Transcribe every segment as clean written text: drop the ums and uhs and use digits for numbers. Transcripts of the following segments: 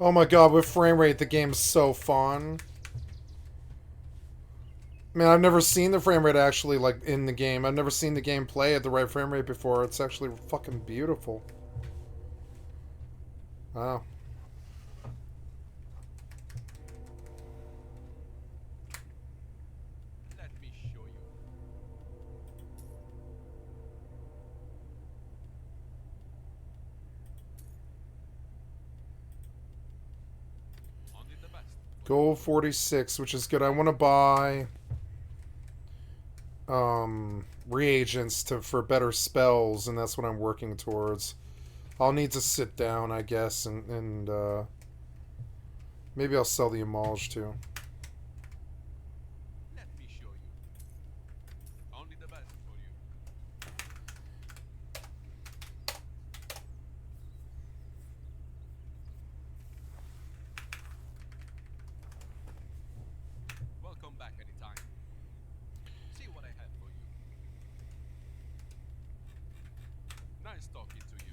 Oh my god, with frame rate, the game's so fun. Man, I've never seen the frame rate actually, like, in the game. I've never seen the game play at the right frame rate before. It's actually fucking beautiful. Wow. Let me show you. Only the best. Gold 46, which is good. I want to buy reagents for better spells, and that's what I'm working towards. I'll need to sit down, I guess, and maybe I'll sell the emulge too. Let me show you. Only the best for you. Welcome back anytime. See what I have for you. Nice talking to you.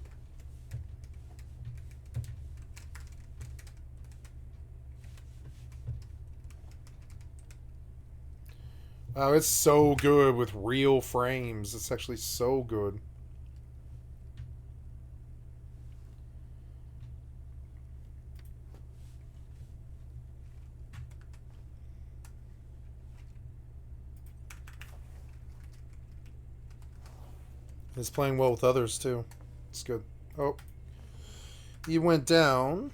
Oh, it's so good with real frames. It's actually so good. It's playing well with others too. It's good. Oh, he went down.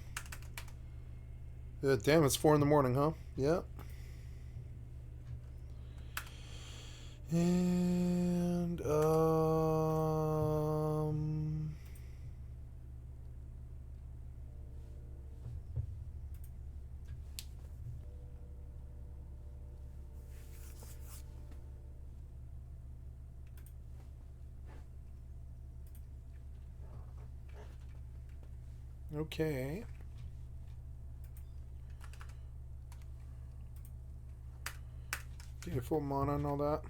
Yeah, damn, it's 4 in the morning, huh? Yeah. And okay. Okay, full mana and all that.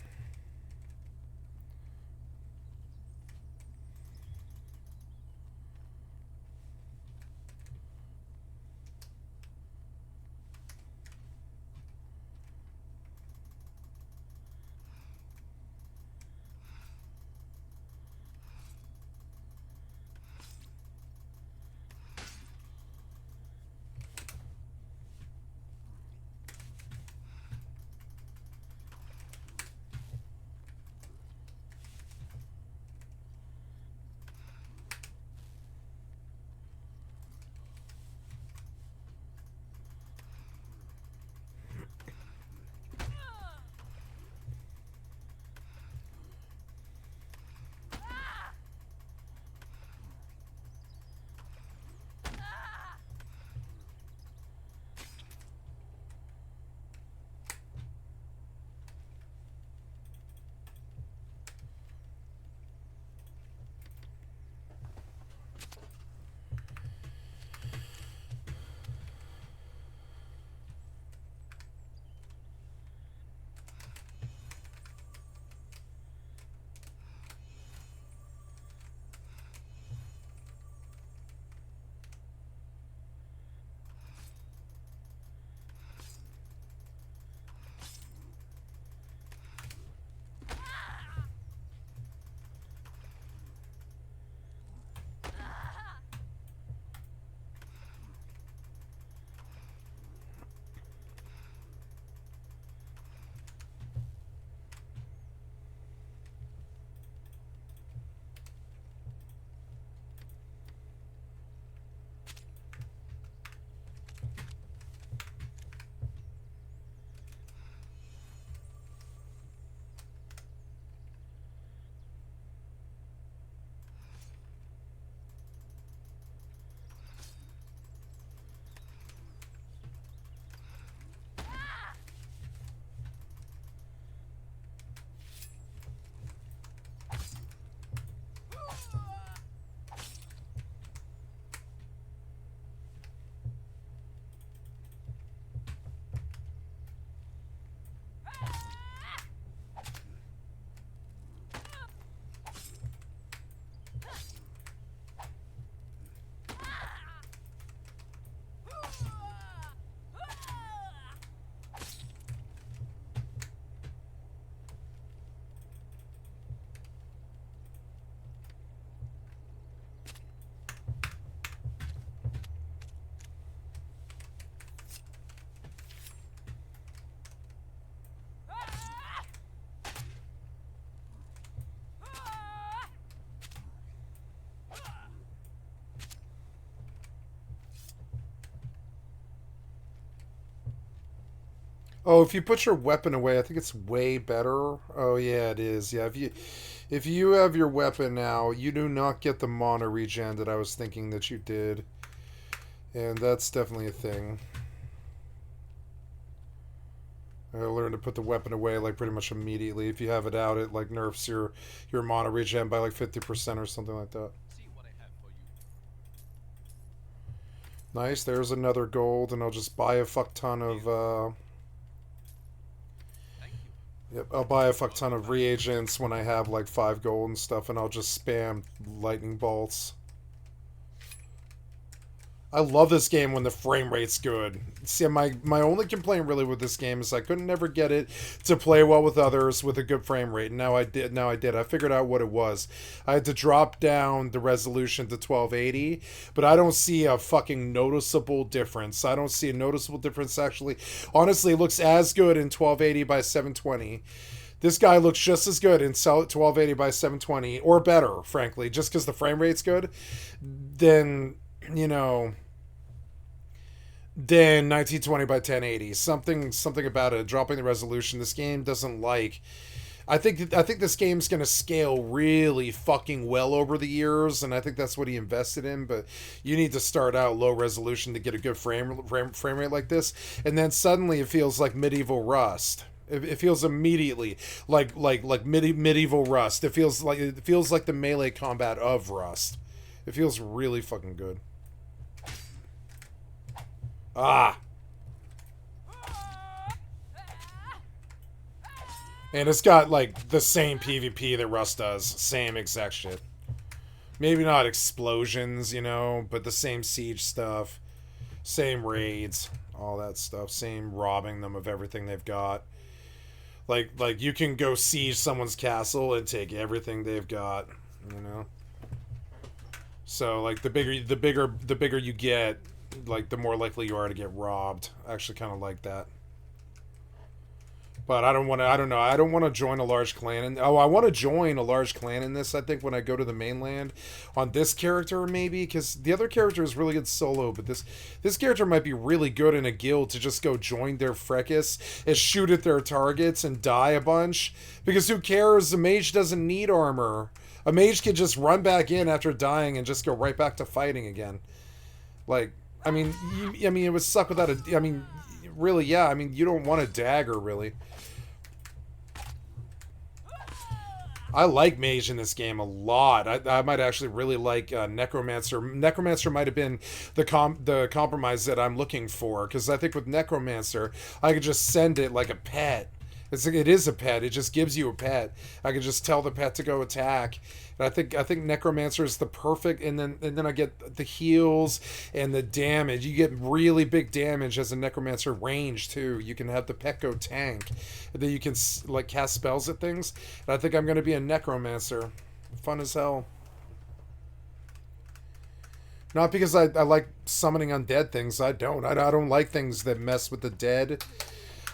Oh, if you put your weapon away, I think it's way better. Oh yeah, it is. Yeah, if you have your weapon now, you do not get the mana regen that I was thinking that you did. And that's definitely a thing. I learned to put the weapon away like pretty much immediately. If you have it out, it like nerfs your mana regen by like 50% or something like that. See what I have for you. Nice, there's another gold, and I'll just buy a fuck ton of Thank you. yep, I'll buy a fuck ton of reagents when I have like 5 gold and stuff, and I'll just spam lightning bolts. I love this game when the frame rate's good. See, my only complaint really with this game is I couldn't never get it to play well with others with a good frame rate. And now I did. I figured out what it was. I had to drop down the resolution to 1280, but I don't see a fucking noticeable difference. I don't see a noticeable difference actually. Honestly, it looks as good in 1280 by 720. This guy looks just as good in 1280 by 720, or better, frankly, just because the frame rate's good. Then, you know, than 1920 by 1080. Something about it, dropping the resolution. This game doesn't like. I think this game's gonna scale really fucking well over the years, and I think that's what he invested in. But you need to start out low resolution to get a good frame rate like this, and then suddenly it feels like medieval Rust. It feels immediately like medieval Rust. It feels like the melee combat of Rust. It feels really fucking good. Ah. And it's got, like, the same PvP that Rust does. Same exact shit. Maybe not explosions, you know, but the same siege stuff. Same raids. All that stuff. Same robbing them of everything they've got. Like you can go siege someone's castle and take everything they've got, you know? So, like, the bigger you get, like, the more likely you are to get robbed. I actually kind of like that. But I don't want to join a large clan. I want to join a large clan in this, I think, when I go to the mainland. On this character, maybe, because the other character is really good solo, but this character might be really good in a guild to just go join their fracas and shoot at their targets and die a bunch. Because who cares? The mage doesn't need armor. A mage can just run back in after dying and just go right back to fighting again. Like, I mean, it would suck without a... I mean, really, yeah. I mean, you don't want a dagger, really. I like mage in this game a lot. I might actually really like necromancer. Necromancer might have been the compromise that I'm looking for, because I think with necromancer I could just send it like a pet. It is a pet. It just gives you a pet. I could just tell the pet to go attack. And I think necromancer is the perfect. And then I get the heals and the damage. You get really big damage as a necromancer range too. You can have the pet go tank. And then you can like cast spells at things. And I think I'm gonna be a necromancer. Fun as hell. Not because I like summoning undead things. I don't. I don't like things that mess with the dead.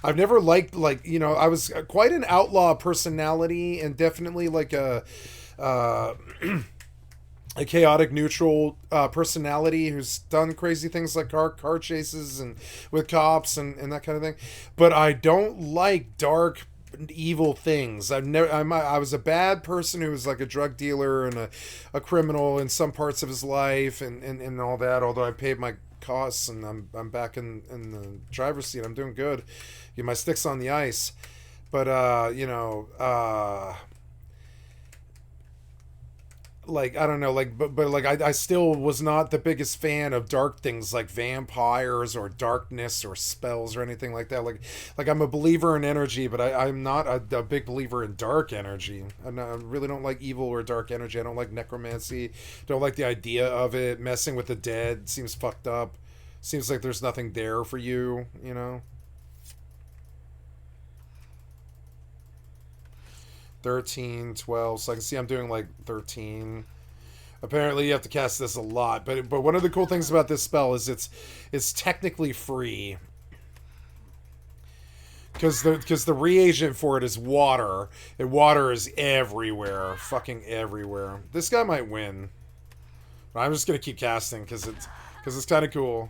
I've never liked, like, you know, I was quite an outlaw personality and definitely like a chaotic neutral personality who's done crazy things like car chases and with cops and that kind of thing. But I don't like dark evil things. I was a bad person who was like a drug dealer and a criminal in some parts of his life and all that, although I paid my costs and I'm back in the driver's seat. I'm doing good. My stick's on the ice. But you know, like, I don't know, like, but like I still was not the biggest fan of dark things like vampires or darkness or spells or anything like that. Like I'm a believer in energy, but I'm not a big believer in dark energy. I really don't like evil or dark energy. I don't like necromancy. Don't like the idea of it. Messing with the dead seems fucked up. Seems like there's nothing there for you, you know? 13, 12, so I can see I'm doing like 13. Apparently you have to cast this a lot, but one of the cool things about this spell is it's technically free. Because the reagent for it is water, and water is everywhere, fucking everywhere. This guy might win. But I'm just gonna keep casting because it's kind of cool.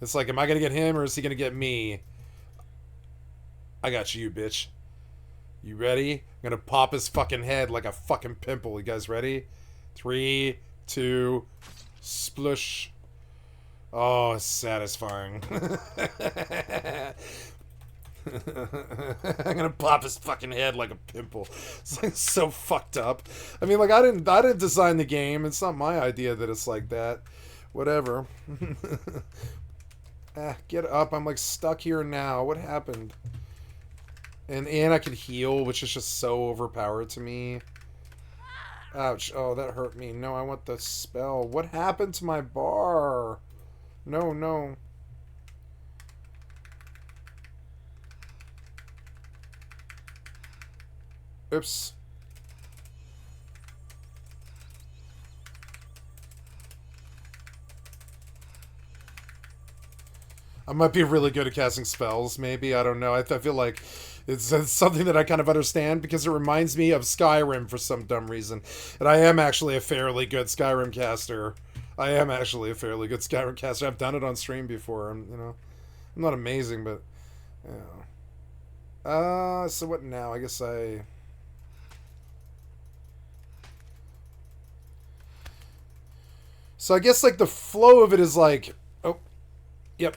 It's like, am I gonna get him or is he gonna get me? I got you, bitch. You ready? I'm gonna pop his fucking head like a fucking pimple. You guys ready? 3, 2, splush. Oh, it's satisfying. I'm gonna pop his fucking head like a pimple. It's like so fucked up. I mean, like I didn't design the game. It's not my idea that it's like that. Whatever. Get up. I'm like stuck here now. What happened? And I could heal, which is just so overpowered to me. Ouch. Oh, that hurt me. No, I want the spell. What happened to my bar? No, no. Oops. I might be really good at casting spells, maybe. I don't know. I feel like it's something that I kind of understand because it reminds me of Skyrim for some dumb reason. And I am actually a fairly good Skyrim caster. I am actually a fairly good Skyrim caster. I've done it on stream before. I'm not amazing, but, you know. So what now? I guess I... So I guess, like, the flow of it is like... Oh, yep.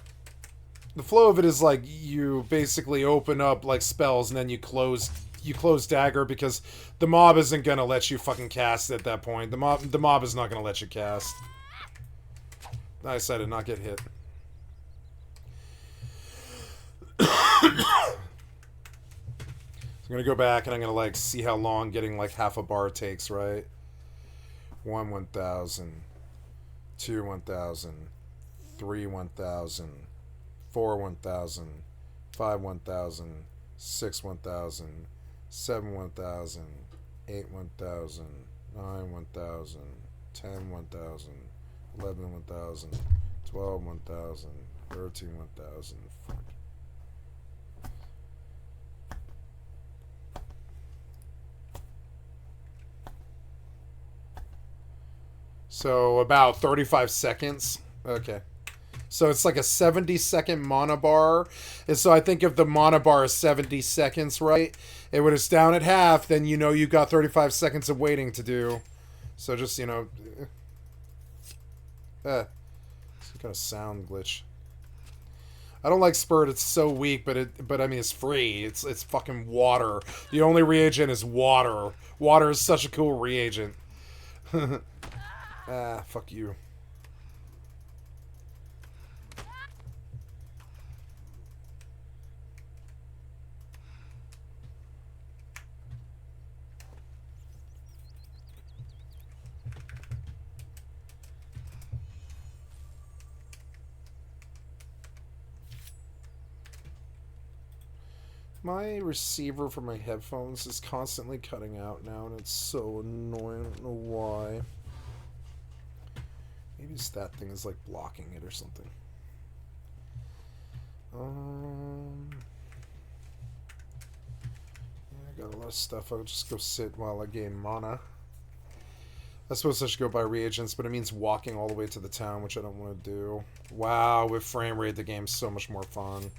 The flow of it is like you basically open up like spells and then you close dagger because the mob isn't gonna let you fucking cast at that point. The mob is not gonna let you cast. Nice, I did not get hit. So I'm gonna go back and I'm gonna like see how long getting like half a bar takes, right? 1,000, 2 1,000, 3 1,000. 4 1,000, 5 1,000, 6 1,000, 7 1,000, 8 1,000, 9 1,000, 10 1,000, 11 1,000, 12 1,000, 13 1,000. Fuck. So about 35 seconds. Okay. So it's like a 70-second monobar. And so I think if the monobar is 70 seconds, right? And when it's down at half, then you know you got 35 seconds of waiting to do. So just, you know... some kind of sound glitch. I don't like Spurt. It's so weak, but I mean, it's free. It's fucking water. The only reagent is water. Water is such a cool reagent. Fuck you. My receiver for my headphones is constantly cutting out now, and it's so annoying. I don't know why. Maybe it's that thing is like blocking it or something. I got a lot of stuff. I'll just go sit while I gain mana. I suppose I should go buy reagents, but it means walking all the way to the town, which I don't want to do. Wow, with frame rate, the game's so much more fun.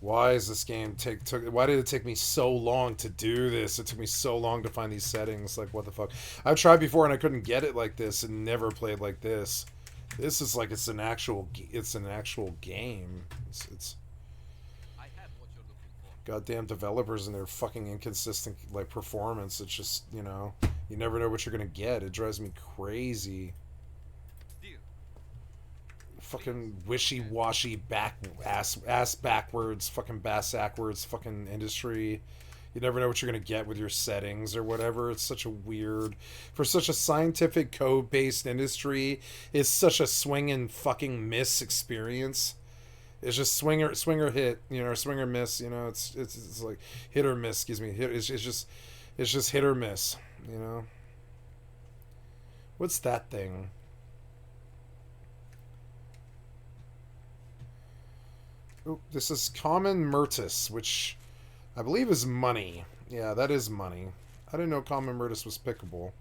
Why is this game why did it take me so long to do this? It took me so long to find these settings. Like, what the fuck? I've tried before and I couldn't get it like this and never played like this. This is like it's an actual game. It's I have what you're looking for. goddamn developers and their fucking inconsistent like performance. It's just, you know, you never know what you're gonna get. It drives me crazy. Deal. Fucking wishy-washy ass backwards, fucking backwards fucking industry. You never know what you're gonna get with your settings or whatever. It's such a weird, for such a scientific code-based industry, it's such a swing and fucking miss experience. It's just swing or hit, you know, or swing or miss, you know. It's like hit or miss. Excuse me. It's just hit or miss, you know. What's that thing? Oh, this is common Myrtus, which I believe is money. Yeah, that is money. I didn't know common Myrtus was pickable.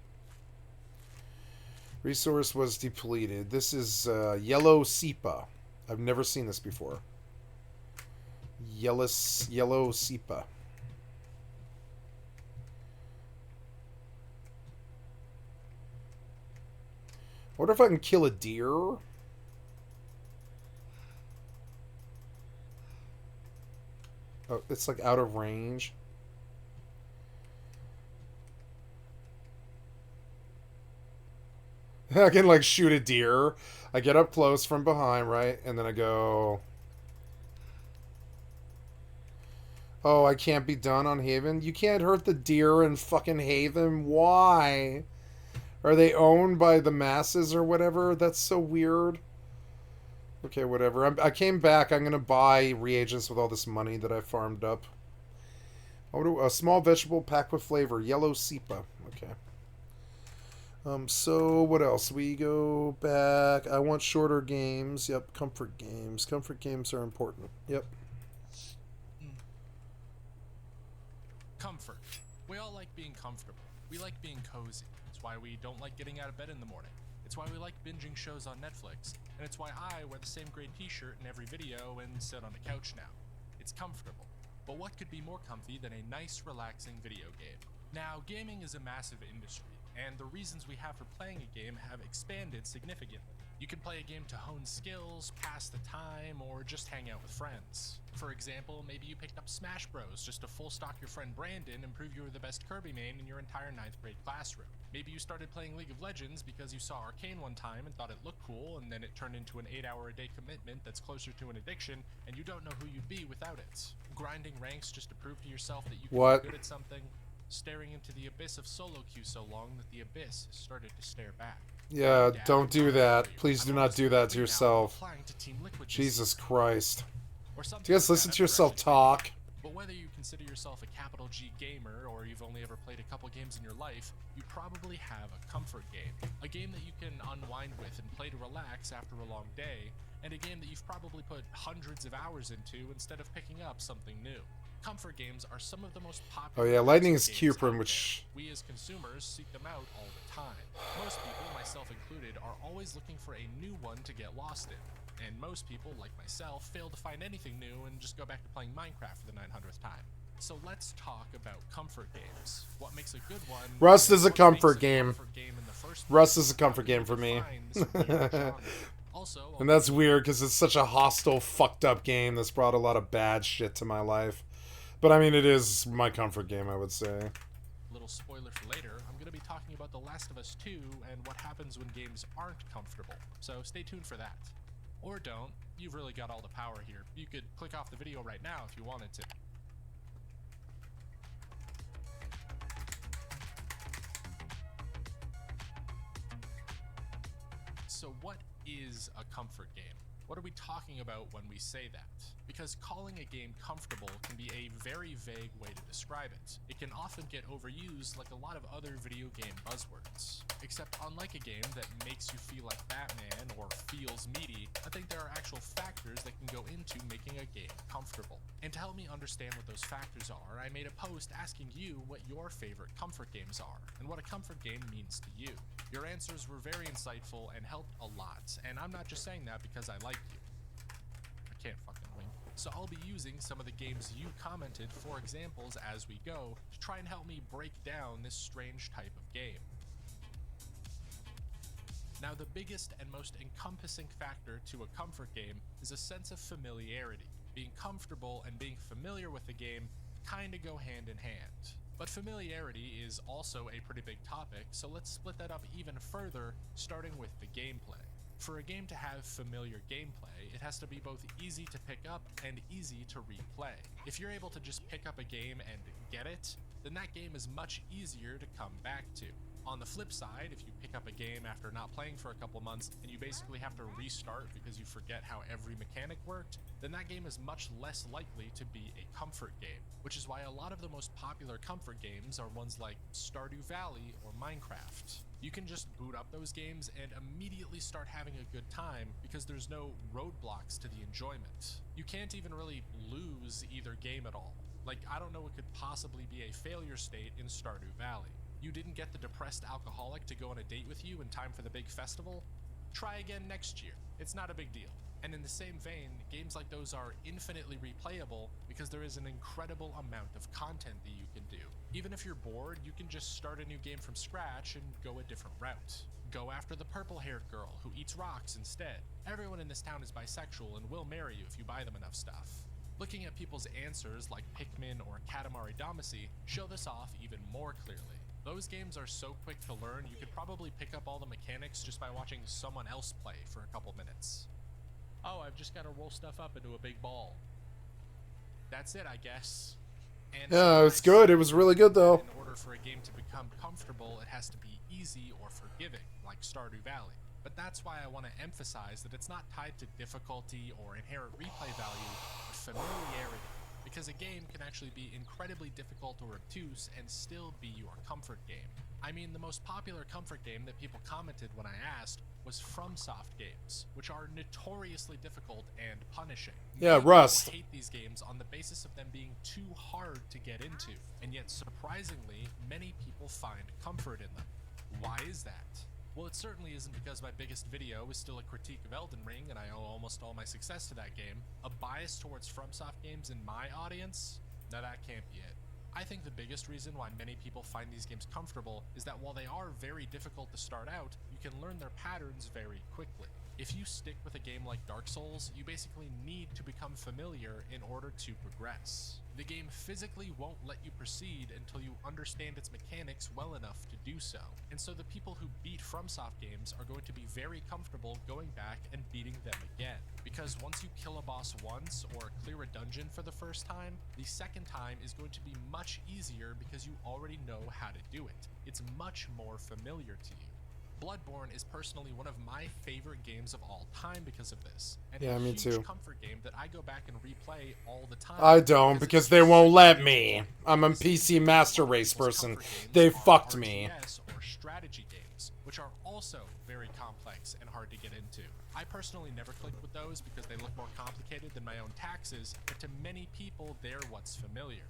Resource was depleted. This is yellow Sepa. I've never seen this before. Yellow Sepa. I wonder if I can kill a deer. Oh, it's like out of range. I can like shoot a deer. I get up close from behind, right? And then I go... Oh, I can't be done on Haven? You can't hurt the deer in fucking Haven? Why? Are they owned by the masses or whatever? That's so weird. Okay, whatever. I came back. I'm going to buy reagents with all this money that I farmed up. A small vegetable packed with flavor. Yellow Sepa. Okay. So what else? We go back. I want shorter games. Yep, comfort games. Comfort games are important. Yep. Comfort. We all like being comfortable. We like being cozy. It's why we don't like getting out of bed in the morning. It's why we like binging shows on Netflix. And it's why I wear the same gray t-shirt in every video and sit on a couch now. It's comfortable. But what could be more comfy than a nice, relaxing video game? Now, gaming is a massive industry, and the reasons we have for playing a game have expanded significantly. You can play a game to hone skills, pass the time, or just hang out with friends. For example, maybe you picked up Smash Bros. Just to full stock your friend Brandon and prove you were the best Kirby main in your entire 9th grade classroom. Maybe you started playing League of Legends because you saw Arcane one time and thought it looked cool, and then it turned into an 8-hour-a-day commitment that's closer to an addiction, and you don't know who you'd be without it. Grinding ranks just to prove to yourself that you can be good at something. Staring into the abyss of solo queue so long that the abyss started to stare back. Yeah, don't do that. Please do not do that to yourself. Jesus Christ. Do you guys listen to yourself talk? But whether you consider yourself a capital G gamer or you've only ever played a couple games in your life, you probably have a comfort game. A game that you can unwind with and play to relax after a long day, and a game that you've probably put hundreds of hours into instead of picking up something new. Comfort games are some of the most popular. Oh yeah, Lightning is Cuprin, which we as consumers seek them out all the time. Most people, myself included, are always looking for a new one to get lost in. And most people, like myself, fail to find anything new and just go back to playing Minecraft for the 900th time. So let's talk about comfort games. What makes a good one? Rust is a comfort game. Rust is a comfort game for me. And that's weird because it's such a hostile, fucked up game that's brought a lot of bad shit to my life. But I mean, it is my comfort game, I would say. Little spoiler for later, I'm going to be talking about The Last of Us 2 and what happens when games aren't comfortable. So stay tuned for that. Or don't. You've really got all the power here. You could click off the video right now if you wanted to. So what is a comfort game? What are we talking about when we say that? Because calling a game comfortable can be a very vague way to describe it. It can often get overused like a lot of other video game buzzwords. Except unlike a game that makes you feel like Batman or feels meaty, I think there are actual factors that can go into making a game comfortable. And to help me understand what those factors are, I made a post asking you what your favorite comfort games are, and what a comfort game means to you. Your answers were very insightful and helped a lot, and I'm not just saying that because I like you. I can't fucking wink. So I'll be using some of the games you commented for examples as we go to try and help me break down this strange type of game. Now, the biggest and most encompassing factor to a comfort game is a sense of familiarity. Being comfortable and being familiar with the game kinda go hand in hand. But familiarity is also a pretty big topic, so let's split that up even further, starting with the gameplay. For a game to have familiar gameplay, it has to be both easy to pick up and easy to replay. If you're able to just pick up a game and get it, then that game is much easier to come back to. On the flip side, if you pick up a game after not playing for a couple months and you basically have to restart because you forget how every mechanic worked, then that game is much less likely to be a comfort game, which is why a lot of the most popular comfort games are ones like Stardew Valley or Minecraft. You can just boot up those games and immediately start having a good time because there's no roadblocks to the enjoyment. You can't even really lose either game at all. Like, I don't know what could possibly be a failure state in Stardew Valley. You didn't get the depressed alcoholic to go on a date with you in time for the big festival? Try again next year. It's not a big deal. And in the same vein, games like those are infinitely replayable because there is an incredible amount of content that you can do. Even if you're bored, you can just start a new game from scratch and go a different route. Go after the purple-haired girl who eats rocks instead. Everyone in this town is bisexual and will marry you if you buy them enough stuff. Looking at people's answers like Pikmin or Katamari Damacy show this off even more clearly. Those games are so quick to learn, you could probably pick up all the mechanics just by watching someone else play for a couple minutes. Oh, I've just got to roll stuff up into a big ball. That's it, I guess. And Yeah, it's good. It was really good, though. in order for a game to become comfortable, it has to be easy or forgiving, like Stardew Valley. But that's why I want to emphasize that it's not tied to difficulty or inherent replay value, but familiarity. Because a game can actually be incredibly difficult or obtuse and still be your comfort game. I mean, the most popular comfort game that people commented when I asked was FromSoft games, which are notoriously difficult and punishing. Yeah, Many Rust. people hate these games on the basis of them being too hard to get into, and yet surprisingly, many people find comfort in them. Why is that? Well, it certainly isn't because my biggest video is still a critique of Elden Ring and I owe almost all my success to that game. A bias towards FromSoft games in my audience? Now that can't be it. I think the biggest reason why many people find these games comfortable is that while they are very difficult to start out, you can learn their patterns very quickly. If you stick with a game like Dark Souls, you basically need to become familiar in order to progress. The game physically won't let you proceed until you understand its mechanics well enough to do so. And so the people who beat FromSoft games are going to be very comfortable going back and beating them again. Because once you kill a boss once or clear a dungeon for the first time, the second time is going to be much easier because you already know how to do it. It's much more familiar to you. Bloodborne is personally one of my favorite games of all time because of this. And Yeah, a me huge too. comfort game that I go back and replay all the time. I don't, because they won't let me. I'm a PC Master Race People's person. comfort games They are fucked me. RTS or strategy games, which are also very complex and hard to get into. I personally never clicked with those because they look more complicated than my own taxes, but to many people, they're what's familiar.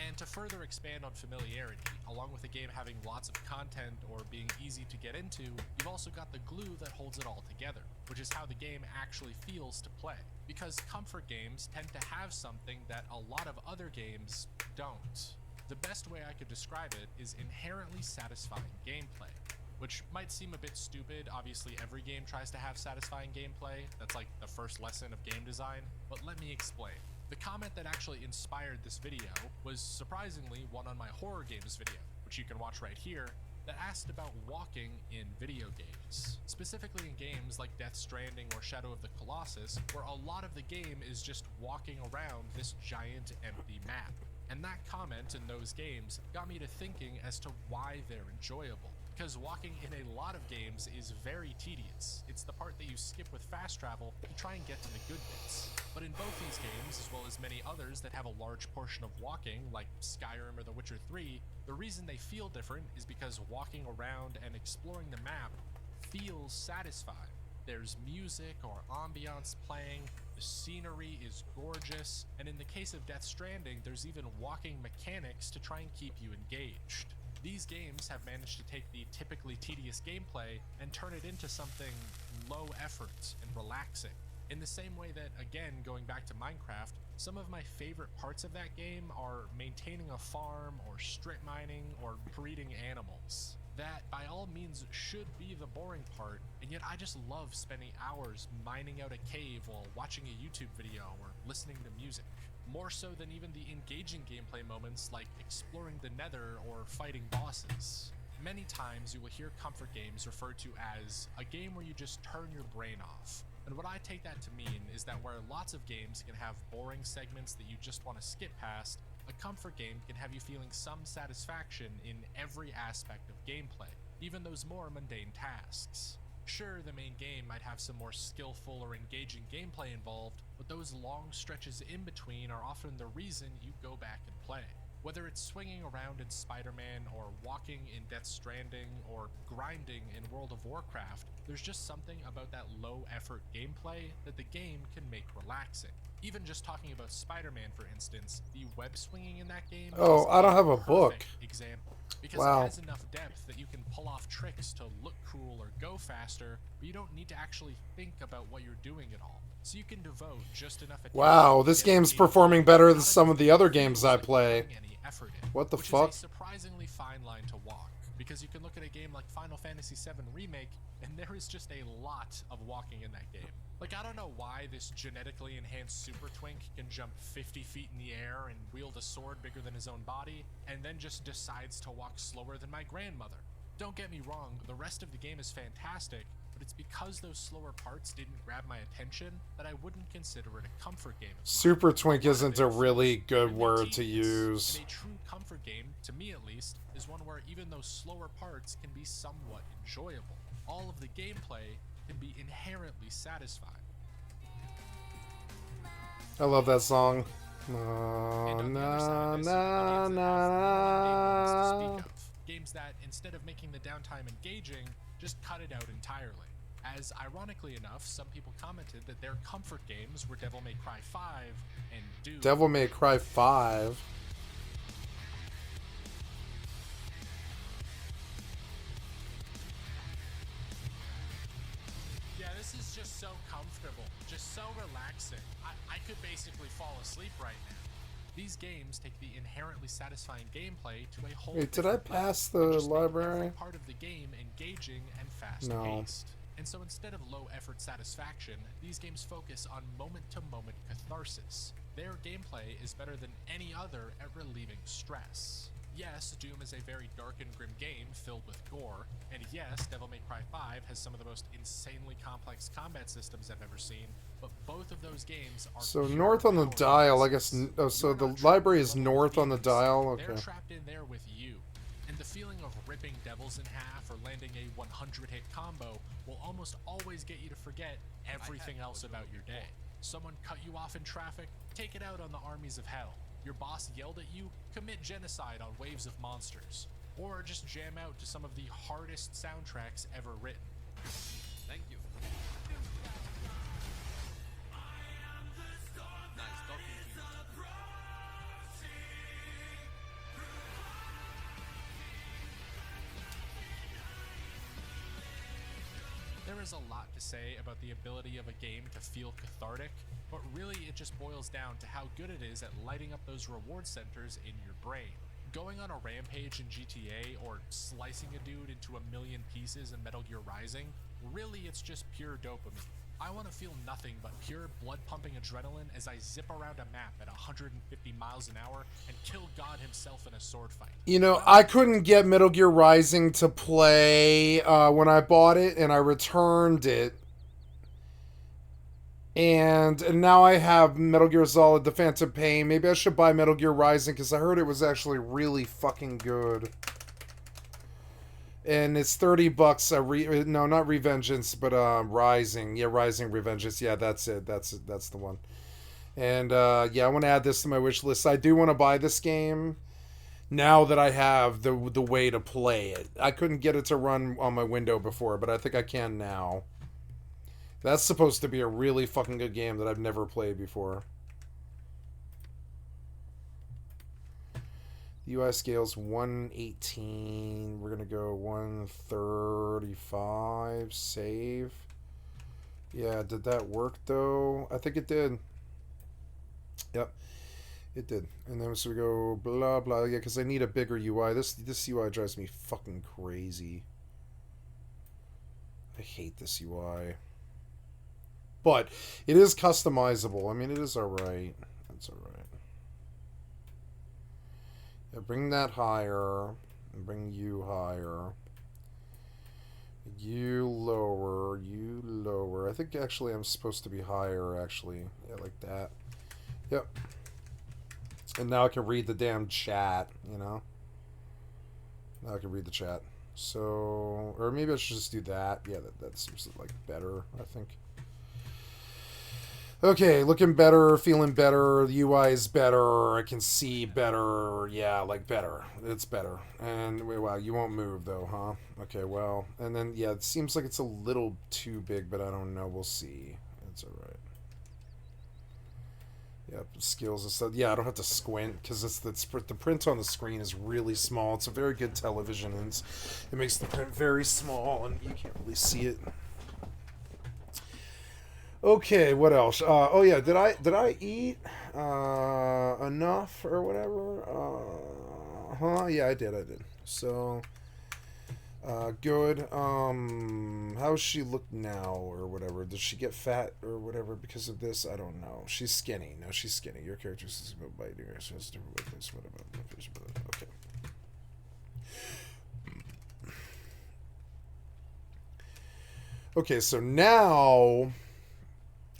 And to further expand on familiarity, along with the game having lots of content or being easy to get into, you've also got the glue that holds it all together, which is how the game actually feels to play. Because comfort games tend to have something that a lot of other games don't. The best way I could describe it is inherently satisfying gameplay. Which might seem a bit stupid. Obviously every game tries to have satisfying gameplay. That's like the first lesson of game design, but let me explain. The comment that actually inspired this video was surprisingly one on my horror games video, which you can watch right here, that asked about walking in video games. Specifically in games like Death Stranding or Shadow of the Colossus, where a lot of the game is just walking around this giant empty map. And that comment in those games got me to thinking as to why they're enjoyable. Because walking in a lot of games is very tedious. It's the part that you skip with fast travel to try and get to the good bits. But in both these games, as well as many others that have a large portion of walking, like Skyrim or The Witcher 3, the reason they feel different is because walking around and exploring the map feels satisfying. There's music or ambiance playing, the scenery is gorgeous, and in the case of Death Stranding, there's even walking mechanics to try and keep you engaged. These games have managed to take the typically tedious gameplay and turn it into something low effort and relaxing. In the same way that, again, going back to Minecraft, some of my favorite parts of that game are maintaining a farm or strip mining or breeding animals. That, by all means, should be the boring part, and yet I just love spending hours mining out a cave while watching a YouTube video or listening to music. More so than even the engaging gameplay moments like exploring the nether or fighting bosses. Many times you will hear comfort games referred to as a game where you just turn your brain off. And what I take that to mean is that where lots of games can have boring segments that you just want to skip past, a comfort game can have you feeling some satisfaction in every aspect of gameplay, even those more mundane tasks. Sure, the main game might have some more skillful or engaging gameplay involved, but those long stretches in between are often the reason you go back and play. Whether it's swinging around in Spider-Man or walking in Death Stranding or grinding in World of Warcraft, there's just something about that low-effort gameplay that the game can make relaxing. Even just talking about Spider-Man, for instance, the web swinging in that game Oh, is I don't a have a book. perfect example. Because Wow. it has enough depth that you can pull off tricks to look cool or go faster, but you don't need to actually think about what you're doing at all. So you can devote just enough attention. Wow, to this get the game's game performing right, better than not some enough of the that other it games feels I like you're play. putting any effort in, What the which fuck? is a surprisingly fine line to walk. Because you can look at a game like Final Fantasy VII Remake, and there is just a lot of walking in that game. Like, I don't know why this genetically enhanced Super Twink can jump 50 feet in the air and wield a sword bigger than his own body, and then just decides to walk slower than my grandmother. Don't get me wrong, the rest of the game is fantastic, but it's because those slower parts didn't grab my attention that I wouldn't consider it a comfort game. Super Twink A lot of isn't it a really feels good really word to tedious, use. And a true comfort game, to me at least, is one where even those slower parts can be somewhat enjoyable. All of the gameplay can be inherently satisfying. I love that song. And on the other side, I see audiences that have more mundane moments to speak of. Games that, instead of making the downtime engaging, just cut it out entirely. As, ironically enough, some people commented that their comfort games were Devil May Cry 5 and Doom. Devil May Cry 5. Yeah, this is just so comfortable, just so relaxing. I could basically fall asleep right now. These games take the inherently satisfying gameplay to a whole Wait, did I different level pass and the just make library? every part of the game engaging and fast-paced. And so instead of low-effort satisfaction, these games focus on moment-to-moment catharsis. Their gameplay is better than any other at relieving stress. Yes, Doom is a very dark and grim game filled with gore, and yes, Devil May Cry 5 has some of the most insanely complex combat systems I've ever seen, but both of those games are So pure north on the power dial, I weaknesses. guess. Oh, so You're the not trapped library in is a level of north on the demons. dial. They're Okay. trapped in there with you. And the feeling of ripping devils in half or landing a 100-hit combo will almost always get you to forget everything else about your day. Someone cut you off in traffic, take it out on the armies of hell. Your boss yelled at you, commit genocide on waves of monsters. Or just jam out to some of the hardest soundtracks ever written. Thank you. Nice talking to you. There is a lot to say about the ability of a game to feel cathartic, but really it just boils down to how good it is at lighting up those reward centers in your brain. Going on a rampage in GTA or slicing a dude into a million pieces in Metal Gear Rising, really it's just pure dopamine. I want to feel nothing but pure blood-pumping adrenaline as I zip around a map at 150 miles an hour and kill God himself in a sword fight. You know, I couldn't get Metal Gear Rising to play when I bought it, and I returned it. And now I have Metal Gear Solid: The Phantom Pain. Maybe I should buy Metal Gear Rising because I heard it was actually really fucking good. And it's $30 no, not Revengeance, but Rising. Yeah, Rising Revengeance. Yeah, that's it. That's the one. And yeah, I want to add this to my wish list. I do want to buy this game now that I have the way to play it. I couldn't get it to run on my window before, but I think I can now. That's supposed to be a really fucking good game that I've never played before. UI scale's 118. We're gonna go 135. Save. Yeah, did that work though? I think it did. Yep, it did. And then so we go blah blah. Yeah, because I need a bigger UI. This UI drives me fucking crazy. I hate this UI. But it is customizable. I mean, it is alright. That's alright. Yeah, bring that higher. And bring you higher. You lower. You lower. I think actually I'm supposed to be higher, actually. Yeah, like that. Yep. And now I can read the damn chat, you know? Now I can read the chat. So, or maybe I should just do that. Yeah, that seems like better, I think. Okay, looking better, feeling better, the UI is better, I can see better, yeah, like better. It's better. And, wow, you won't move though, huh? Okay, well, and then, yeah, it seems like it's a little too big, but I don't know, we'll see. It's alright. Yep, skills and stuff. Yeah, I don't have to squint because the print on the screen is really small. It's a very good television, and it makes the print very small, and you can't really see it. Okay, what else? Oh yeah, did I eat enough or whatever? Yeah, I did. So good. How's she look now or whatever? Does she get fat or whatever because of this? I don't know. She's skinny. No, she's skinny. Your character is about biting her. So it's different with this. What about okay. Okay, so now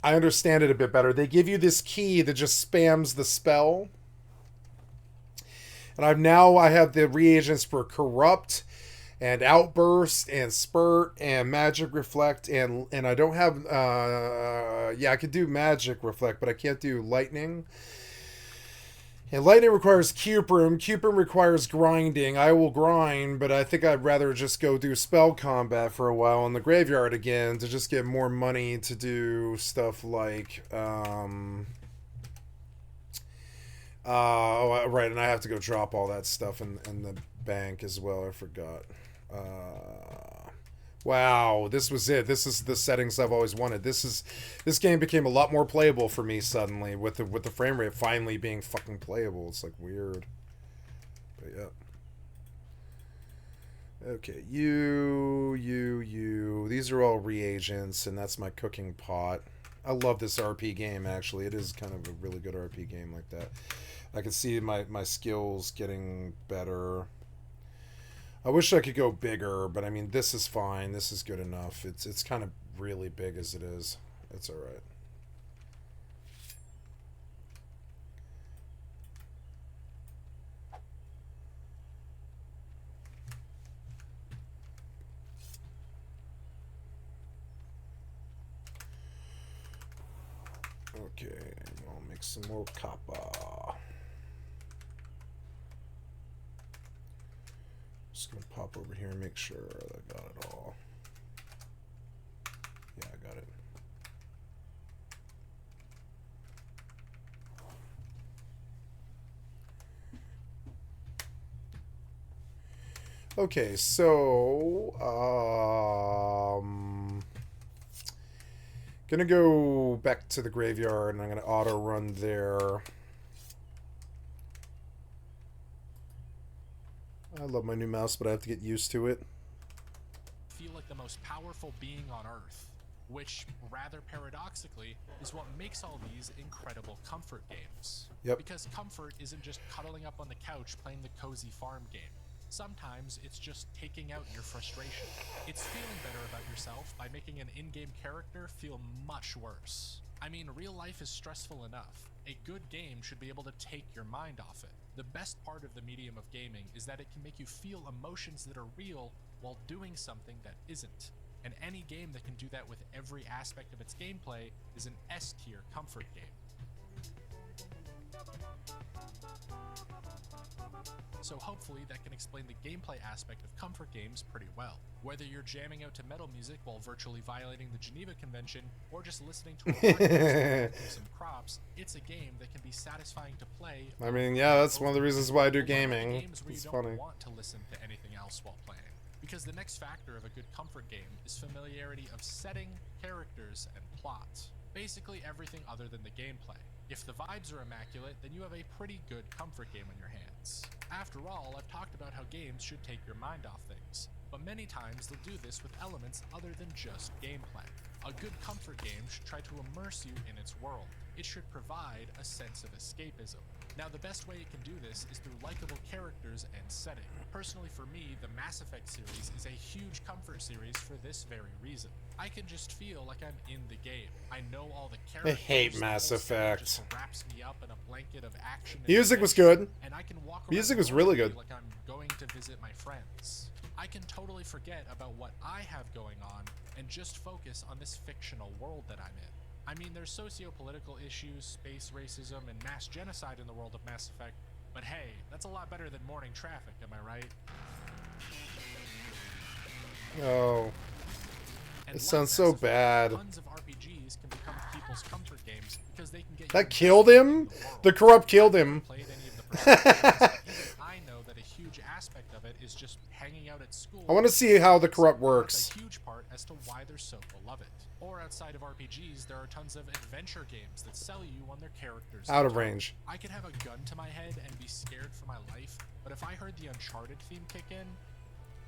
I understand it a bit better. They give you this key that just spams the spell. And I have the reagents for corrupt and outburst and spurt and magic reflect and I don't have yeah, I could do magic reflect, but I can't do lightning. And lightning requires Cuprum. Cuprum requires grinding. I will grind, but I think I'd rather just go do spell combat for a while in the graveyard again to just get more money to do stuff like right, and I have to go drop all that stuff in the bank as well. I forgot. Wow, this was it. This is the settings I've always wanted. This game became a lot more playable for me suddenly with the frame rate finally being fucking playable. It's like weird. But yeah. Okay, you. These are all reagents, and that's my cooking pot. I love this RP game, actually. It is kind of a really good RP game like that. I can see my skills getting better. I wish I could go bigger, but I mean, this is fine. This is good enough. It's kind of really big as it is. It's all right. Okay, I'll make some more copper. Just gonna pop over here and make sure I got it all. Yeah, I got it. Okay, so gonna go back to the graveyard and I'm gonna auto run there. I love my new mouse, but I have to get used to it. Feel like the most powerful being on Earth, which, rather paradoxically, is what makes all these incredible comfort games. Yep. Because comfort isn't just cuddling up on the couch playing the cozy farm game. Sometimes it's just taking out your frustration. It's feeling better about yourself by making an in-game character feel much worse. I mean, real life is stressful enough. A good game should be able to take your mind off it. The best part of the medium of gaming is that it can make you feel emotions that are real while doing something that isn't. And any game that can do that with every aspect of its gameplay is an S-tier comfort game. So hopefully that can explain the gameplay aspect of comfort games pretty well. Whether you're jamming out to metal music while virtually violating the Geneva Convention, or just listening to a podcast with some crops, it's a game that can be satisfying to play. I mean, yeah, that's one of the reasons why I do gaming. It's funny. You don't want to listen to anything else while playing. Because the next factor of a good comfort game is familiarity of setting, characters, and plot. Basically everything other than the gameplay. If the vibes are immaculate, then you have a pretty good comfort game on your hands. After all, I've talked about how games should take your mind off things, but many times they'll do this with elements other than just gameplay. A good comfort game should try to immerse you in its world. It should provide a sense of escapism. Now, the best way it can do this is through likable characters and setting. Personally, for me, the Mass Effect series is a huge comfort series for this very reason. I can just feel like I'm in the game. I know all the characters. I hate Mass Effect. Just wraps me up in a blanket of action. Music was good. And I can walk around Music was really good. like I'm going to visit my friends. I can totally forget about what I have going on and just focus on this fictional world that I'm in. I mean, there's socio-political issues, space racism, and mass genocide in the world of Mass Effect, but hey, that's a lot better than morning traffic, am I right? Oh. And It like sounds Mass so Effect, bad. Tons of RPGs can become people's as comfort games because they can get That you killed invested in him? the world. The corrupt killed I've never him. played any of the Persona games, but even I know that a huge aspect of it is just hanging out at school. I want to see how the corrupt works. That's a huge part as to why they're so beloved. Or outside of RPGs, there are tons of adventure games that sell you on their characters. Out of range. I could have a gun to my head and be scared for my life, but if I heard the Uncharted theme kick in,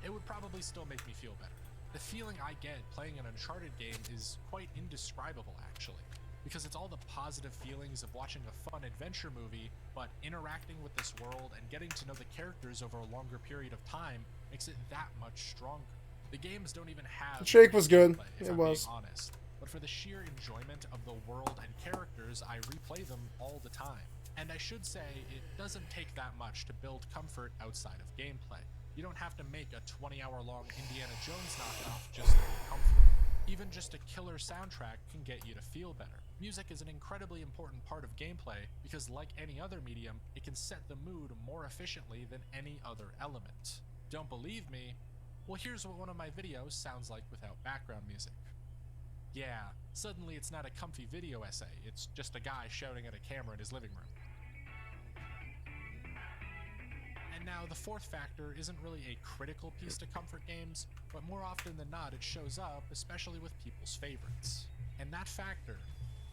it would probably still make me feel better. The feeling I get playing an Uncharted game is quite indescribable, actually, because it's all the positive feelings of watching a fun adventure movie, but interacting with this world and getting to know the characters over a longer period of time makes it that much stronger. The games don't even have... The shake was good. gameplay, if It I'm was. being honest. But for the sheer enjoyment of the world and characters, I replay them all the time. And I should say, it doesn't take that much to build comfort outside of gameplay. You don't have to make a 20-hour-long Indiana Jones knockoff just to be comfortable. Even just a killer soundtrack can get you to feel better. Music is an incredibly important part of gameplay because, like any other medium, it can set the mood more efficiently than any other element. Don't believe me? Well, here's what one of my videos sounds like without background music. Yeah, suddenly it's not a comfy video essay, it's just a guy shouting at a camera in his living room. And now, the fourth factor isn't really a critical piece to comfort games, but more often than not it shows up, especially with people's favorites. And that factor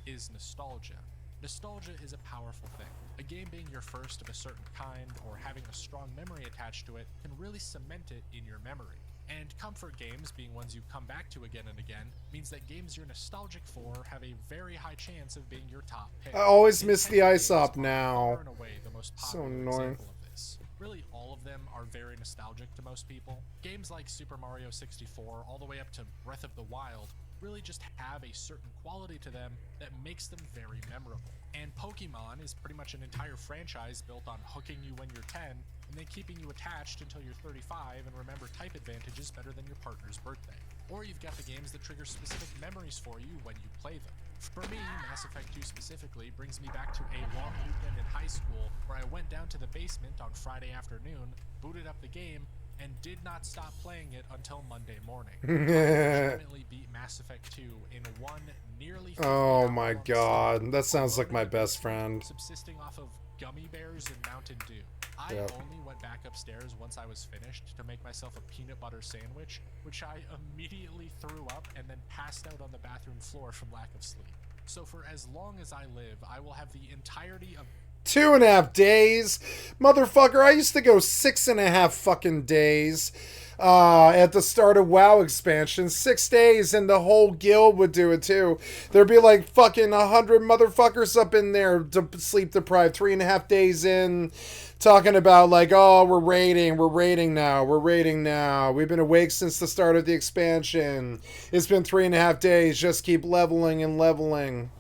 is nostalgia. Nostalgia is a powerful thing. A game being your first of a certain kind, or having a strong memory attached to it, can really cement it in your memory. And comfort games, being ones you come back to again and again, means that games you're nostalgic for have a very high chance of being your top pick. I always miss the Nintendo ice games op are now. far and away the most So popular annoying. example of this. Really, all of them are very nostalgic to most people. Games like Super Mario 64, all the way up to Breath of the Wild, really just have a certain quality to them that makes them very memorable. And Pokemon is pretty much an entire franchise built on hooking you when you're 10, and then keeping you attached until you're 35 and remember type advantages better than your partner's birthday. Or you've got the games that trigger specific memories for you when you play them. For me, Mass Effect 2 specifically brings me back to a long weekend in high school where I went down to the basement on Friday afternoon, booted up the game, and did not stop playing it until Monday morning. I legitimately beat Mass Effect 2 in one nearly 50 Oh hour my long god, session, that sounds like alone my in the best basement, friend. subsisting off of gummy bears and Mountain Dew. I Yep. only went back upstairs once I was finished to make myself a peanut butter sandwich, which I immediately threw up and then passed out on the bathroom floor from lack of sleep. So for as long as I live, I will have the entirety of 2.5 days? Motherfucker, I used to go 6.5 fucking days at the start of WoW expansion. 6 days and the whole guild would do it too. There'd be like fucking 100 motherfuckers up in there sleep deprived, 3.5 days in, talking about like, oh, we're raiding now. We've been awake since the start of the expansion. It's been 3.5 days, just keep leveling and leveling.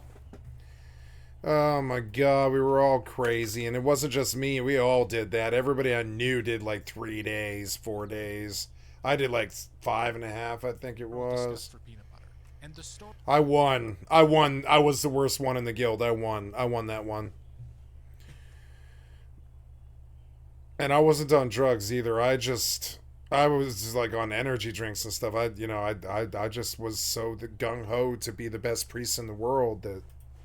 Oh my god, we were all crazy, and it wasn't just me, we all did that. Everybody I knew did like 3 days, 4 days. I did like 5.5, I think it was. disgust for peanut butter. And the story I won. I was the worst one in the guild. I won that one. And I wasn't on drugs either. I was just like on energy drinks and stuff. I just was so gung-ho to be the best priest in the world that...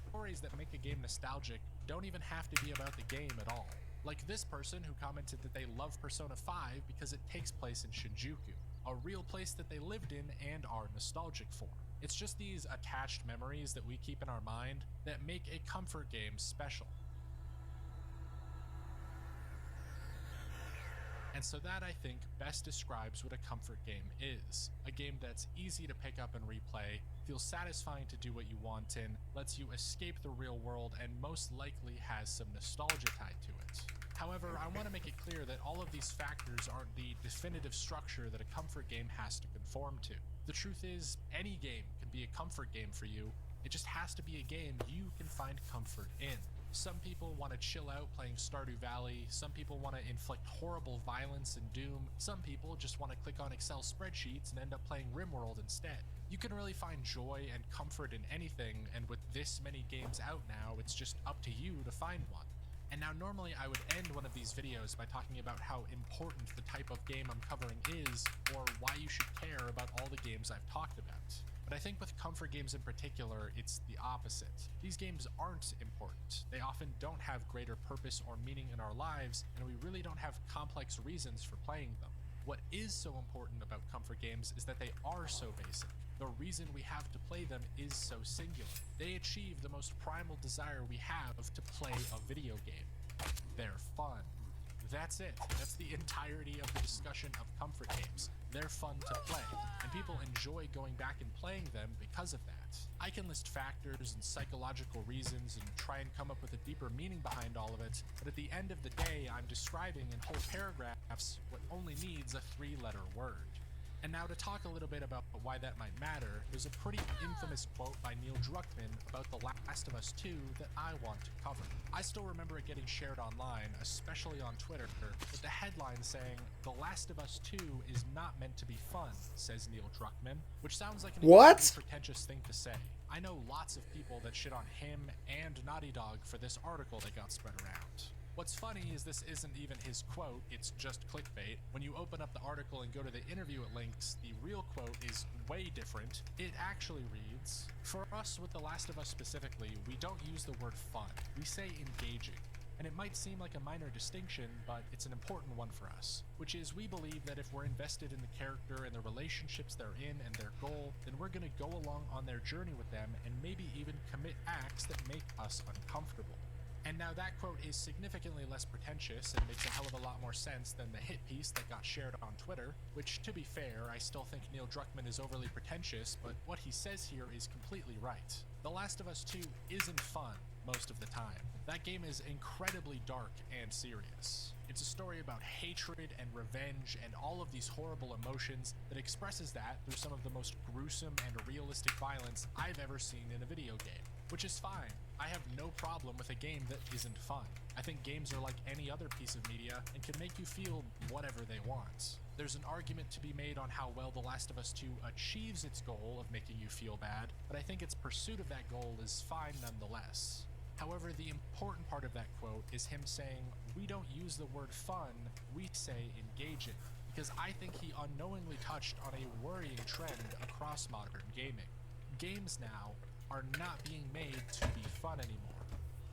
stories that make a game nostalgic don't even have to be about the game at all. Like this person who commented that they love Persona 5 because it takes place in Shinjuku, a real place that they lived in and are nostalgic for. It's just these attached memories that we keep in our mind that make a comfort game special. And so that, I think, best describes what a comfort game is. A game that's easy to pick up and replay, feels satisfying to do what you want in, lets you escape the real world, and most likely has some nostalgia tied to it. However, I want to make it clear that all of these factors aren't the definitive structure that a comfort game has to conform to. The truth is, any game can be a comfort game for you. It just has to be a game you can find comfort in. Some people want to chill out playing Stardew Valley, some people want to inflict horrible violence and doom, some people just want to click on Excel spreadsheets and end up playing RimWorld instead. You can really find joy and comfort in anything, and with this many games out now, it's just up to you to find one. And now normally I would end one of these videos by talking about how important the type of game I'm covering is, or why you should care about all the games I've talked about. But I think with comfort games in particular, it's the opposite. These games aren't important. They often don't have greater purpose or meaning in our lives, and we really don't have complex reasons for playing them. What is so important about comfort games is that they are so basic. The reason we have to play them is so singular. They achieve the most primal desire we have to play a video game. They're fun. That's it. That's the entirety of the discussion of comfort games. They're fun to play, and people enjoy going back and playing them because of that. I can list factors and psychological reasons and try and come up with a deeper meaning behind all of it, but at the end of the day, I'm describing in whole paragraphs what only needs a 3-letter word. And now to talk a little bit about why that might matter, there's a pretty infamous quote by Neil Druckmann about The Last of Us 2 that I want to cover. I still remember it getting shared online, especially on Twitter, with the headline saying, "The Last of Us 2 is not meant to be fun," says Neil Druckmann, which sounds like an incredibly pretentious thing to say. I know lots of people that shit on him and Naughty Dog for this article that got spread around. What's funny is this isn't even his quote, it's just clickbait. When you open up the article and go to the interview it links, the real quote is way different. It actually reads, "For us with The Last of Us specifically, we don't use the word fun, we say engaging. And it might seem like a minor distinction, but it's an important one for us, which is we believe that if we're invested in the character and the relationships they're in and their goal, then we're going to go along on their journey with them and maybe even commit acts that make us uncomfortable." And now that quote is significantly less pretentious and makes a hell of a lot more sense than the hit piece that got shared on Twitter, which, to be fair, I still think Neil Druckmann is overly pretentious, but what he says here is completely right. The Last of Us 2 isn't fun most of the time. That game is incredibly dark and serious. It's a story about hatred and revenge and all of these horrible emotions that expresses that through some of the most gruesome and realistic violence I've ever seen in a video game. Which is fine. I have no problem with a game that isn't fun. I think games are like any other piece of media and can make you feel whatever they want. There's an argument to be made on how well The Last of Us 2 achieves its goal of making you feel bad, but I think its pursuit of that goal is fine nonetheless. However, the important part of that quote is him saying, we don't use the word fun, we say engaging, because I think he unknowingly touched on a worrying trend across modern gaming. Games now are not being made to be fun anymore.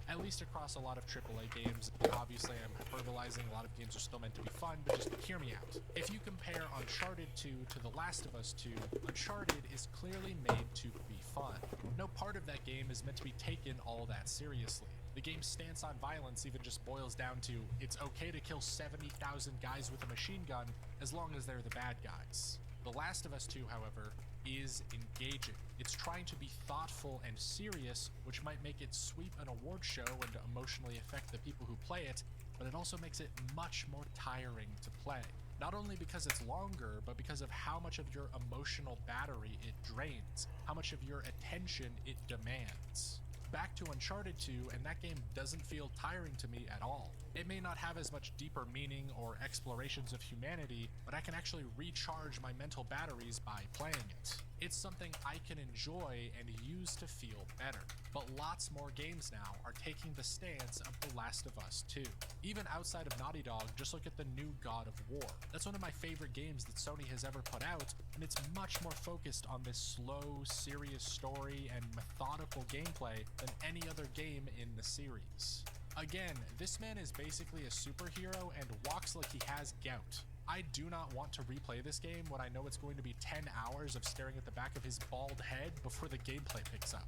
At least across a lot of AAA games. Obviously, I'm hyperbolizing, a lot of games are still meant to be fun, but just hear me out. If you compare Uncharted 2 to The Last of Us 2, Uncharted is clearly made to be fun. No part of that game is meant to be taken all that seriously. The game's stance on violence even just boils down to, it's okay to kill 70,000 guys with a machine gun as long as they're the bad guys. The Last of Us 2, however, is engaging. It's trying to be thoughtful and serious, which might make it sweep an award show and emotionally affect the people who play it, but it also makes it much more tiring to play. Not only because it's longer, but because of how much of your emotional battery it drains, how much of your attention it demands. Back to Uncharted 2, and that game doesn't feel tiring to me at all. It may not have as much deeper meaning or explorations of humanity, but I can actually recharge my mental batteries by playing it. It's something I can enjoy and use to feel better. But lots more games now are taking the stance of The Last of Us 2. Even outside of Naughty Dog, just look at the new God of War. That's one of my favorite games that Sony has ever put out, and it's much more focused on this slow, serious story and methodical gameplay than any other game in the series. Again, this man is basically a superhero and walks like he has gout. I do not want to replay this game when I know it's going to be 10 hours of staring at the back of his bald head before the gameplay picks up.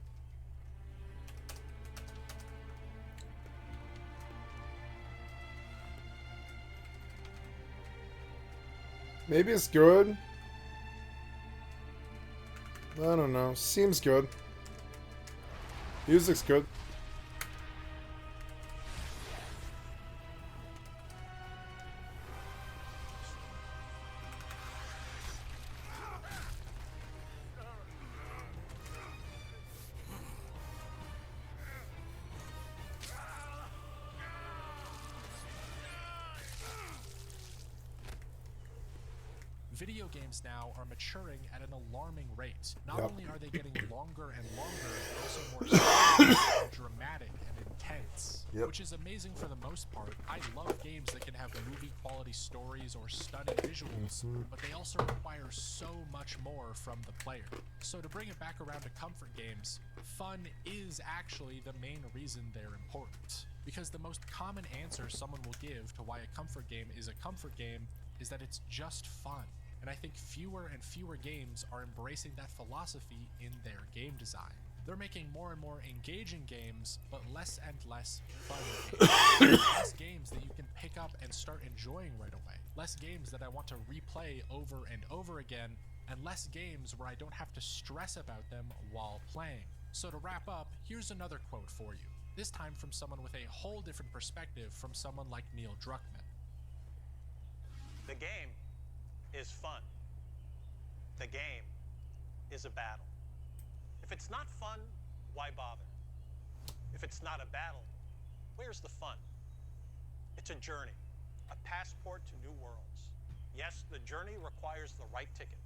Maybe it's good. I don't know. Seems good. Music's good. Video games now are maturing at an alarming rate. Not only are they getting longer and longer, but also more serious and dramatic and intense. Which is amazing for the most part. I love games that can have have movie quality stories or stunning visuals, but they also require so much more from the player. So to bring it back around to comfort games, fun is actually the main reason they're important. Because the most common answer someone will give to why a comfort game is a comfort game is that it's just fun. And I think fewer and fewer games are embracing that philosophy in their game design. They're making more and more engaging games, but less and less fun games. Less games that you can pick up and start enjoying right away. Less games that I want to replay over and over again, and less games where I don't have to stress about them while playing. So to wrap up, here's another quote for you. This time from someone with a whole different perspective from someone like Neil Druckmann. The game is fun. The game is a battle. If it's not fun, why bother? If it's not a battle, where's the fun? It's a journey, a passport to new worlds. Yes, the journey requires the right ticket.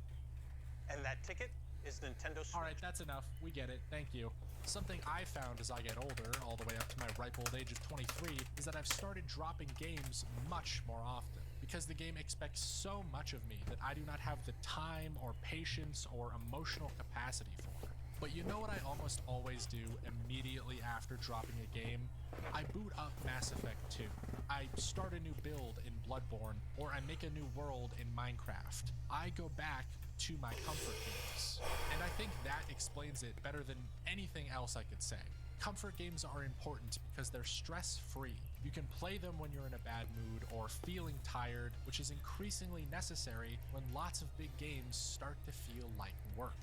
And that ticket is Nintendo Switch. Alright, that's enough. We get it. Thank you. Something I found as I get older, all the way up to my ripe old age of 23, is that I've started dropping games much more often. Because the game expects so much of me that I do not have the time or patience or emotional capacity for it. But you know what I almost always do immediately after dropping a game? I boot up Mass Effect 2. I start a new build in Bloodborne, or I make a new world in Minecraft. I go back to my comfort games. And I think that explains it better than anything else I could say. Comfort games are important because they're stress-free. You can play them when you're in a bad mood or feeling tired, which is increasingly necessary when lots of big games start to feel like work.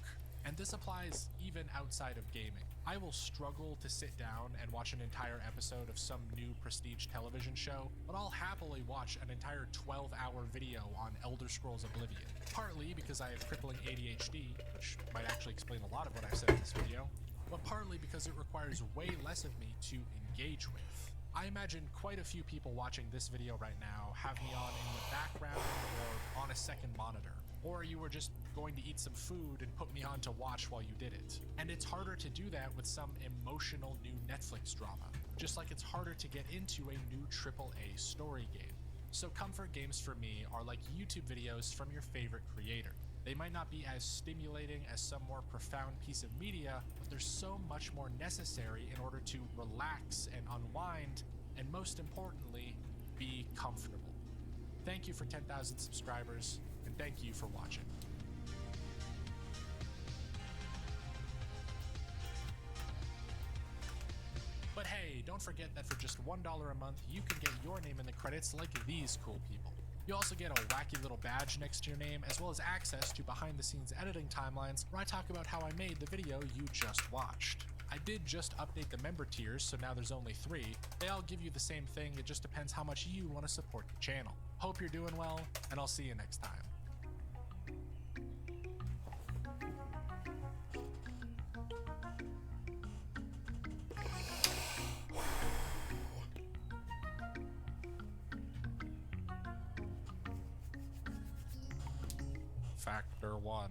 And this applies even outside of gaming. I will struggle to sit down and watch an entire episode of some new prestige television show, but I'll happily watch an entire 12-hour video on Elder Scrolls Oblivion. Partly because I have crippling ADHD, which might actually explain a lot of what I've said in this video, but partly because it requires way less of me to engage with. I imagine quite a few people watching this video right now have me on in the background or on a second monitor. Or you were just going to eat some food and put me on to watch while you did it. And it's harder to do that with some emotional new Netflix drama, just like it's harder to get into a new AAA story game. So comfort games for me are like YouTube videos from your favorite creator. They might not be as stimulating as some more profound piece of media, but they're so much more necessary in order to relax and unwind, and most importantly, be comfortable. Thank you for 10,000 subscribers. And thank you for watching. But hey, don't forget that for just $1 a month, you can get your name in the credits like these cool people. You also get a wacky little badge next to your name, as well as access to behind-the-scenes editing timelines where I talk about how I made the video you just watched. I did just update the member tiers, so now there's only 3. They all give you the same thing, it just depends how much you want to support the channel. Hope you're doing well, and I'll see you next time. Factor 1.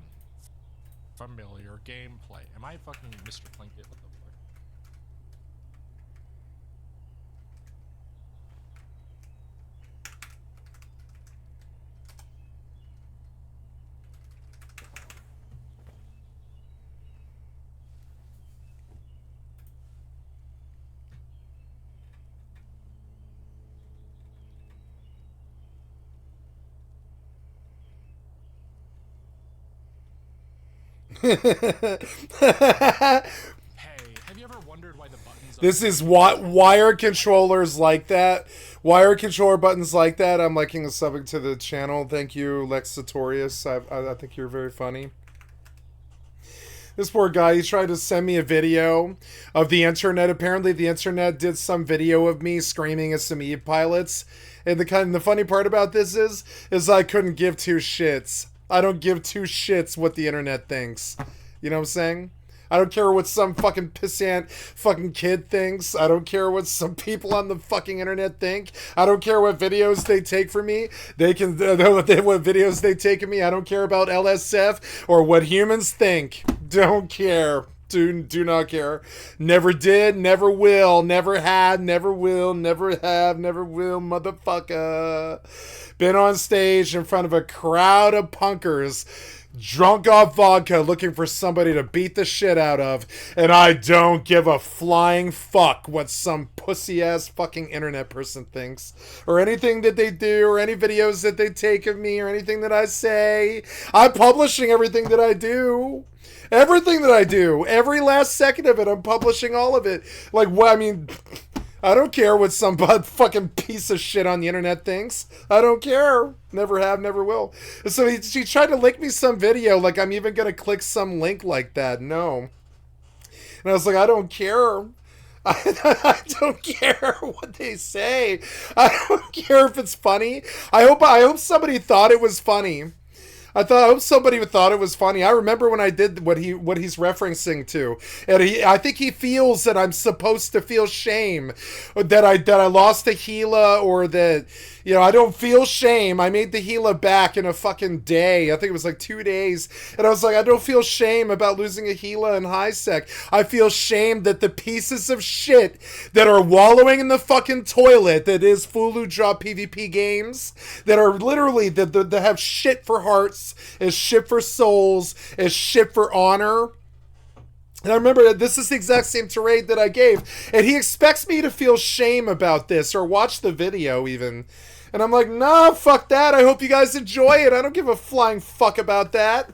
Familiar gameplay. Am I fucking Mr. Plinkett? What the fuck? Hey, have you ever wondered why the buttons on This is what wire controllers like that. Wire controller buttons like that. I'm liking the subbing to the channel. Thank you, Lex Sartorius. I think you're very funny. This poor guy, he tried to send me a video of the internet. Apparently the internet did some video of me screaming at some EvE pilots. And the funny part about this is I couldn't give 2 shits. I don't give 2 shits what the internet thinks. You know what I'm saying? I don't care what some fucking pissant fucking kid thinks. I don't care what some people on the fucking internet think. I don't care what videos they take from me. They can what videos they take of me. I don't care about LSF or what humans think. Don't care. Do not care. Never did, never will, never had, never will, never have, never will, motherfucker. Been on stage in front of a crowd of punkers, drunk off vodka, looking for somebody to beat the shit out of, and I don't give a flying fuck what some pussy-ass fucking internet person thinks, or anything that they do, or any videos that they take of me, or anything that I say. I'm publishing everything that I do. Everything that I do. Every last second of it, I'm publishing all of it. Like, what, I mean... I don't care what some fucking piece of shit on the internet thinks. I don't care. Never have, never will. So she tried to link me some video, like I'm even going to click some link like that. No. And I was like, I don't care. I don't care what they say. I don't care if it's funny. I hope somebody thought it was funny. I hope somebody thought it was funny. I remember when I did what he's referencing to, and I think he feels that I'm supposed to feel shame that I lost a Gila, or that, you know, I don't feel shame. I made the Gila back in a fucking day. I think it was like 2 days, and I was like, I don't feel shame about losing a Gila in high sec. I feel shame that the pieces of shit that are wallowing in the fucking toilet that is Fulu Drop PvP games, that are literally that have shit for hearts, is shit for souls, is shit for honor. And I remember that this is the exact same tirade that I gave, and he expects me to feel shame about this or watch the video even. And I'm like, nah, fuck that. I hope you guys enjoy it. I don't give a flying fuck about that.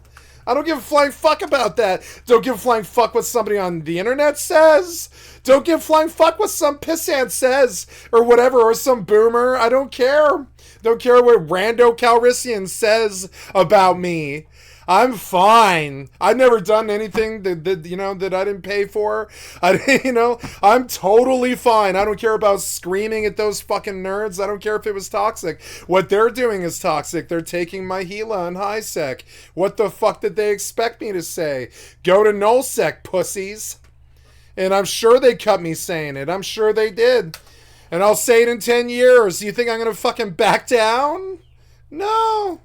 I don't give a flying fuck about that. Don't give a flying fuck what somebody on the internet says. Don't give a flying fuck what some pissant says, or whatever, or some boomer. I don't care. Don't care what Rando Calrissian says about me. I'm fine. I've never done anything that I didn't pay for. I'm totally fine. I don't care about screaming at those fucking nerds. I don't care if it was toxic. What they're doing is toxic. They're taking my Gila in high sec. What the fuck did they expect me to say? Go to null sec, pussies. And I'm sure they cut me saying it. I'm sure they did. And I'll say it in 10 years. You think I'm going to fucking back down? No.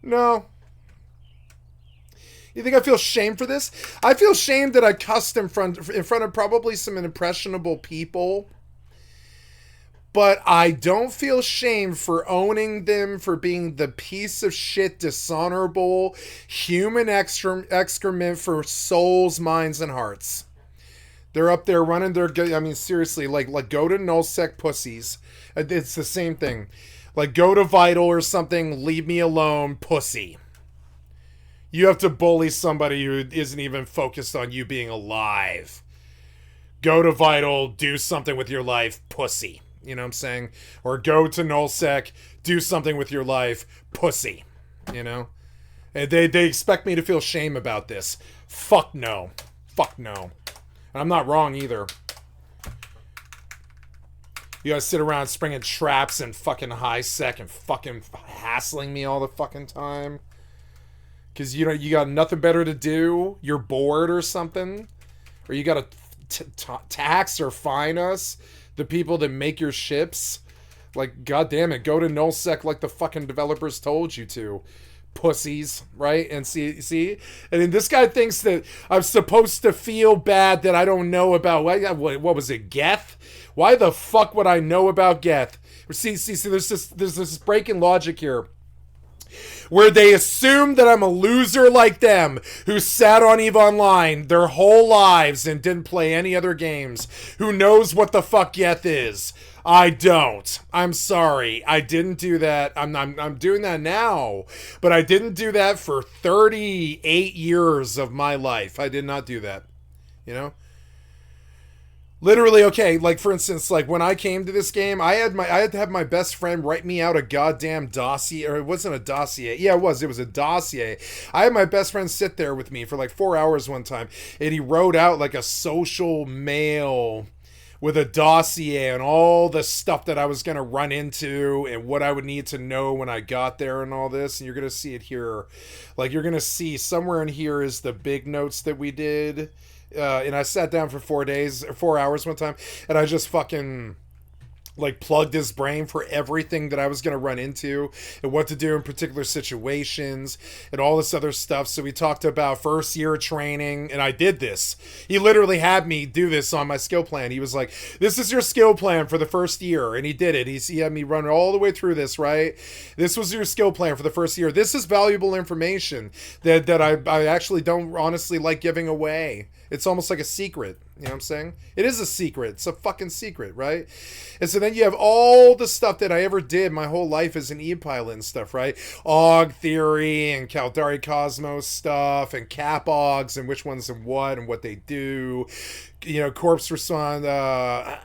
No. You think I feel shame for this? I feel shame that I cussed in front of probably some impressionable people. But I don't feel shame for owning them for being the piece of shit, dishonorable, human excrement for souls, minds, and hearts. They're up there running their... I mean, seriously, like go to nullsec pussies. It's the same thing. Like, go to Vital or something, leave me alone, pussy. You have to bully somebody who isn't even focused on you being alive. Go to Vital, do something with your life, pussy. You know what I'm saying? Or go to nullsec, do something with your life, pussy. You know? And they expect me to feel shame about this. Fuck no. Fuck no. And I'm not wrong either. You guys sit around springing traps and fucking high sec and fucking hassling me all the fucking time. Because, you know, you got nothing better to do. You're bored or something. Or you got to tax or fine us. The people that make your ships. Like, goddamn it. Go to nullsec like the fucking developers told you to. Pussies, right? And see, and then this guy thinks that I'm supposed to feel bad that I don't know about what was it, Geth? Why the fuck would I know about Geth? See, there's this breaking logic here, where they assume that I'm a loser like them, who sat on EVE Online their whole lives and didn't play any other games, who knows what the fuck Geth is. I don't. I'm sorry. I didn't do that. I'm doing that now. But I didn't do that for 38 years of my life. I did not do that. You know? Literally, okay, like for instance, like when I came to this game, I had to have my best friend write me out a goddamn dossier, or it wasn't a dossier. Yeah, it was a dossier. I had my best friend sit there with me for like 4 hours one time, and he wrote out like a social mail with a dossier and all the stuff that I was going to run into and what I would need to know when I got there and all this. And you're going to see it here. Like, you're going to see somewhere in here is the big notes that we did. And I sat down for 4 hours one time, and I just fucking like plugged his brain for everything that I was going to run into and what to do in particular situations and all this other stuff. So we talked about first year training, and I did this. He literally had me do this on my skill plan. He was like, this is your skill plan for the first year. And he did it. He had me run all the way through this, right? This was your skill plan for the first year. This is valuable information that I actually don't honestly like giving away. It's almost like a secret. You know what I'm saying? It is a secret. It's a fucking secret, right? And so then you have all the stuff that I ever did my whole life as an e-pilot and stuff, right? Og theory and Caldari Cosmos stuff and cap ogs and which ones and what they do. You know, corpse respond, right.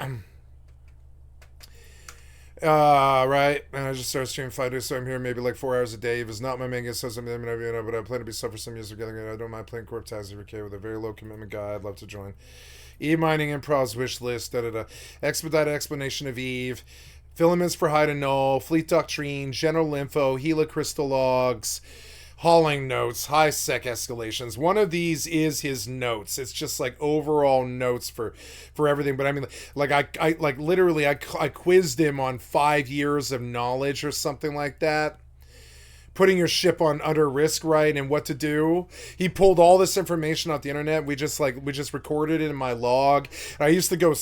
And I just started streaming 5 days, so I'm here maybe like 4 hours a day. If it's not my main guest, so something, but I plan to be sub for some years together. I don't mind playing Corp Tags every K with a very low commitment guy. I'd love to join. E-mining improv's wish list, expedited explanation of EVE, filaments for hide and null, fleet doctrine, general info, Gila crystal logs, hauling notes, high sec escalations. One of these is his notes. It's just like overall notes for everything. But I mean, like I like literally I quizzed him on 5 years of knowledge or something like that. Putting your ship on under risk, right, and what to do. He pulled all this information off the internet. We just recorded it in my log. And I used to go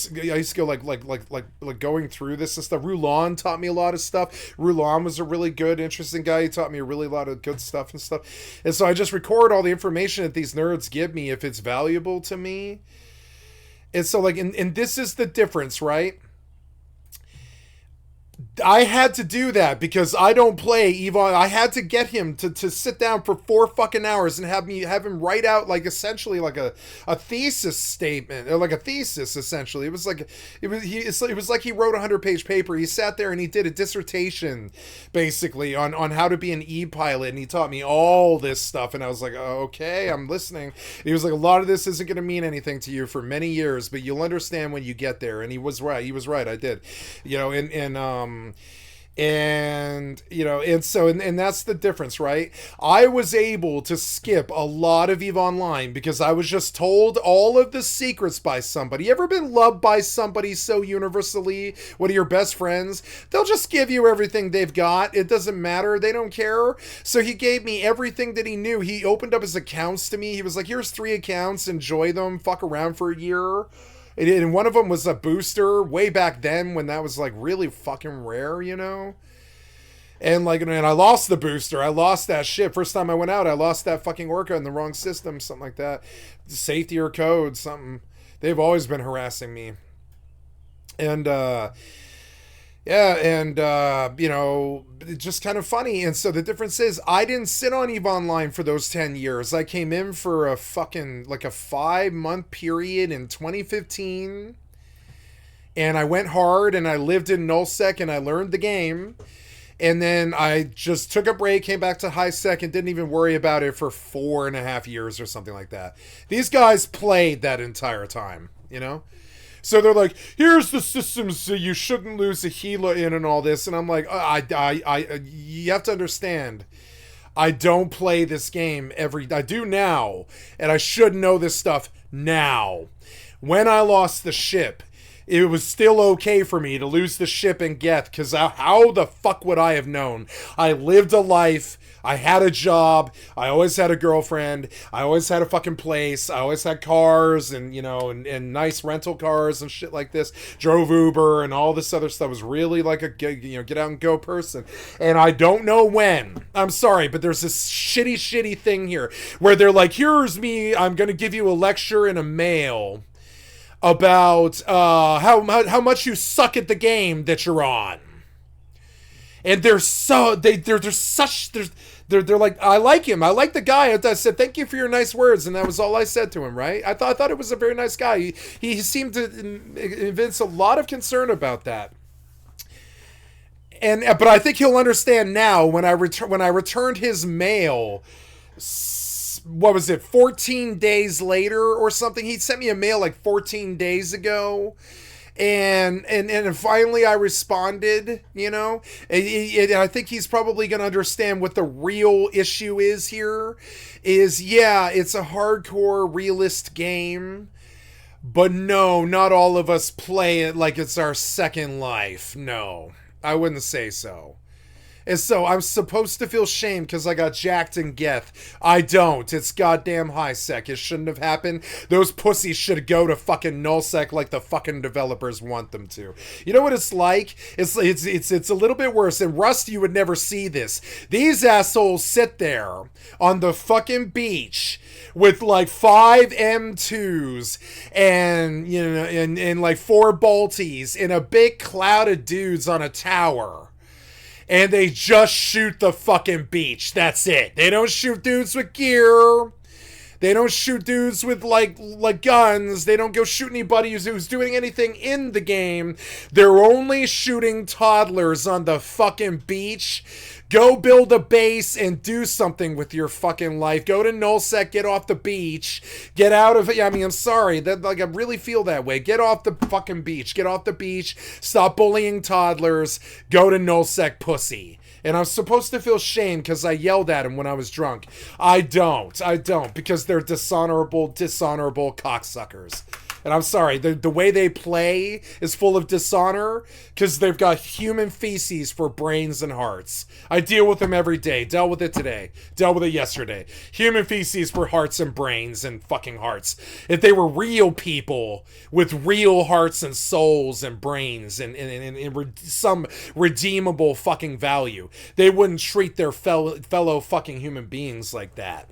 like going through this and stuff. Rulon taught me a lot of stuff. Rulon was a really good, interesting guy. He taught me a really lot of good stuff and stuff. And so I just record all the information that these nerds give me if it's valuable to me. And so like, and this is the difference, right? I had to do that because I don't play EVE. I had to get him to sit down for 4 fucking hours and have him write out like essentially like a thesis statement or like a thesis essentially. It was like he wrote a 100-page paper. He sat there and he did a dissertation basically on how to be an e-pilot, and he taught me all this stuff, and I was like, oh, okay, I'm listening. And he was like, a lot of this isn't going to mean anything to you for many years, but you'll understand when you get there. And he was right. I did, you know, and you know, and so and that's the difference, right? I was able to skip a lot of EVE Online because I was just told all of the secrets by somebody. You ever been loved by somebody so universally, one of your best friends? They'll just give you everything they've got. It doesn't matter. They don't care. So he gave me everything that he knew. He opened up his accounts to me. He was like, here's 3 accounts, enjoy them, fuck around for a year. And one of them was a booster way back then when that was like really fucking rare, you know? And like, and I lost the booster. I lost that shit. First time I went out, I lost that fucking Orca in the wrong system, something like that. Safety or code, something. They've always been harassing me. And, yeah, and, you know, it's just kind of funny. And so the difference is I didn't sit on EVE Online for those 10 years. I came in for a fucking, like a 5-month period in 2015. And I went hard and I lived in nullsec and I learned the game. And then I just took a break, came back to high sec and didn't even worry about it for 4.5 years or something like that. These guys played that entire time, you know? So they're like, here's the systems so you shouldn't lose a Gila in and all this. And I'm like, you have to understand, I don't play this game I do now, and I should know this stuff now. When I lost the ship, it was still okay for me to lose the ship in Geth, because how the fuck would I have known? I lived a life. I had a job. I always had a girlfriend. I always had a fucking place. I always had cars and, you know, and nice rental cars and shit like this. Drove Uber and all this other stuff. Was really like a, you know, get out and go person. And I don't know when. I'm sorry, but there's this shitty thing here where they're like, here's me. I'm going to give you a lecture in a mail about how much you suck at the game that you're on. And they're like, I like him. I like the guy. I said, thank you for your nice words. And that was all I said to him, right? I thought it was a very nice guy. He seemed to evince a lot of concern about that. But I think he'll understand now when I returned his mail, what was it, 14 days later or something? He sent me a mail like 14 days ago. And finally I responded, you know, and I think he's probably going to understand what the real issue is here is, yeah, it's a hardcore realist game, But no, not all of us play it like it's our second life. No, I wouldn't say so. And so I'm supposed to feel shame because I got jacked in Geth. I don't. It's goddamn high sec. It shouldn't have happened. Those pussies should go to fucking nullsec like the fucking developers want them to. You know what it's like? It's a little bit worse. In Rust, you would never see this. These assholes sit there on the fucking beach with like 5 M2s and, you know, and like 4 bolties in a big cloud of dudes on a tower. And they just shoot the fucking beach. That's it. They don't shoot dudes with gear. They don't shoot dudes with like guns. They don't go shoot anybody who's doing anything in the game. They're only shooting toddlers on the fucking beach. Go build a base and do something with your fucking life. Go to nullsec, get off the beach. Get out of it. I mean, I'm sorry. That, like, I really feel that way. Get off the fucking beach. Get off the beach. Stop bullying toddlers. Go to nullsec, pussy. And I'm supposed to feel shame because I yelled at him when I was drunk. I don't, because they're dishonorable cocksuckers. And I'm sorry, the way they play is full of dishonor because they've got human feces for brains and hearts. I deal with them every day. Dealt with it today. Dealt with it yesterday. Human feces for hearts and brains and fucking hearts. If they were real people with real hearts and souls and brains and some redeemable fucking value, they wouldn't treat their fellow fucking human beings like that.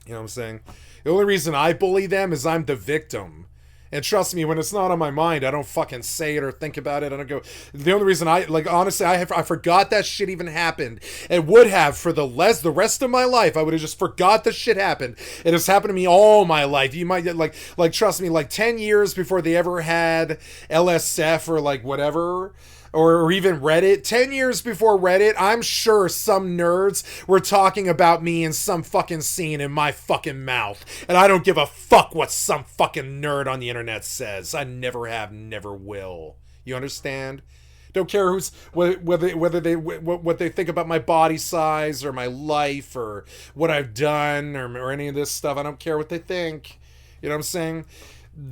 You know what I'm saying? The only reason I bully them is I'm the victim. And trust me, when it's not on my mind, I don't fucking say it or think about it. I don't go. The only reason honestly, I forgot that shit even happened. It would have for the rest of my life. I would have just forgot the shit happened. It has happened to me all my life. You might get like trust me, like 10 years before they ever had LSF or like whatever. Or even Reddit, 10 years before Reddit, I'm sure some nerds were talking about me in some fucking scene in my fucking mouth. And I don't give a fuck what some fucking nerd on the internet says. I never have, never will. You understand? Don't care whether they think about my body size or my life or what I've done or any of this stuff. I don't care what they think. You know what I'm saying?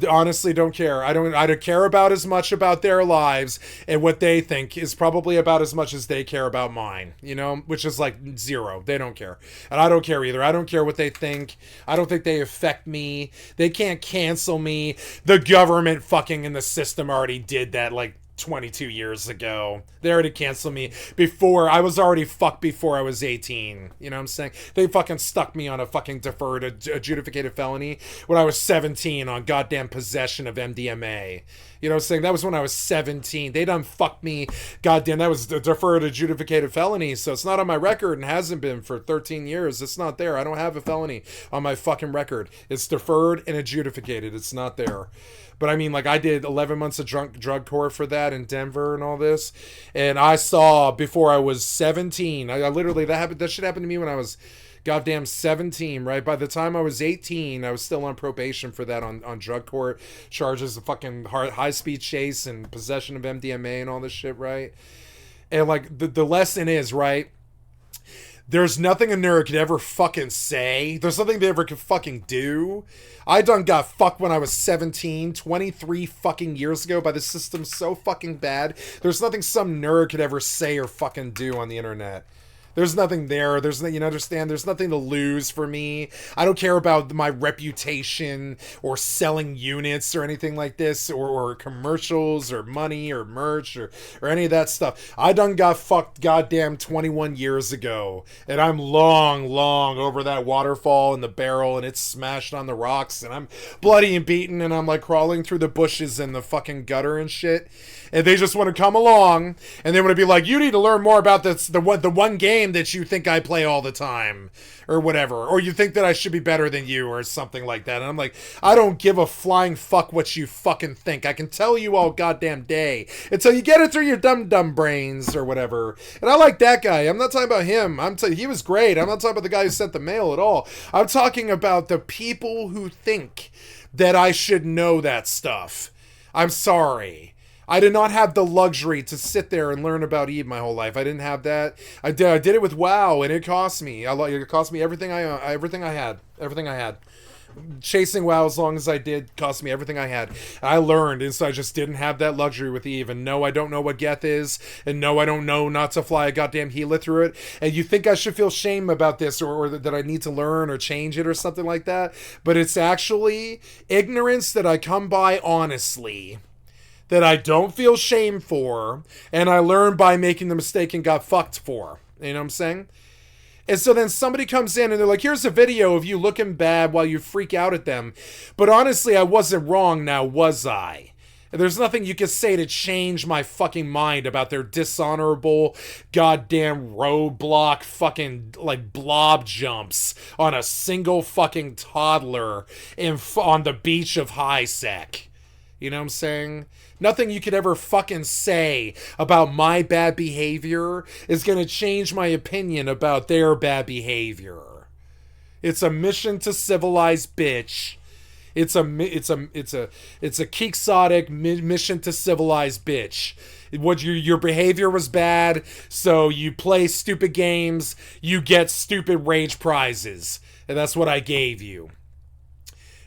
Honestly, don't care. I don't care about as much about their lives, and what they think is probably about as much as they care about mine, you know, which is like 0. They don't care. And I don't care either. I don't care what they think. I don't think they affect me. They can't cancel me. The government fucking in the system already did that like 22 years ago. They already canceled me before I was already fucked before I was 18. You know what I'm saying? They fucking stuck me on a fucking deferred adjudicated felony when I was 17 on goddamn possession of MDMA. You know what I'm saying? That was when I was 17. They done fucked me. Goddamn, that was the deferred adjudicated felony. So it's not on my record and hasn't been for 13 years. It's not there. I don't have a felony on my fucking record. It's deferred and adjudicated. It's not there. But I mean, like, I did 11 months of drug court for that in Denver and all this. And I saw before I was 17. I literally, that shit happened to me when I was goddamn 17, right? By the time I was 18, I was still on probation for that on drug court charges of fucking high-speed chase and possession of MDMA and all this shit, right? And, like, the lesson is, right, there's nothing a nerd could ever fucking say. There's nothing they ever could fucking do. I done got fucked when I was 17, 23 fucking years ago by the system so fucking bad. There's nothing some nerd could ever say or fucking do on the internet. There's nothing there. There's, you understand? There's nothing to lose for me. I don't care about my reputation or selling units or anything like this or commercials or money or merch or any of that stuff. I done got fucked goddamn 21 years ago. And I'm long over that waterfall in the barrel and it's smashed on the rocks and I'm bloody and beaten and I'm like crawling through the bushes in the fucking gutter and shit. And they just want to come along and they want to be like, you need to learn more about this, the one game that you think I play all the time or whatever, or you think that I should be better than you or something like that. And I'm like, I don't give a flying fuck what you fucking think. I can tell you all goddamn day until you get it through your dumb brains or whatever. And I like that guy. I'm not talking about him. He was great. I'm not talking about the guy who sent the mail at all. I'm talking about the people who think that I should know that stuff. I'm sorry. I did not have the luxury to sit there and learn about EvE my whole life. I didn't have that. I did it with WoW, and it cost me. It cost me everything I had. chasing WoW as long as I did cost me everything I had. I learned, and so I just didn't have that luxury with EvE. And no, I don't know what Geth is, and no, I don't know not to fly a goddamn healer through it. And you think I should feel shame about this, or that I need to learn or change it or something like that, but it's actually ignorance that I come by honestly, that I don't feel shame for, and I learned by making the mistake and got fucked for. You know what I'm saying? And so then somebody comes in and they're like, here's a video of you looking bad while you freak out at them. But honestly, I wasn't wrong now, was I? And there's nothing you can say to change my fucking mind about their dishonorable goddamn roadblock fucking like blob jumps on a single fucking toddler on the beach of High Sec. You know what I'm saying? Nothing you could ever fucking say about my bad behavior is going to change my opinion about their bad behavior. It's a mission to civilize, bitch. It's a quixotic mission to civilize, bitch. Your behavior was bad, so you play stupid games, you get stupid rage prizes. And that's what I gave you.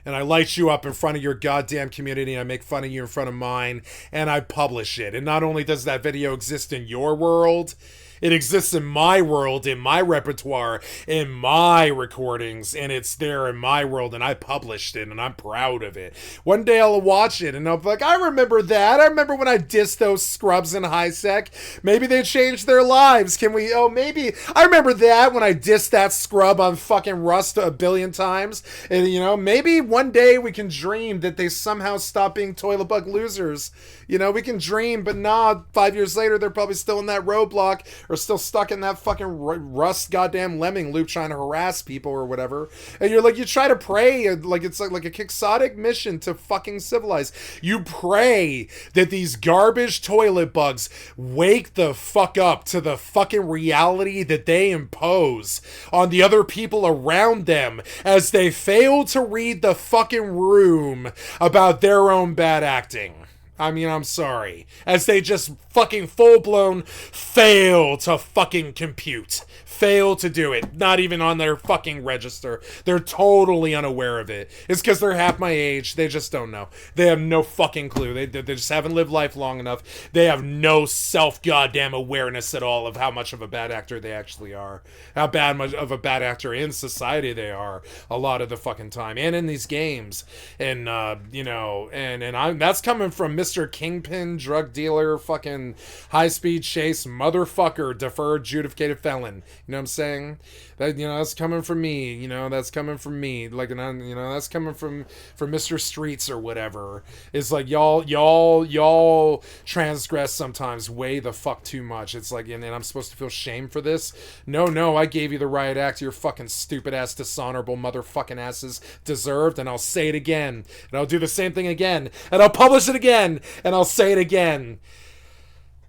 And I light you up in front of your goddamn community, and I make fun of you in front of mine, and I publish it. And not only does that video exist in your world, it exists in my world, in my repertoire, in my recordings, and it's there in my world, and I published it, and I'm proud of it. One day I'll watch it, and I'll be like, I remember that. I remember when I dissed those scrubs in High Sec. Maybe they changed their lives. Maybe. I remember that when I dissed that scrub on fucking Rust a billion times. And, you know, maybe one day we can dream that they somehow stop being toilet bug losers. You know, we can dream, but nah, 5 years later, they're probably still in that roadblock or still stuck in that fucking Rust goddamn lemming loop trying to harass people or whatever. And you're like, you try to pray like it's like a quixotic mission to fucking civilize. You pray that these garbage toilet bugs wake the fuck up to the fucking reality that they impose on the other people around them as they fail to read the fucking room about their own bad acting. I mean, I'm sorry. As they just fucking full-blown fail to fucking compute. Fail to do it. Not even on their fucking register. They're totally unaware of it. It's because they're half my age. They just don't know. They have no fucking clue. They just haven't lived life long enough. They have no self-goddamn awareness at all of how much of a bad actor they actually are. How bad much of a bad actor in society they are a lot of the fucking time. And in these games. And, you know, and that's coming from Mr. Kingpin, drug dealer, fucking high-speed chase, motherfucker, deferred, adjudicated felon. You know what I'm saying? That, you know, that's coming from me. You know, that's coming from me. Like, you know, that's coming from Mr. Streets or whatever. It's like y'all transgress sometimes way the fuck too much. It's like, and I'm supposed to feel shame for this? No, I gave you the riot act your fucking stupid ass, dishonorable motherfucking asses deserved, and I'll say it again, and I'll do the same thing again, and I'll publish it again, and I'll say it again.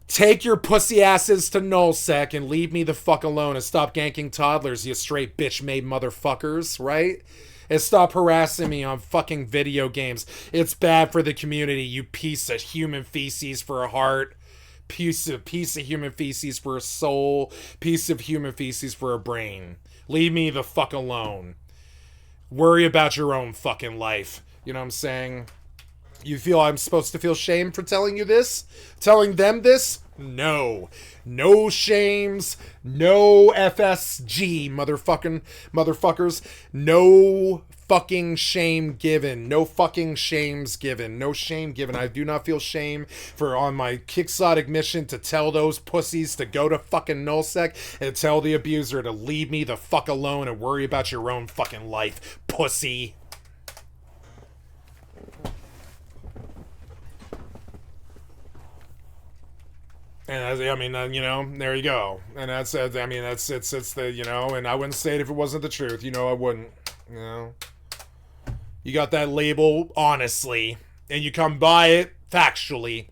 Take your pussy asses to nullsec and leave me the fuck alone and stop ganking toddlers, you straight bitch-made motherfuckers, right? And stop harassing me on fucking video games. It's bad for the community, you piece of human feces for a heart. Piece of human feces for a soul. Piece of human feces for a brain. Leave me the fuck alone. Worry about your own fucking life. You know what I'm saying? You feel I'm supposed to feel shame for telling you this? Telling them this? No. No shames. No FSG, motherfuckers. No fucking shame given. No fucking shames given. No shame given. I do not feel shame for on my quixotic mission to tell those pussies to go to fucking nullsec and tell the abuser to leave me the fuck alone and worry about your own fucking life, pussy. And I mean, you know, there you go. And that's, I mean, it's the, you know, and I wouldn't say it if it wasn't the truth. You know, I wouldn't, you know. You got that label honestly, and you come by it factually.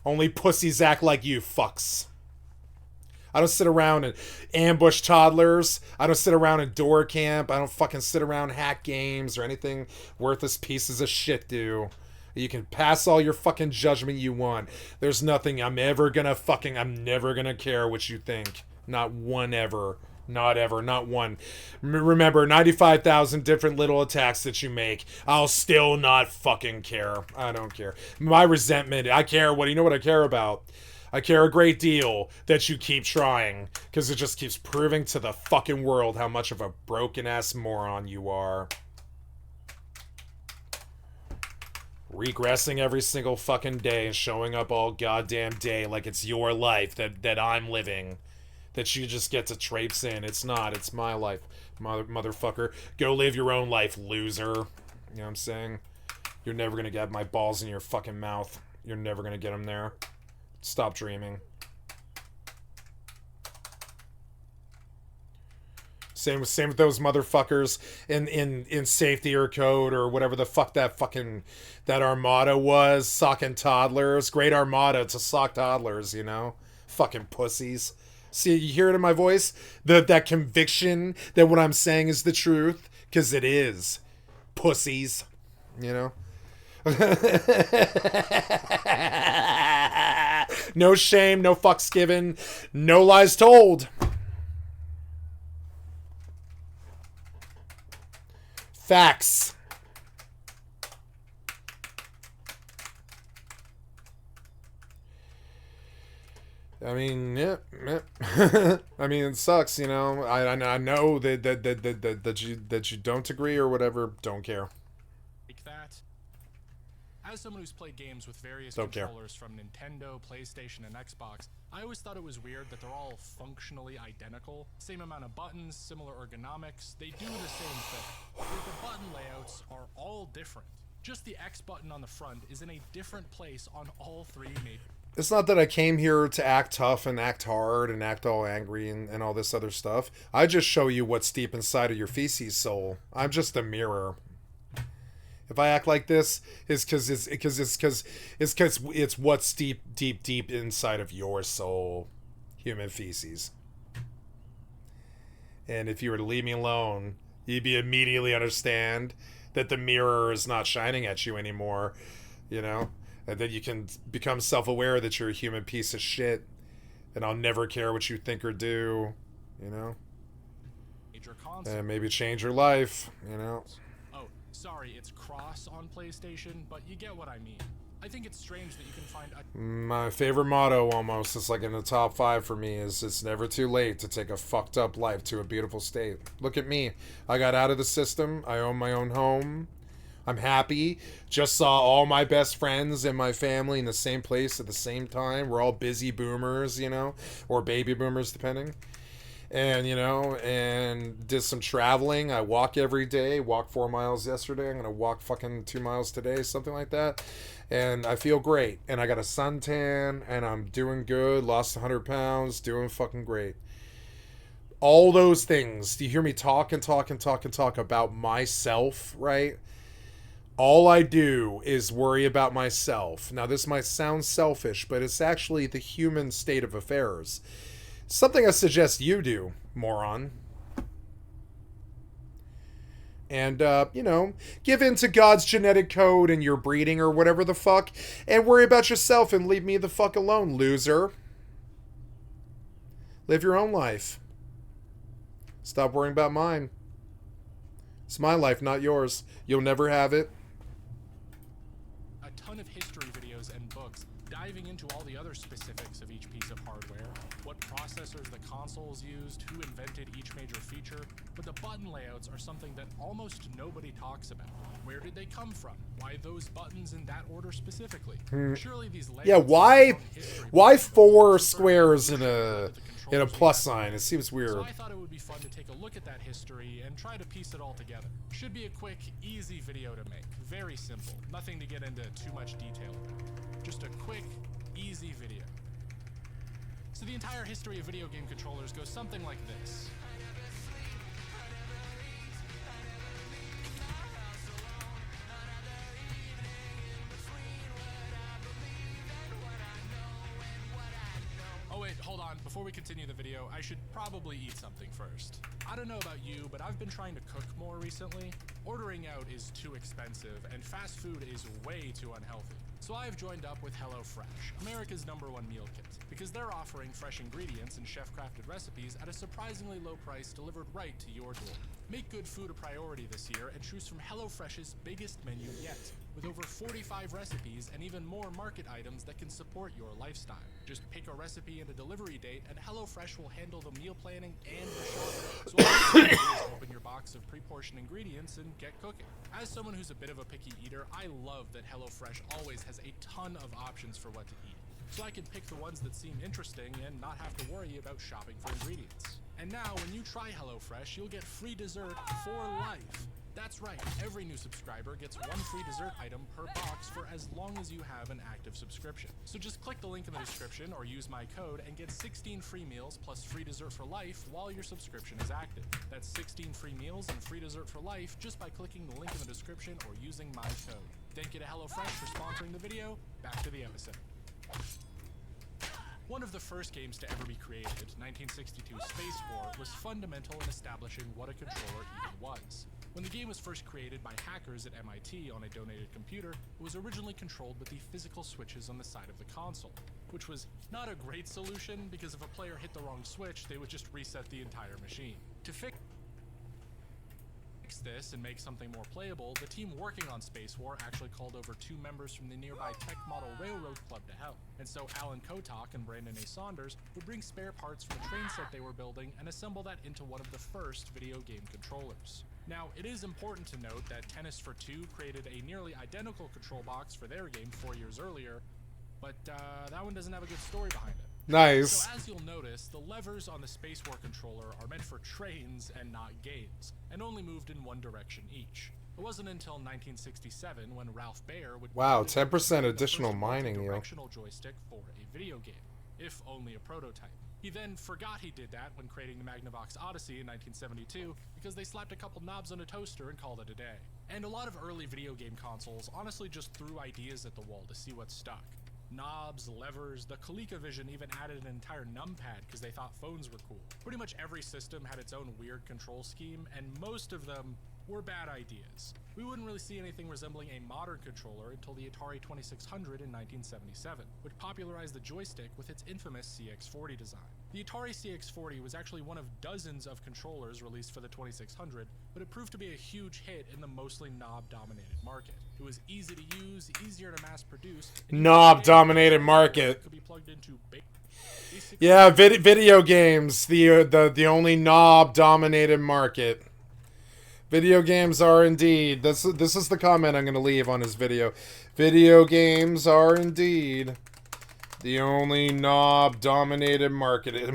Only pussies act like you fucks. I don't sit around and ambush toddlers. I don't sit around and door camp. I don't fucking sit around hack games or anything worthless pieces of shit do. You can pass all your fucking judgment you want. There's nothing I'm never gonna care what you think. Not one ever. Not ever, not one. Remember, 95,000 different little attacks that you make. I'll still not fucking care. I don't care. My resentment, I care. You know what I care about? I care a great deal that you keep trying, because it just keeps proving to the fucking world how much of a broken-ass moron you are. Regressing every single fucking day and showing up all goddamn day like it's your life that I'm living. That you just get to traipse in. It's not. It's my life, motherfucker. Go live your own life, loser. You know what I'm saying? You're never gonna get my balls in your fucking mouth. You're never gonna get them there. Stop dreaming. Same with those motherfuckers in safety or code or whatever the fuck that Armada was. Socking toddlers. Great Armada to sock toddlers, you know? Fucking pussies. See, you hear it in my voice? That conviction that what I'm saying is the truth? Because it is. Pussies. You know? No shame, no fucks given, no lies told. Facts. I mean, yeah. I mean, it sucks, you know. I know that you don't agree or whatever. Don't care. Like that. As someone who's played games with various Don't care. controllers from Nintendo, PlayStation, and Xbox, I always thought it was weird that they're all functionally identical. Same amount of buttons, similar ergonomics, they do the same thing. Yet the button layouts are all different. Just the X button on the front is in a different place on all three major. It's not that I came here to act tough and act hard and act all angry and all this other stuff. I just show you what's deep inside of your feces soul. I'm just a mirror. If I act like this, it's because it's what's deep inside of your soul, human feces. And if you were to leave me alone, you'd be immediately understand that the mirror is not shining at you anymore, you know, and then you can become self-aware that you're a human piece of shit, and I'll never care what you think or do, you know, and maybe change your life, you know. Sorry, it's cross on PlayStation, but you get what I mean. I think it's strange that you can find a... My favorite motto, almost, it's like in the top 5 for me, is it's never too late to take a fucked up life to a beautiful state. Look at me. I got out of the system. I own my own home. I'm happy. Just saw all my best friends and my family in the same place at the same time. We're all busy boomers, you know, or baby boomers, depending. And, you know, and did some traveling. I walk every day. Walked 4 miles yesterday. I'm going to walk fucking 2 miles today, something like that. And I feel great. And I got a suntan, and I'm doing good. Lost 100 pounds. Doing fucking great. All those things. Do you hear me talk about myself, right? All I do is worry about myself. Now, this might sound selfish, but it's actually the human state of affairs. Something I suggest you do, moron. And, you know, give in to God's genetic code and your breeding or whatever the fuck, and worry about yourself and leave me the fuck alone, loser. Live your own life. Stop worrying about mine. It's my life, not yours. You'll never have it. A ton of history videos and books diving into all the other specifics of each piece of hardware, what processors the consoles used, who invented each major feature, but the button layouts are something that almost nobody talks about. Where did they come from? Why those buttons in that order specifically? Surely these layouts... Yeah, why 4 squares in a plus sign? It seems weird. So I thought it would be fun to take a look at that history and try to piece it all together. Should be a quick, easy video to make. Very simple. Nothing to get into too much detail about. Just a quick, easy video. So the entire history of video game controllers goes something like this. Oh wait, hold on. Before we continue the video, I should probably eat something first. I don't know about you, but I've been trying to cook more recently. Ordering out is too expensive, and fast food is way too unhealthy. So I've joined up with HelloFresh, America's #1 meal kit, because they're offering fresh ingredients and chef-crafted recipes at a surprisingly low price delivered right to your door. Make good food a priority this year and choose from HelloFresh's biggest menu yet, with over 45 recipes and even more market items that can support your lifestyle. Just pick a recipe and a delivery date, and HelloFresh will handle the meal planning and the shopping. So all you have to do is open your box of pre-portioned ingredients and get cooking. As someone who's a bit of a picky eater, I love that HelloFresh always has a ton of options for what to eat, so I can pick the ones that seem interesting and not have to worry about shopping for ingredients. And now, when you try HelloFresh, you'll get free dessert for life. That's right, every new subscriber gets one free dessert item per box for as long as you have an active subscription. So just click the link in the description or use my code and get 16 free meals plus free dessert for life while your subscription is active. That's 16 free meals and free dessert for life just by clicking the link in the description or using my code. Thank you to HelloFresh for sponsoring the video. Back to the episode. One of the first games to ever be created, 1962 Space War, was fundamental in establishing what a controller even was. When the game was first created by hackers at MIT on a donated computer, it was originally controlled with the physical switches on the side of the console, which was not a great solution because if a player hit the wrong switch, they would just reset the entire machine. To fix this and make something more playable, the team working on Space War actually called over 2 members from the nearby Tech Model Railroad Club to help. And so Alan Kotok and Brandon A. Saunders would bring spare parts from the train set they were building and assemble that into one of the first video game controllers. Now, it is important to note that Tennis for Two created a nearly identical control box for their game 4 years earlier, but that one doesn't have a good story behind it. Nice. So as you'll notice, the levers on the Space War controller are meant for trains and not games, and only moved in one direction each. It wasn't until 1967 when Ralph Baer would Wow, create 10% the additional first mining, yo. directional joystick for a video game, if only a prototype. He then forgot he did that when creating the Magnavox Odyssey in 1972 because they slapped a couple knobs on a toaster and called it a day. And a lot of early video game consoles honestly just threw ideas at the wall to see what stuck. Knobs, levers, the ColecoVision even added an entire numpad because they thought phones were cool. Pretty much every system had its own weird control scheme, and most of them were bad ideas. We wouldn't really see anything resembling a modern controller until the Atari 2600 in 1977, which popularized the joystick with its infamous CX40 design. The Atari CX40 was actually one of dozens of controllers released for the 2600, but it proved to be a huge hit in the mostly knob-dominated market. It was easy to use, easier to mass-produce. Knob-dominated market. Could be plugged into yeah, video games, the only knob-dominated market. Video games are indeed. This is the comment I'm going to leave on his video. Video games are indeed the only knob-dominated market.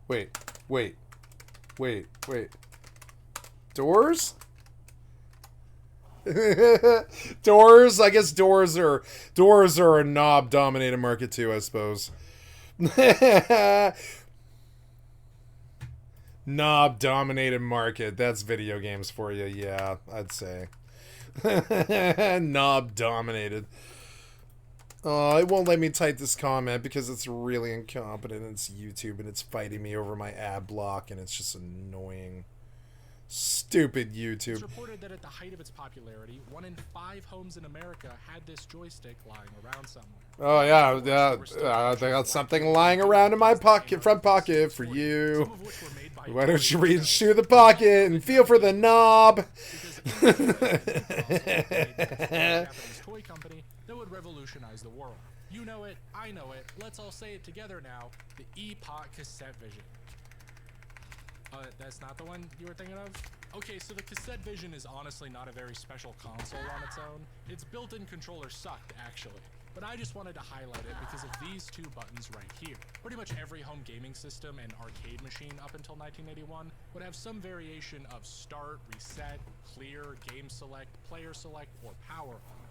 Wait. Doors? Doors? I guess doors are a knob-dominated market too, I suppose. Knob-dominated market. That's video games for you. Yeah, I'd say. Knob-dominated. Oh, it won't let me type this comment because it's really incompetent. It's YouTube and it's fighting me over my ad block and it's just annoying. Stupid YouTube. It's reported that at the height of its popularity, 1 in 5 homes in America had this joystick lying around somewhere. Oh yeah, I got something lying around in my front pocket for you. Why don't you reach through the pocket and feel for the knob? Toy company that would revolutionize the world. You know it, I know it. Let's all say it together now. The EPOT Cassette Vision. That's not the one you were thinking of? Okay, so the Cassette Vision is honestly not a very special console on its own. Its built-in controller sucked, actually. But I just wanted to highlight it because of these 2 buttons right here. Pretty much every home gaming system and arcade machine up until 1981 would have some variation of start, reset, clear, game select, player select, or power on.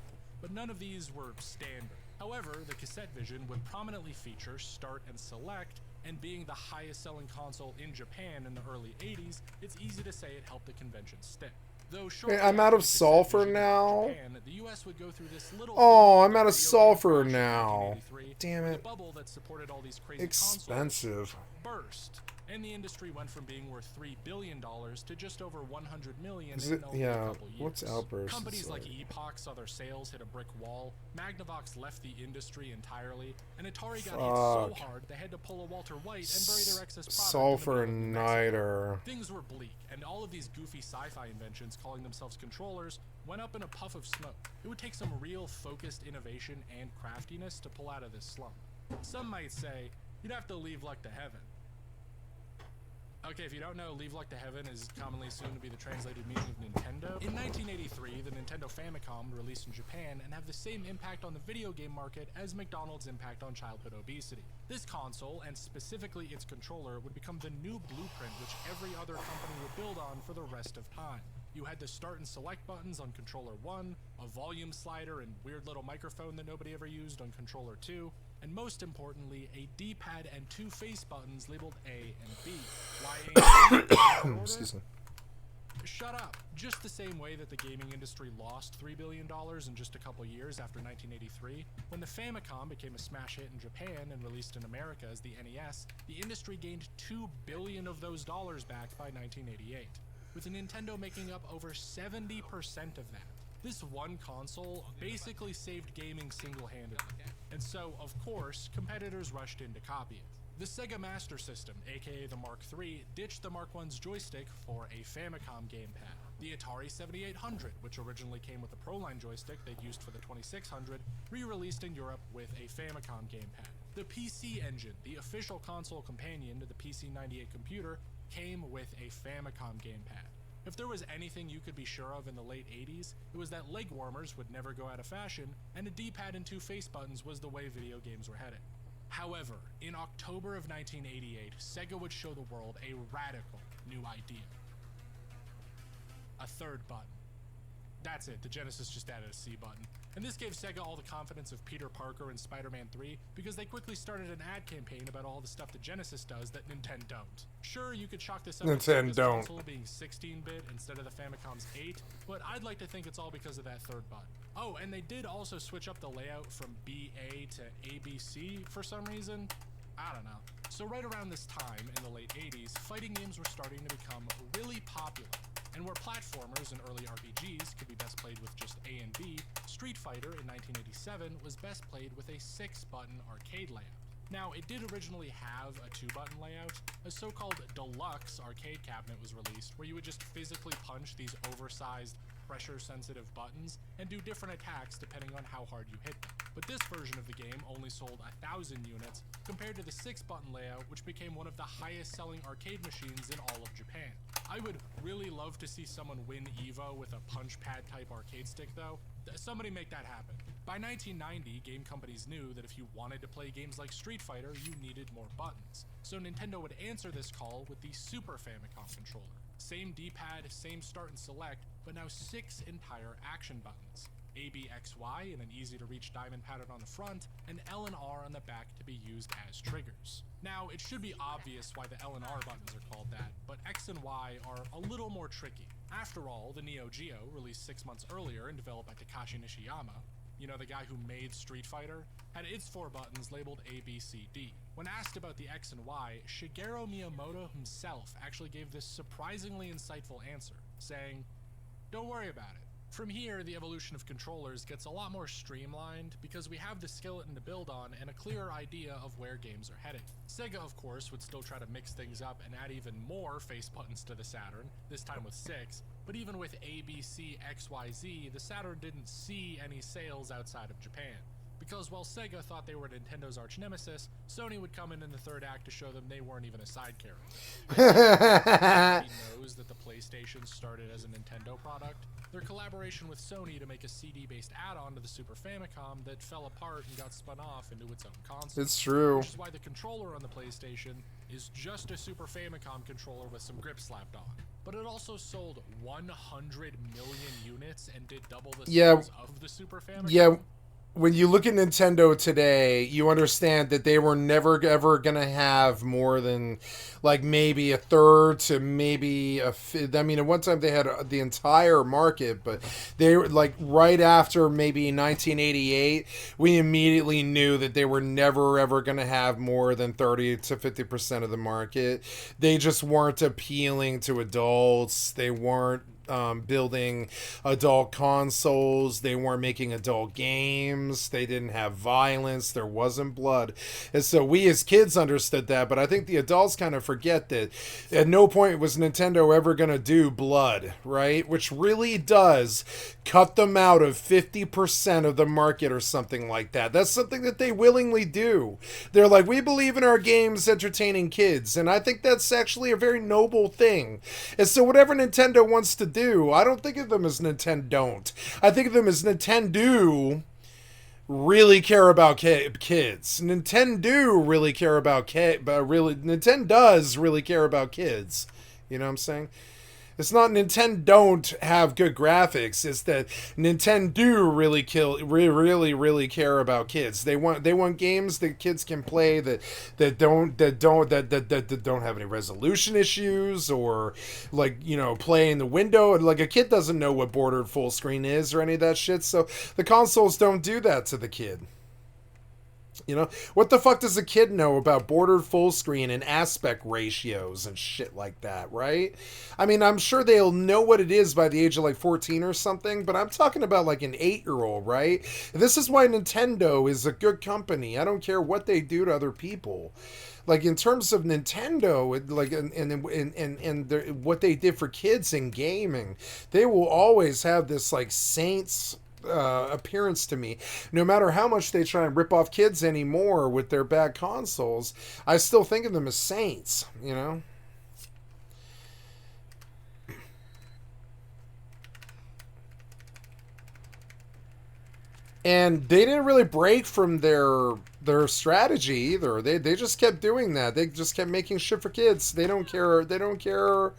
But none of these were standard. However, the Cassette Vision would prominently feature start and select, and being the highest selling console in Japan in the early 80s, it's easy to say it helped the convention stick. Though Hey, shortly I'm after out of the success sulfur vision of now. Japan, the US would go through this little Oh, thing I'm called out of the video game sulfur crash in now. 1983, Damn where it. the bubble that supported all these crazy Expensive. consoles burst, and the industry went from being worth $3 billion to just over $100 million Is in it? only a Yeah. couple years. What's Outburst? Companies It's like Epoch saw their sales hit a brick wall, Magnavox left the industry entirely, and Atari got hit so hard they had to pull a Walter White and bury their excess product Sulfur in the middle of New Mexico. Niter. Things were bleak, and all of these goofy sci-fi inventions calling themselves controllers went up in a puff of smoke. It would take some real focused innovation and craftiness to pull out of this slump. Some might say, you'd have to leave luck to heaven. Okay, if you don't know, leave luck to heaven is commonly assumed to be the translated meaning of Nintendo. In 1983, the Nintendo Famicom would release in Japan and have the same impact on the video game market as McDonald's impact on childhood obesity. This console, and specifically its controller, would become the new blueprint which every other company would build on for the rest of time. You had the start and select buttons on controller 1, a volume slider and weird little microphone that nobody ever used on controller 2, and most importantly, a D-pad and 2 face buttons labeled A and B. Why A and B? In order? Excuse me. Shut up. Just the same way that the gaming industry lost $3 billion in just a couple years after 1983, when the Famicom became a smash hit in Japan and released in America as the NES, the industry gained $2 billion of those dollars back by 1988, with Nintendo making up over 70% of that. This one console basically saved gaming single-handedly, and so, of course, competitors rushed in to copy it. The Sega Master System, aka the Mark III, ditched the Mark I's joystick for a Famicom gamepad. The Atari 7800, which originally came with a Proline joystick they'd used for the 2600, re-released in Europe with a Famicom gamepad. The PC Engine, the official console companion to the PC-98 computer, came with a Famicom gamepad. If there was anything you could be sure of in the late 80s, it was that leg warmers would never go out of fashion, and a D-pad and 2 face buttons was the way video games were headed. However, in October of 1988, Sega would show the world a radical new idea. A third button. That's it, the Genesis just added a C button. And this gave Sega all the confidence of Peter Parker in Spider-Man 3 because they quickly started an ad campaign about all the stuff the Genesis does that Nintendo don't. Sure, you could chalk this up to Sega's console being 16-bit instead of the Famicom's 8, but I'd like to think it's all because of that third button. Oh, and they did also switch up the layout from BA to ABC for some reason. I don't know. So right around this time, in the late 80s, fighting games were starting to become really popular. And where platformers and early RPGs could be best played with just A and B, Street Fighter in 1987 was best played with a 6-button arcade layout. Now, it did originally have a 2-button layout. A so-called deluxe arcade cabinet was released where you would just physically punch these oversized, pressure-sensitive buttons and do different attacks depending on how hard you hit them. But this version of the game only sold 1,000 units compared to the 6-button layout, which became one of the highest-selling arcade machines in all of Japan. I would really love to see someone win EVE with a punch pad type arcade stick though. Somebody make that happen. By 1990, game companies knew that if you wanted to play games like Street Fighter, you needed more buttons. So Nintendo would answer this call with the Super Famicom controller. Same D-pad, same start and select, but now 6 entire action buttons. ABXY in an easy-to-reach diamond pattern on the front, and L and R on the back to be used as triggers. Now, it should be obvious why the L and R buttons are called that, but X and Y are a little more tricky. After all, the Neo Geo, released 6 months earlier and developed by Takashi Nishiyama, you know, the guy who made Street Fighter, had its 4 buttons labeled A, B, C, D. When asked about the X and Y, Shigeru Miyamoto himself actually gave this surprisingly insightful answer, saying, "Don't worry about it. From here, the evolution of controllers gets a lot more streamlined because we have the skeleton to build on and a clearer idea of where games are headed." Sega, of course, would still try to mix things up and add even more face buttons to the Saturn, this time with 6, but even with A, B, C, X, Y, Z, the Saturn didn't see any sales outside of Japan. Because while Sega thought they were Nintendo's arch nemesis, Sony would come in the third act to show them they weren't even a side character. Everybody knows that the PlayStation started as a Nintendo product. Their collaboration with Sony to make a CD-based add-on to the Super Famicom that fell apart and got spun off into its own console. It's true. Which is why the controller on the PlayStation is just a Super Famicom controller with some grip slapped on. But it also sold 100 million units and did double the sales of the Super Famicom. Yeah. when you look at Nintendo today, you understand that they were never ever gonna have more than like maybe a third to maybe a fifth. I mean, at one time they had the entire market, but they were like right after maybe 1988, we immediately knew that they were never ever gonna have more than 30 to 50% of the market. They just weren't appealing to adults. They weren't building adult consoles. They weren't making adult games. They didn't have violence. There wasn't blood. And so we as kids understood that, but I think the adults kind of forget that at no point was Nintendo ever going to do blood, right? Which really does cut them out of 50% of the market or something like that. That's something that they willingly do. They're like, we believe in our games entertaining kids, and I think that's actually a very noble thing. And so whatever Nintendo wants to do, I don't think of them as Nintendo. I think of them as Nintendo really care about kids. Nintendo really care about kids, but really Nintendo does really care about kids. You know what I'm saying? It's not Nintendo don't have good graphics. It's that Nintendo really care about kids. They want games that kids can play that don't have any resolution issues, or like, you know, play in the window. Like a kid doesn't know what bordered full screen is or any of that shit. So the consoles don't do that to the kid. You know, what the fuck does a kid know about bordered full screen and aspect ratios and shit like that, right? I mean, I'm sure they'll know what it is by the age of like 14 or something, but I'm talking about like an 8-year-old, right? This is why Nintendo is a good company. I don't care what they do to other people. Like in terms of Nintendo, like and what they did for kids in gaming, they will always have this like saints appearance to me. No matter how much they try and rip off kids anymore with their bad consoles, I still think of them as saints, you know? And they didn't really break from their strategy either. They just kept doing that. They just kept making shit for kids. They don't care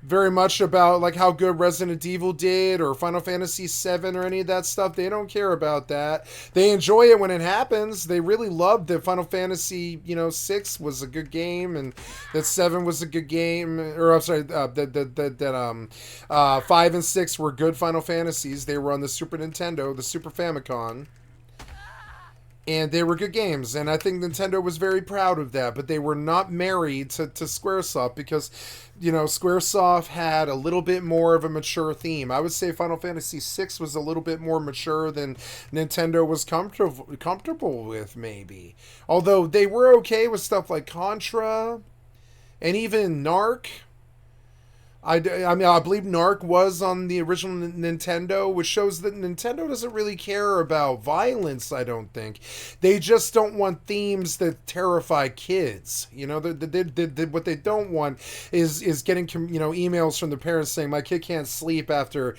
very much about like how good Resident Evil did or Final Fantasy VII or any of that stuff. They don't care about that. They enjoy it when it happens. They really loved that Final Fantasy, you know, 6 was a good game, and that 7 was a good game. Or I'm sorry, that 5 and 6 were good Final Fantasies. They were on the Super Nintendo, the Super Famicom. And they were good games, and I think Nintendo was very proud of that, but they were not married to Squaresoft because, you know, Squaresoft had a little bit more of a mature theme. I would say Final Fantasy VI was a little bit more mature than Nintendo was comfortable with, maybe. Although they were okay with stuff like Contra and even Narc. I mean, I believe Narc was on the original Nintendo, which shows that Nintendo doesn't really care about violence, I don't think. They just don't want themes that terrify kids. You know, what they don't want is getting, you know, emails from the parents saying, my kid can't sleep after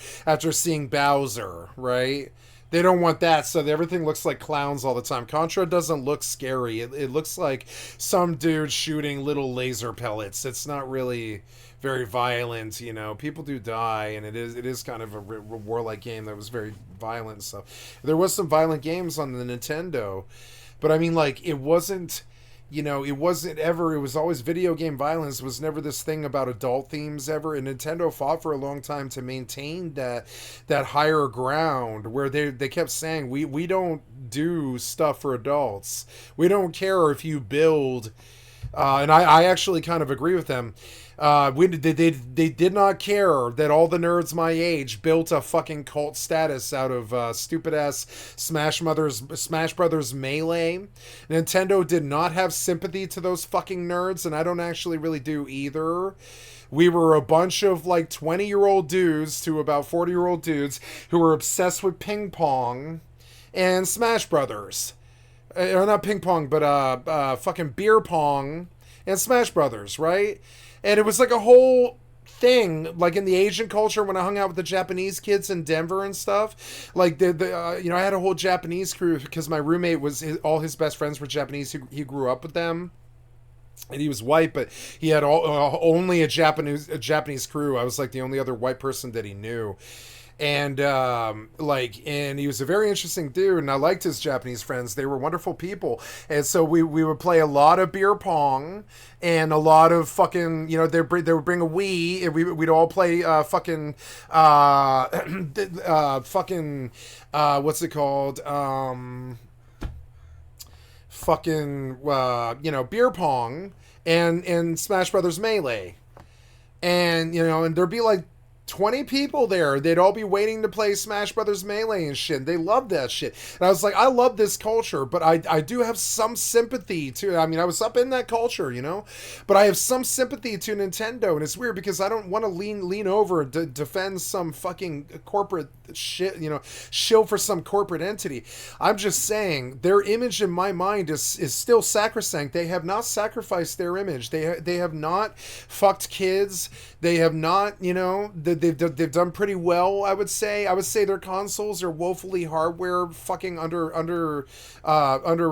seeing Bowser, right? They don't want that, so everything looks like clowns all the time. Contra doesn't look scary. It looks like some dude shooting little laser pellets. It's not really very violent, you know. People do die, and it is kind of a warlike game that was very violent and stuff. There was some violent games on the Nintendo, but I mean, like, it wasn't, you know, it wasn't ever, it was always video game violence. It was never this thing about adult themes ever, and Nintendo fought for a long time to maintain that higher ground where they kept saying, we don't do stuff for adults. We don't care if you build, and I actually kind of agree with them. They did not care that all the nerds my age built a fucking cult status out of stupid ass Smash Brothers Melee. Nintendo did not have sympathy to those fucking nerds, and I don't actually really do either. We were a bunch of like 20-year-old dudes to about 40-year-old dudes who were obsessed with ping pong and Smash Brothers. Or not ping pong, but fucking beer pong and Smash Brothers, right? And it was like a whole thing, like in the Asian culture when I hung out with the Japanese kids in Denver and stuff. Like, you know, I had a whole Japanese crew because my roommate all his best friends were Japanese. He grew up with them. And he was white, but he had only a Japanese crew. I was like the only other white person that he knew. and and he was a very interesting dude, and I liked his Japanese friends. They were wonderful people, and so we would play a lot of beer pong and a lot of fucking, they would bring a Wii, and we'd all play what's it called, beer pong and Smash Brothers Melee. And and there'd be like 20 people there. They'd all be waiting to play Smash Brothers Melee and shit. They loved that shit. And I was like, I love this culture, but I do have some sympathy to, I mean, I was up in that culture, but I have some sympathy to Nintendo. And it's weird because I don't want to lean over to defend some fucking corporate shit, shill for some corporate entity. I'm just saying their image in my mind is still sacrosanct. They have not sacrificed their image. They have not fucked kids. They have not, they've done pretty well, I would say. I would say their consoles are woefully hardware fucking under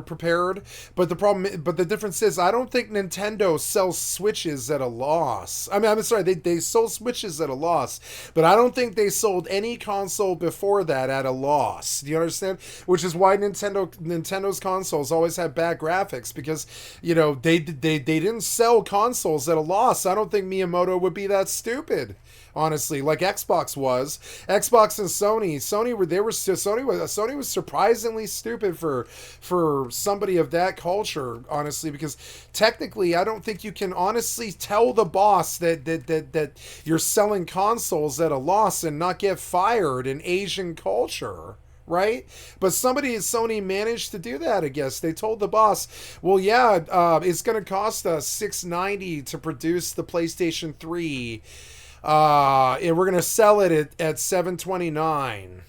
prepared. But the difference is, I don't think Nintendo sells Switches at a loss. I mean, I'm sorry, they sold Switches at a loss, but I don't think they sold any console before that at a loss. Do you understand? Which is why Nintendo's consoles always have bad graphics, because they didn't sell consoles at a loss. I don't think Miyamoto would be that stupid, honestly, like Xbox was. Xbox and Sony was surprisingly stupid for somebody of that culture, honestly, because technically I don't think you can honestly tell the boss that you're selling consoles at a loss and not get fired in Asian culture. Right? But somebody at Sony managed to do that, I guess. They told the boss, well, yeah, it's going to cost us $690 to produce the PlayStation 3. And we're going to sell it at $729.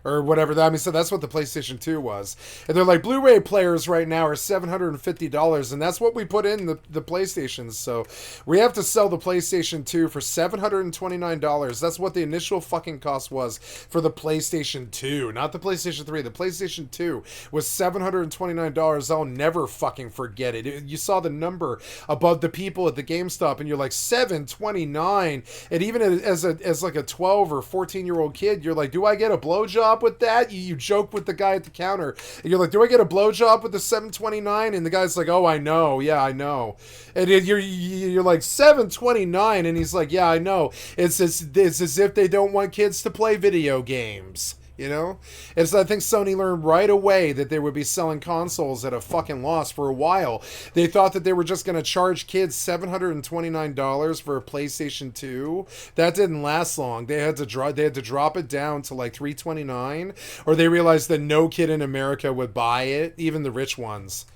Or whatever. I mean, so that's what the PlayStation 2 was. And they're like, Blu-ray players right now are $750, and that's what we put in the PlayStations. So we have to sell the PlayStation 2 for $729. That's what the initial fucking cost was for the PlayStation 2, not the PlayStation 3. The PlayStation 2 was $729. I'll never fucking forget it. You saw the number above the people at the GameStop, and you're like, $729. And even as like a 12 or 14-year-old kid, you're like, do I get a blowjob with that? You joke with the guy at the counter, and you're like, do I get a blowjob with the $729? And the guy's like, oh, I know, yeah, I know. And you're like, $729, and he's like, yeah, I know. It's as if they don't want kids to play video games. And so I think Sony learned right away that they would be selling consoles at a fucking loss for a while. They thought that they were just going to charge kids $729 for a PlayStation 2. That didn't last long. They had to drop it down to like $329, or they realized that no kid in America would buy it, even the rich ones.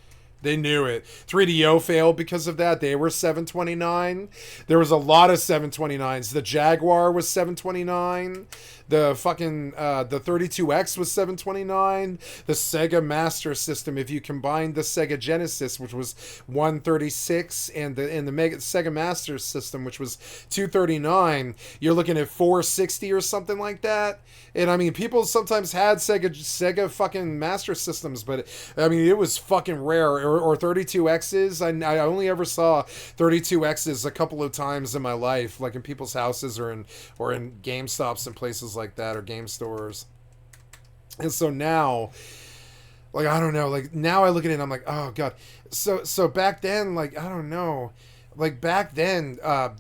They knew it. 3DO failed because of that. They were $729. There was a lot of $729s. The Jaguar was $729. The fucking the 32X was $729. The Sega Master System, if you combine the Sega Genesis, which was $136, and the Sega Master System, which was $239, you're looking at $460 or something like that. And I mean, people sometimes had Sega fucking Master Systems, but I mean, it was fucking rare. Or 32Xs. I only ever saw 32Xs a couple of times in my life, like in people's houses or in GameStops and places like that, or game stores. And so now, like, I don't know, like now I look at it and I'm like, oh god. So back then, like, I don't know. Like back then, I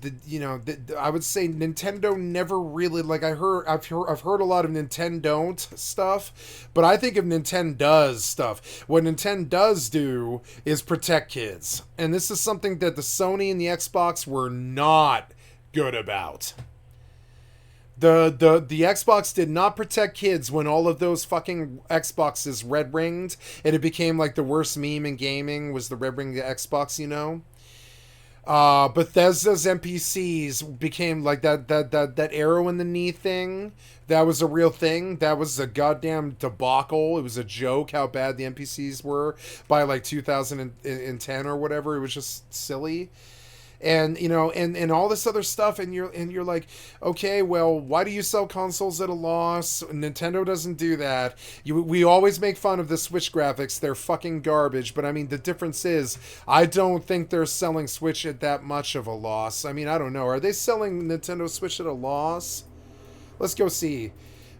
would say Nintendo never really, like, I've heard a lot of Nintendo stuff, but I think of Nintendo's stuff. What Nintendo does do is protect kids, and this is something that the Sony and the Xbox were not good about. The Xbox did not protect kids when all of those fucking Xboxes red ringed, and it became like the worst meme in gaming was the red ring Xbox, Bethesda's NPCs became like that arrow in the knee thing. That was a real thing. That was a goddamn debacle. It was a joke how bad the NPCs were by like 2010 or whatever. It was just silly. And and all this other stuff, and you're like, okay, well, why do you sell consoles at a loss? Nintendo doesn't do that. We always make fun of the Switch graphics. They're fucking garbage. But I mean, the difference is, I don't think they're selling Switch at that much of a loss. I mean, I don't know. Are they selling Nintendo Switch at a loss? Let's go see.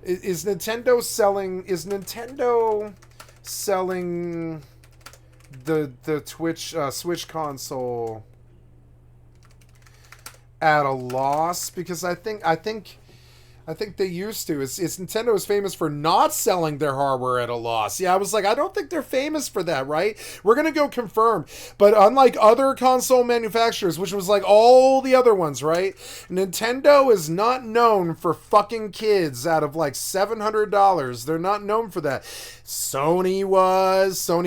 Is Nintendo selling? Is Nintendo selling the Twitch Switch console at a loss? Because I think they used to. It's Nintendo is famous for not selling their hardware at a loss. Yeah, I was like, I don't think they're famous for that, right? We're gonna go confirm. But unlike other console manufacturers, which was like all the other ones, right? Nintendo is not known for fucking kids out of like $700. They're not known for that. Sony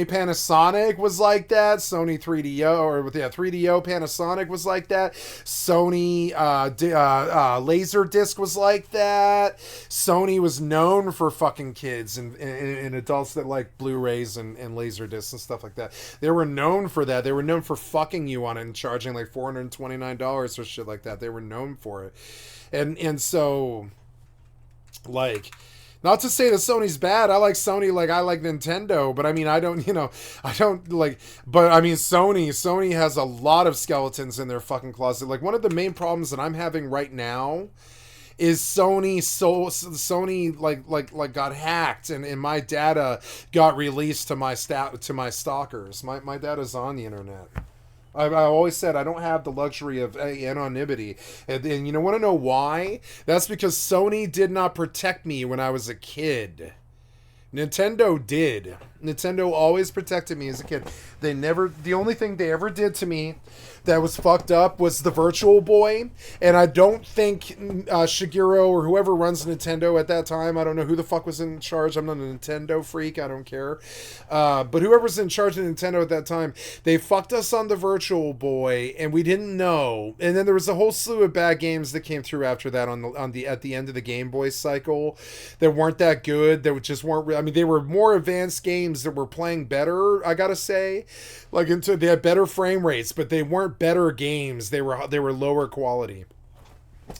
Panasonic was like that. Sony 3DO Panasonic was like that. Sony Laserdisc was like that. Sony was known for fucking kids and adults that like Blu-rays and Laserdiscs and stuff like that. They were known for that. They were known for fucking you on it and charging like $429 or shit like that. They were known for it. And so, like... Not to say that Sony's bad. I like Sony like I like Nintendo, but I mean, I don't like, but I mean, Sony has a lot of skeletons in their fucking closet. Like, one of the main problems that I'm having right now is Sony like got hacked and my data got released to my stalkers. My data's on the internet. I always said I don't have the luxury of anonymity. And you want to know why? That's because Sony did not protect me when I was a kid. Nintendo did. Nintendo always protected me as a kid. The only thing they ever did to me that was fucked up was the Virtual Boy. And I don't think Shigeru or whoever runs Nintendo at that time, I don't know who the fuck was in charge. I'm not a Nintendo freak. I don't care. But whoever's in charge of Nintendo at that time, they fucked us on the Virtual Boy and we didn't know. And then there was a whole slew of bad games that came through after that at the end of the Game Boy cycle that weren't that good. That just weren't. I mean, they were more advanced games that were playing better, I gotta say. Like, they had better frame rates, but they weren't better games. They were lower quality.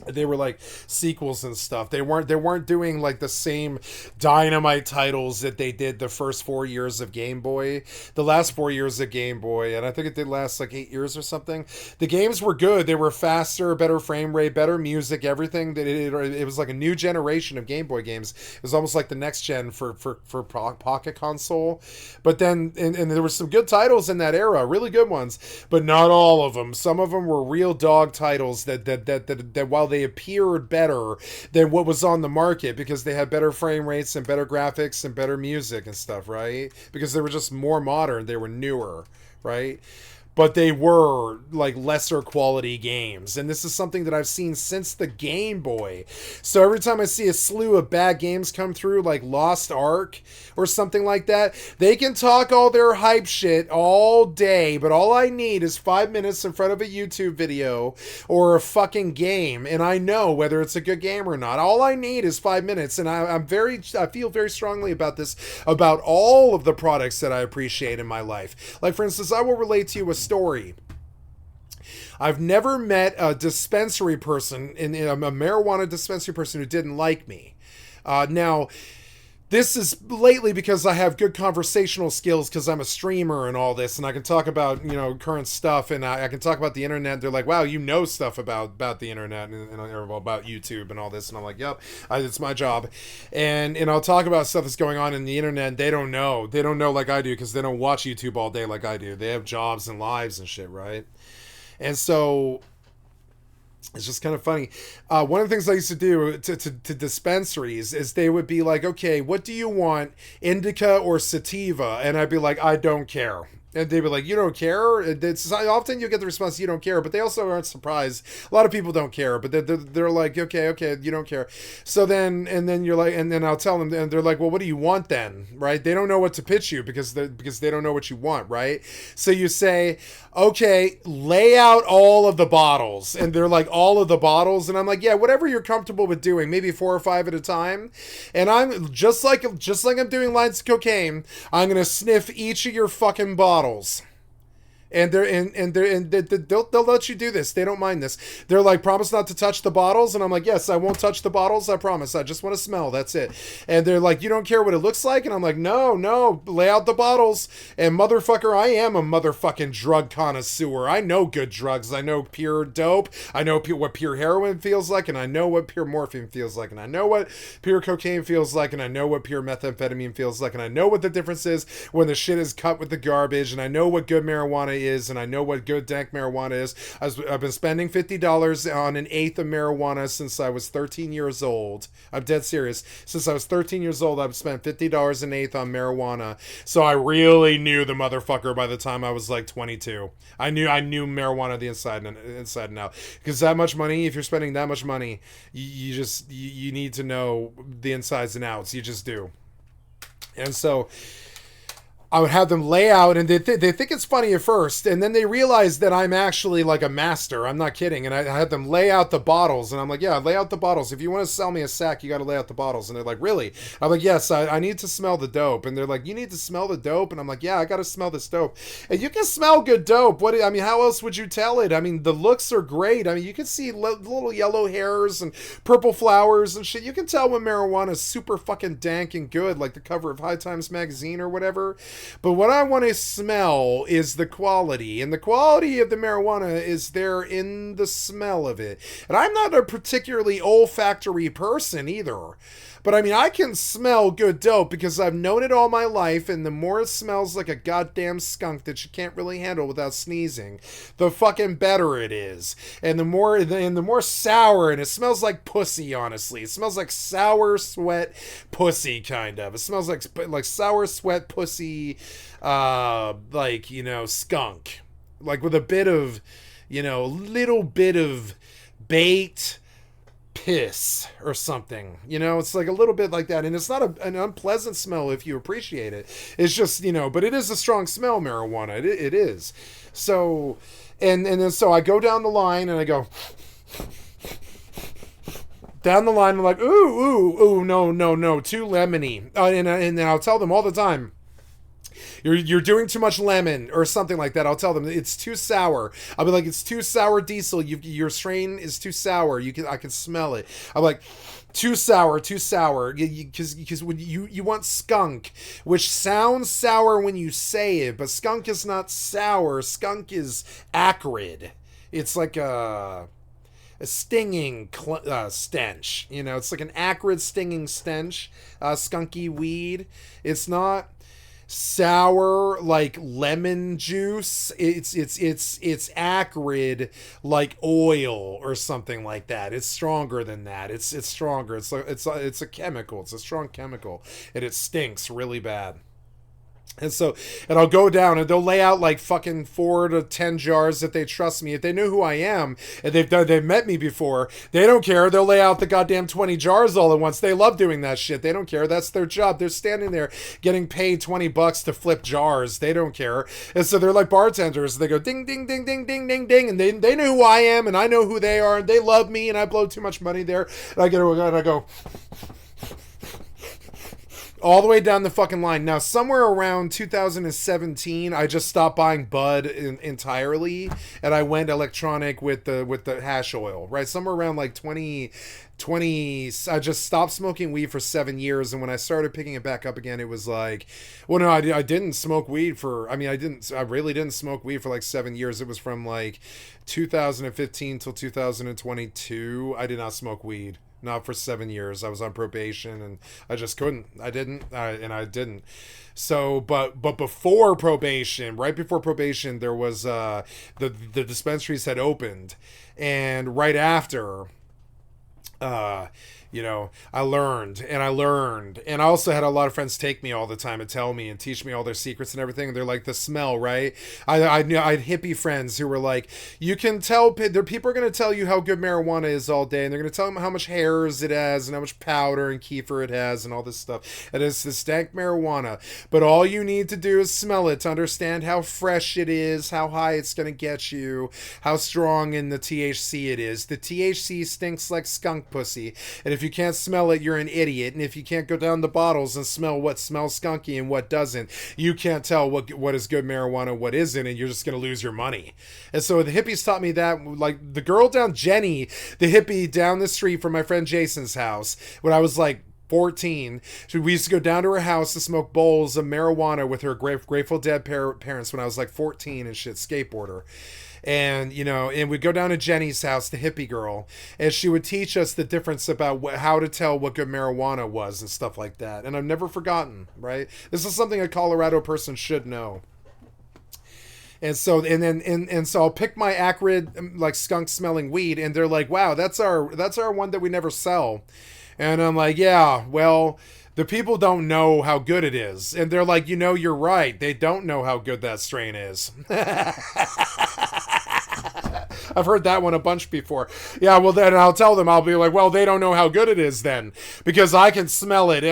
They were like sequels and stuff. They weren't doing like the same dynamite titles that they did the first 4 years of Game Boy. The last 4 years of Game Boy, and I think it did last like 8 years or something. The games were good. They were faster, better frame rate, better music, everything. It was like a new generation of Game Boy games. It was almost like the next gen for Pocket Console. But then, and there were some good titles in that era, really good ones, but not all of them. Some of them were real dog titles that while they appeared better than what was on the market because they had better frame rates and better graphics and better music and stuff, right? Because they were just more modern, they were newer, right? But they were like lesser quality games. And this is something that I've seen since the Game Boy. So every time I see a slew of bad games come through, like Lost Ark or something like that, they can talk all their hype shit all day, but all I need is 5 minutes in front of a YouTube video or a fucking game, and I know whether it's a good game or not. All I need is 5 minutes, and I feel very strongly about this, about all of the products that I appreciate in my life. Like, for instance, I will relate to you a story. I've never met a dispensary person, in a marijuana dispensary person, who didn't like me. Now, this is lately because I have good conversational skills because I'm a streamer and all this, and I can talk about, current stuff, and I can talk about the internet. They're like, wow, you know stuff about the internet and about YouTube and all this, and I'm like, yep, it's my job. And I'll talk about stuff that's going on in the internet, and they don't know like I do because they don't watch YouTube all day like I do. They have jobs and lives and shit, right? And so it's just kind of funny. One of the things I used to do to dispensaries is they would be like, okay, what do you want, indica or sativa? And I'd be like, I don't care. And they'd be like, you don't care? Often you'll get the response, you don't care, but they also aren't surprised. A lot of people don't care, but they're like, okay, you don't care. So then you're like, and then I'll tell them, and they're like, well, what do you want then? Right? They don't know what to pitch you because they don't know what you want, right? So you say, okay, lay out all of the bottles. And they're like, all of the bottles? And I'm like, yeah, whatever you're comfortable with doing, maybe 4 or 5 at a time. And I'm just like I'm doing lines of cocaine, I'm going to sniff each of your fucking bottles. And they'll let you do this. They don't mind this. They're like, promise not to touch the bottles, and I'm like, yes, I won't touch the bottles. I promise. I just want to smell. That's it. And they're like, you don't care what it looks like, and I'm like, no, lay out the bottles. And motherfucker, I am a motherfucking drug connoisseur. I know good drugs. I know pure dope. I know what pure heroin feels like, and I know what pure morphine feels like, and I know what pure cocaine feels like, and I know what pure methamphetamine feels like, and I know what the difference is when the shit is cut with the garbage, and I know what good marijuana is, and I know what good dank marijuana is. I've been spending $50 on an eighth of marijuana since I was 13 years old. I'm dead serious. Since I was 13 years old, I've spent $50 an eighth on marijuana. So I really knew the motherfucker by the time I was like 22. I knew marijuana the inside and out. Because that much money, if you're spending that much money, you need to know the insides and outs. You just do. And so I would have them lay out, and they think it's funny at first, and then they realize that I'm actually like a master. I'm not kidding. And I had them lay out the bottles, and I'm like, yeah, lay out the bottles. If you want to sell me a sack, you got to lay out the bottles. And they're like, really? I'm like, yes, I need to smell the dope. And they're like, you need to smell the dope? And I'm like, yeah, I got to smell this dope. And you can smell good dope. How else would you tell it? I mean, the looks are great. I mean, you can see little yellow hairs and purple flowers and shit. You can tell when marijuana is super fucking dank and good, like the cover of High Times magazine or whatever. But what I want to smell is the quality. And the quality of the marijuana is there in the smell of it. And I'm not a particularly olfactory person either. But I mean, I can smell good dope because I've known it all my life, and the more it smells like a goddamn skunk that you can't really handle without sneezing, the fucking better it is. And the more sour, and it smells like pussy, honestly. It smells like sour sweat pussy, kind of. It smells like sour sweat pussy, skunk. Like with a bit of, little bit of bait piss or something. It's like a little bit like that, and it's not an unpleasant smell if you appreciate it. It's just, but it is a strong smell, marijuana. It is. So, and then so I go down the line, and I go down the line, I'm like, ooh, no, too lemony. And then I'll tell them all the time, You're doing too much lemon or something like that. I'll tell them it's too sour. I'll be like, it's too sour, Diesel. Your strain is too sour. I can smell it. I'm like, too sour. Because when you want skunk, which sounds sour when you say it, but skunk is not sour. Skunk is acrid. It's like a stinging stench. It's like an acrid stinging stench. Skunky weed. It's not sour like lemon juice. It's acrid like oil or something like that. It's stronger than that. It's stronger. It's a chemical. It's a strong chemical, and it stinks really bad. And I'll go down, and they'll lay out like fucking 4 to 10 jars that they trust me. If they know who I am and they've met me before, they don't care. They'll lay out the goddamn 20 jars all at once. They love doing that shit. They don't care. That's their job. They're standing there getting paid $20 to flip jars. They don't care. And so they're like bartenders. They go ding, ding, ding, ding, ding, ding, ding. And they know who I am, and I know who they are, and they love me, and I blow too much money there. And I go all the way down the fucking line. Now, somewhere around 2017, I just stopped buying bud entirely, and I went electronic with the hash oil, right? Somewhere around like 2020, I just stopped smoking weed for 7 years, and when I started picking it back up again, it was like, well, no, I didn't smoke weed I really didn't smoke weed for like 7 years. It was from like 2015 till 2022. I did not smoke weed. Not for 7 years. I was on probation, and I just couldn't. I didn't. So, but before probation, right before probation, there was the dispensaries had opened, and right after, I learned, and I also had a lot of friends take me all the time and tell me and teach me all their secrets and everything. And they're like, the smell, right? I had hippie friends who were like, you can tell, people are going to tell you how good marijuana is all day, and they're going to tell them how much hairs it has and how much powder and kefir it has and all this stuff. And it's this dank marijuana, but all you need to do is smell it to understand how fresh it is, how high it's going to get you, how strong in the THC it is. The THC stinks like skunk pussy, and if you can't smell it, you're an idiot. And if you can't go down the bottles and smell what smells skunky and what doesn't, you can't tell what is good marijuana, what isn't, and you're just going to lose your money. And so the hippies taught me that. Like the girl down, Jenny, the hippie down the street from my friend Jason's house, when I was like 14, we used to go down to her house to smoke bowls of marijuana with her Grateful Dead parents when I was like 14 and shit, skateboarder. And, you know, and we'd go down to Jenny's house, the hippie girl, and she would teach us the difference about how to tell what good marijuana was and stuff like that. And I've never forgotten, right? This is something a Colorado person should know. And so, and so I'll pick my acrid, like skunk smelling weed, and they're like, wow, that's our one that we never sell. And I'm like, yeah, well, the people don't know how good it is. And they're like, you know, you're right. They don't know how good that strain is. I've heard that one a bunch before. Yeah, well, then I'll tell them, I'll be like, well, they don't know how good it is then, because I can smell it.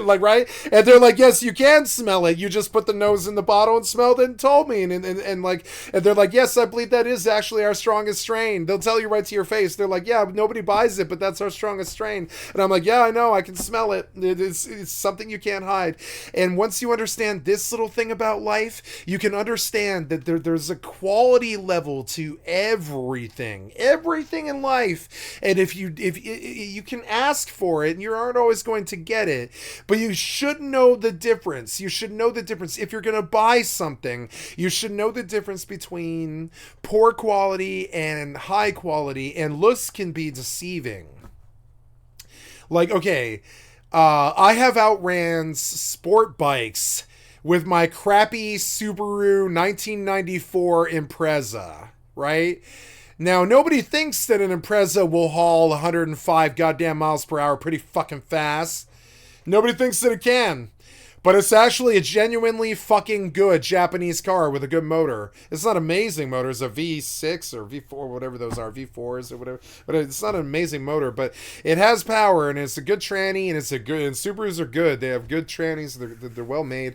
Like, right? And they're like, yes, you can smell it. You just put the nose in the bottle and smelled it and told me. And they're like, yes, I believe that is actually our strongest strain. They'll tell you right to your face. They're like, yeah, nobody buys it, but that's our strongest strain. And I'm like, yeah, I know. I can smell it. It's something you can't hide. And once you understand this little thing about life, you can understand that there's a quality level to everything in life. And if you can ask for it, and you aren't always going to get it, but you should know the difference. You should know the difference. If you're going to buy something, you should know the difference between poor quality and high quality, and looks can be deceiving. Like, okay, I have outran sport bikes with my crappy Subaru 1994 Impreza, right? Now, nobody thinks that an Impreza will haul 105 goddamn miles per hour pretty fucking fast. Nobody thinks that it can. But it's actually a genuinely fucking good Japanese car with a good motor. It's not an amazing motor. It's a V6 or V4, whatever those are, V4s or whatever. But it's not an amazing motor, but it has power, and it's a good tranny, and and Subarus are good. They have good trannies. They're well made.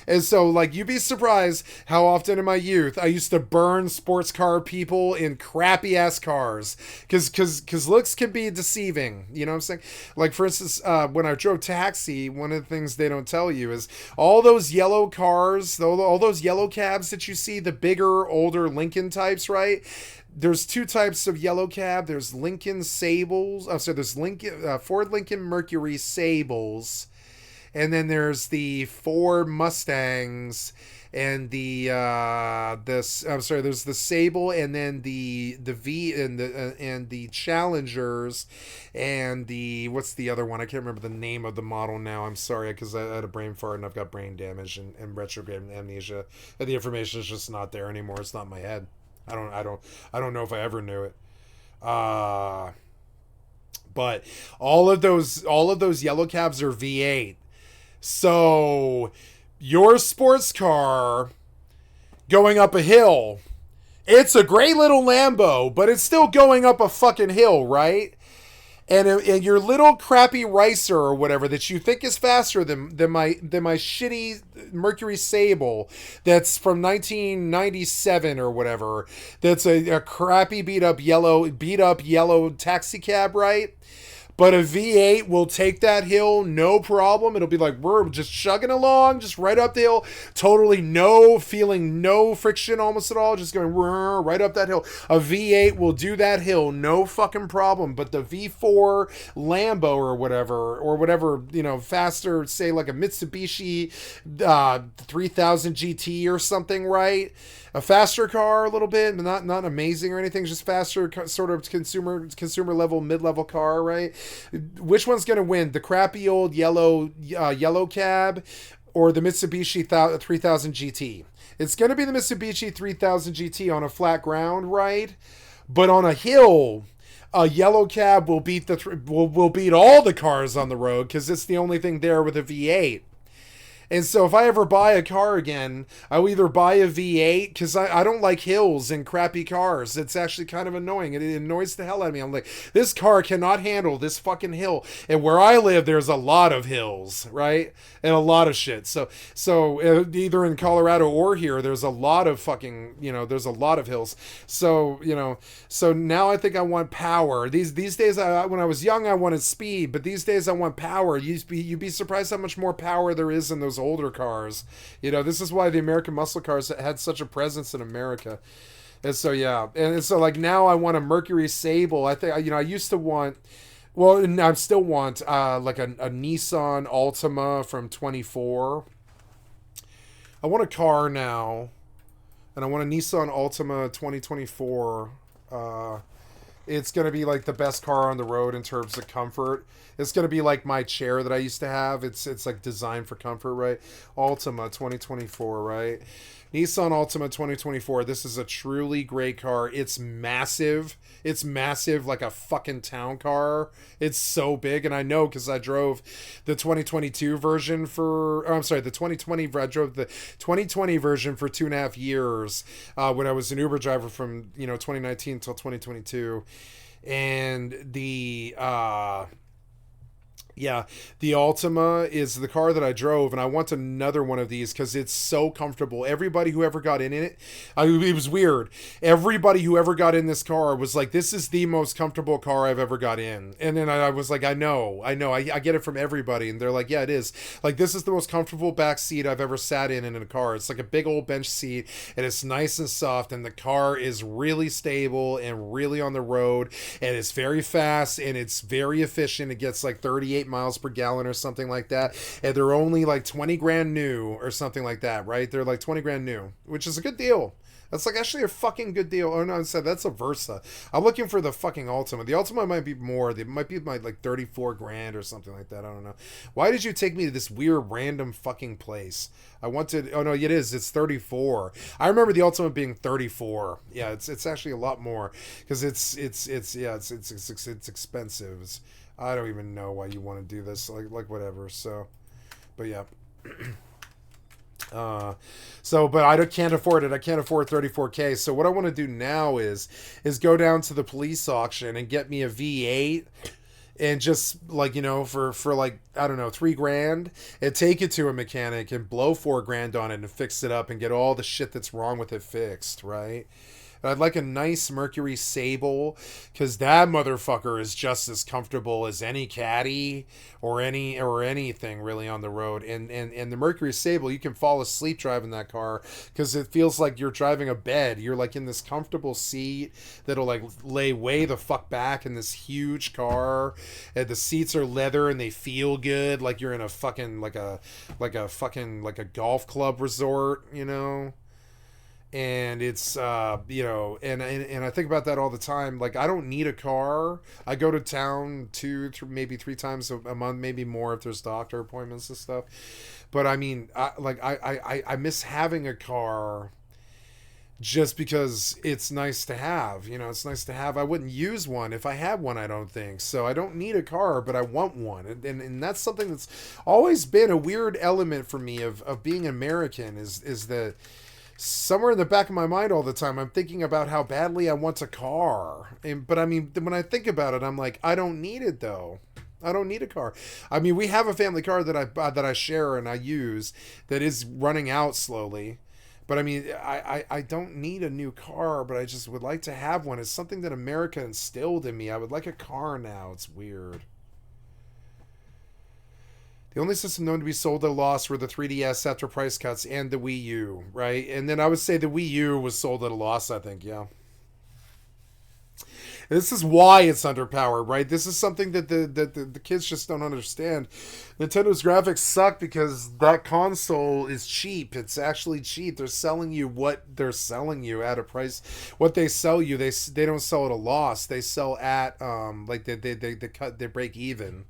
And so, like, you'd be surprised how often in my youth I used to burn sports car people in crappy ass cars, because looks can be deceiving. You know what I'm saying? Like, for instance, when I drove taxi, one of the things they don't tell you is all those yellow cars, all those yellow cabs that you see, the bigger, older Lincoln types, right? There's two types of yellow cab. There's Lincoln Sables. Oh, so there's Ford Lincoln Mercury Sables. And then there's the Ford Mustangs and there's the Sable, and then the V and the Challengers, and the, what's the other one? I can't remember the name of the model now. I'm sorry, because I had a brain fart and I've got brain damage and retrograde amnesia. And the information is just not there anymore. It's not in my head. I don't know if I ever knew it. But all of those yellow cabs are V8. So your sports car going up a hill, it's a great little Lambo, but it's still going up a fucking hill, right? And your little crappy Ricer or whatever that you think is faster than my shitty Mercury Sable that's from 1997 or whatever, that's a crappy beat up yellow taxi cab, right? But a V8 will take that hill, no problem. It'll be like, we're just chugging along, just right up the hill. Totally no friction almost at all. Just going right up that hill. A V8 will do that hill, no fucking problem. But the V4 Lambo or whatever, you know, faster, say like a Mitsubishi 3000 GT or something, right? A faster car a little bit, not amazing or anything, just faster, sort of consumer level, mid-level car, right? Which one's going to win? The crappy old yellow cab or the Mitsubishi 3000 GT? It's going to be the Mitsubishi 3000 GT on a flat ground, right? But on a hill, a yellow cab will beat will beat all the cars on the road, because it's the only thing there with a V8. And so if I ever buy a car again, I'll either buy a V8 because I don't like hills and crappy cars. It's actually kind of annoying. It annoys the hell out of me. I'm like, this car cannot handle this fucking hill. And where I live, there's a lot of hills, right? And a lot of shit. So either in Colorado or here, there's a lot of fucking, there's a lot of hills. So, so now I think I want power. These days, when I was young, I wanted speed, but these days I want power. You'd be surprised how much more power there is in those older cars. This is why the American muscle cars had such a presence in America. And so yeah, and so like now I want a Mercury Sable. I think I used to want, well, and I still want like a Nissan Altima from 24. I want a car now, and I want a Nissan Altima 2024. It's going to be like the best car on the road in terms of comfort. It's going to be like my chair that I used to have. It's like designed for comfort, right? Altima 2024, right? Nissan Altima 2024. This is a truly great car. It's massive. It's massive, like a fucking town car. It's so big, and I know because I drove the 2022 version the 2020. I drove the 2020 version for 2.5 years when I was an Uber driver from 2019 until 2022, and the Altima is the car that I drove, and I want another one of these because it's so comfortable. Everybody who ever got in it, it was weird. Everybody who ever got in this car was like, this is the most comfortable car I've ever got in. And then I was like, I know. I get it from everybody. And they're like, yeah, it is. Like, this is the most comfortable back seat I've ever sat in a car. It's like a big old bench seat, and it's nice and soft, and the car is really stable and really on the road, and it's very fast, and it's very efficient. It gets like 38 miles per gallon or something like that, and they're only like 20 grand new or something like that, right? They're like 20 grand new, which is a good deal. That's like actually a fucking good deal. Oh no, I said that's a Versa. I'm looking for the fucking Ultima. The Ultima might be more. They might be like 34 grand or something like that. I don't know. Why did you take me to this weird random fucking place? I wanted. Oh no, it is. It's 34. I remember the Ultima being 34. Yeah, it's actually a lot more because it's expensive. I don't even know why you want to do this. Like whatever. So, but yeah. But I can't afford it. I can't afford 34K. So what I want to do now is go down to the police auction and get me a V8 and just like, for like, I don't know, 3 grand, and take it to a mechanic and blow 4 grand on it and fix it up and get all the shit that's wrong with it fixed, right? I'd like a nice Mercury Sable because that motherfucker is just as comfortable as any caddy or anything really on the road. And the Mercury Sable, you can fall asleep driving that car because it feels like you're driving a bed. You're like in this comfortable seat that'll like lay way the fuck back in this huge car. And the seats are leather and they feel good, like you're in a fucking like a golf club resort, And it's and I think about that all the time. Like, I don't need a car. I go to town 2 maybe 3 times a month, maybe more if there's doctor appointments and stuff. But I mean, I miss having a car just because it's nice to have. It's nice to have. I wouldn't use one if I had one, I don't think. So I don't need a car, but I want one. And that's something that's always been a weird element for me of being American is that somewhere in the back of my mind all the time, I'm thinking about how badly I want a car. But I mean, when I think about it, I'm like, I don't need it though. I don't need a car. I mean, we have a family car that I share and I use that is running out slowly. But I mean, I don't need a new car, but I just would like to have one. It's something that America instilled in me. I would like a car now. It's weird. The only system known to be sold at a loss were the 3DS after price cuts and the Wii U, right? And then I would say the Wii U was sold at a loss, I think, yeah. This is why it's underpowered, right? This is something that the kids just don't understand. Nintendo's graphics suck because that console is cheap. It's actually cheap. They're selling you what they're selling you at a price. What they sell you, they don't sell at a loss. They sell at they break even.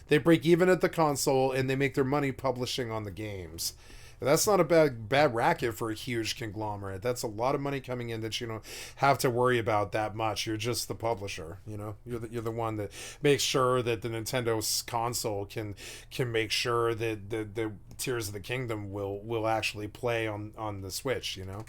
They break even at the console, and they make their money publishing on the games. That's not a bad racket for a huge conglomerate. That's a lot of money coming in that you don't have to worry about that much. You're just the publisher, you know. You're the one that makes sure that the Nintendo's console can make sure that the Tears of the Kingdom will actually play on the Switch, you know.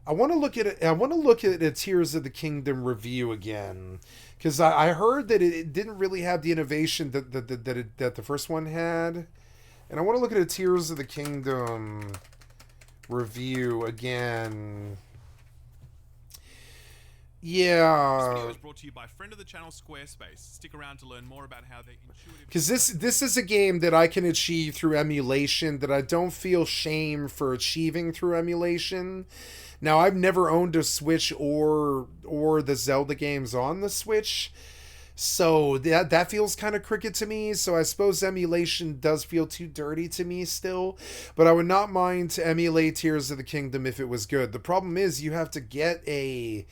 I want to look at it. I want to look at a Tears of the Kingdom review again, because I heard that it didn't really have the innovation that the first one had, and I want to look at a Tears of the Kingdom review again. Yeah. This video is brought to you by friend of the channel Squarespace. Stick around to learn more about how they intuitive. Because this is a game that I can achieve through emulation that I don't feel shame for achieving through emulation. Now, I've never owned a Switch or the Zelda games on the Switch, so that feels kind of cricket to me. So I suppose emulation does feel too dirty to me still, but I would not mind to emulate Tears of the Kingdom if it was good. The problem is you have to get a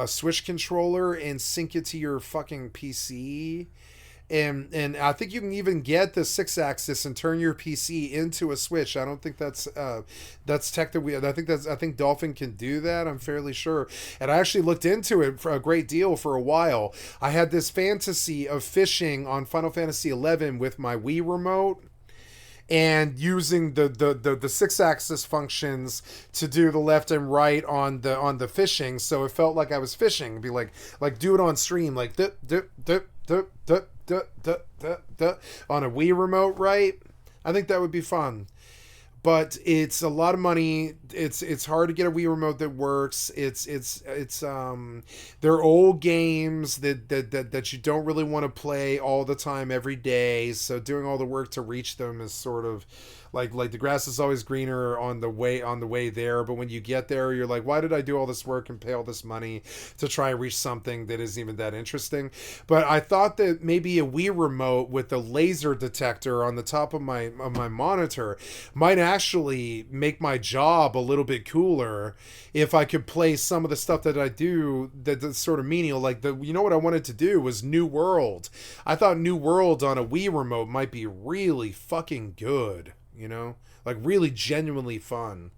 Switch controller and sync it to your fucking PC. And I think you can even get the 6-axis and turn your PC into a Switch. I don't think that's technically. I think Dolphin can do that. I'm fairly sure. And I actually looked into it for a great deal for a while. I had this fantasy of fishing on Final Fantasy XI with my Wii remote, and using the 6-axis functions to do the left and right on the fishing, so it felt like I was fishing. It'd be like do it on stream, like on a Wii remote, right? I think that would be fun. But it's a lot of money. It's hard to get a Wii remote that works. They're old games that you don't really want to play all the time every day. So doing all the work to reach them is sort of like the grass is always greener on the way there, but when you get there, you're like, why did I do all this work and pay all this money to try and reach something that isn't even that interesting? But I thought that maybe a Wii remote with a laser detector on the top of my monitor might actually make my job a little bit cooler if I could play some of the stuff that I do that's sort of menial. Like you know what I wanted to do was New World. I thought New World on a Wii remote might be really fucking good. You know, like really genuinely fun.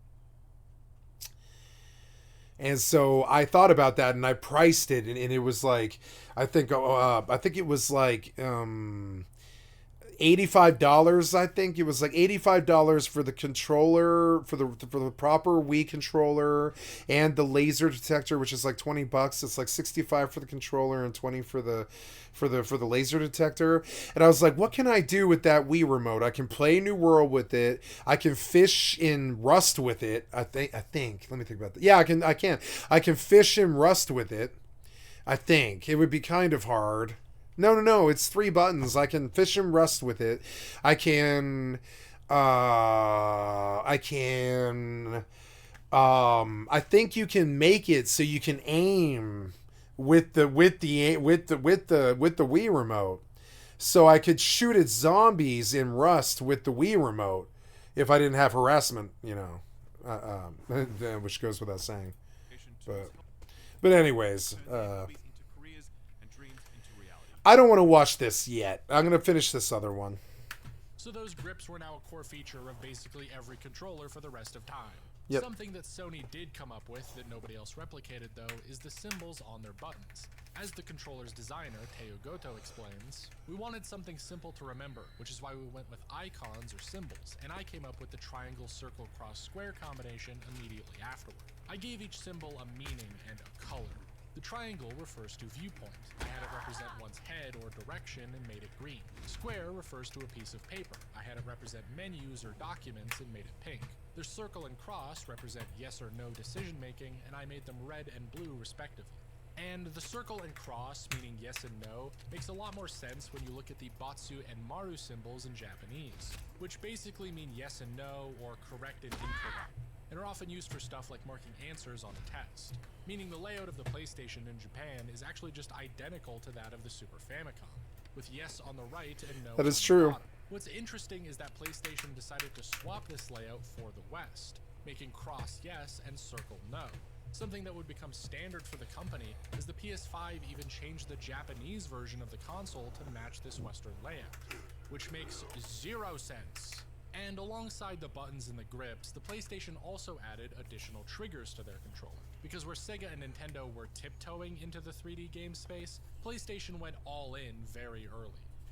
And so I thought about that and I priced it, and it was like, I think it was like $85. I think it was like $85 for the controller, for the proper Wii controller and the laser detector, which is like $20. It's like $65 for the controller and $20 for the laser detector. And I was like, what can I do with that Wii remote? I can play New World with it. I can fish in Rust with it. I think. Let me think about that. Yeah, I can fish in Rust with it. I think it would be kind of hard. No, it's 3 buttons. I can fish and Rust with it. I think you can make it so you can aim with the Wii remote. So I could shoot at zombies in Rust with the Wii remote if I didn't have harassment, you know. Which goes without saying. But anyways, I don't want to watch this yet. I'm going to finish this other one. So those grips were now a core feature of basically every controller for the rest of time. Yep. Something that Sony did come up with that nobody else replicated, though, is the symbols on their buttons. As the controller's designer, Teo Goto, explains, we wanted something simple to remember, which is why we went with icons or symbols, and I came up with the triangle, circle, cross, square combination immediately afterward. I gave each symbol a meaning and a color. The triangle refers to viewpoint. I had it represent one's head or direction and made it green. Square refers to a piece of paper. I had it represent menus or documents and made it pink. The circle and cross represent yes or no decision making, and I made them red and blue respectively. And the circle and cross, meaning yes and no, makes a lot more sense when you look at the Batsu and Maru symbols in Japanese, which basically mean yes and no or correct and incorrect, and are often used for stuff like marking answers on a test, meaning the layout of the PlayStation in Japan is actually just identical to that of the Super Famicom, with yes on the right and no That is on the true. bottom. What's interesting is that PlayStation decided to swap this layout for the West, making cross yes and circle no, something that would become standard for the company, as the PS5 even changed the Japanese version of the console to match this Western layout, which makes zero sense. And alongside the buttons and the grips, the PlayStation also added additional triggers to their controller. Because where Sega and Nintendo were tiptoeing into the 3D game space, PlayStation went all in very early.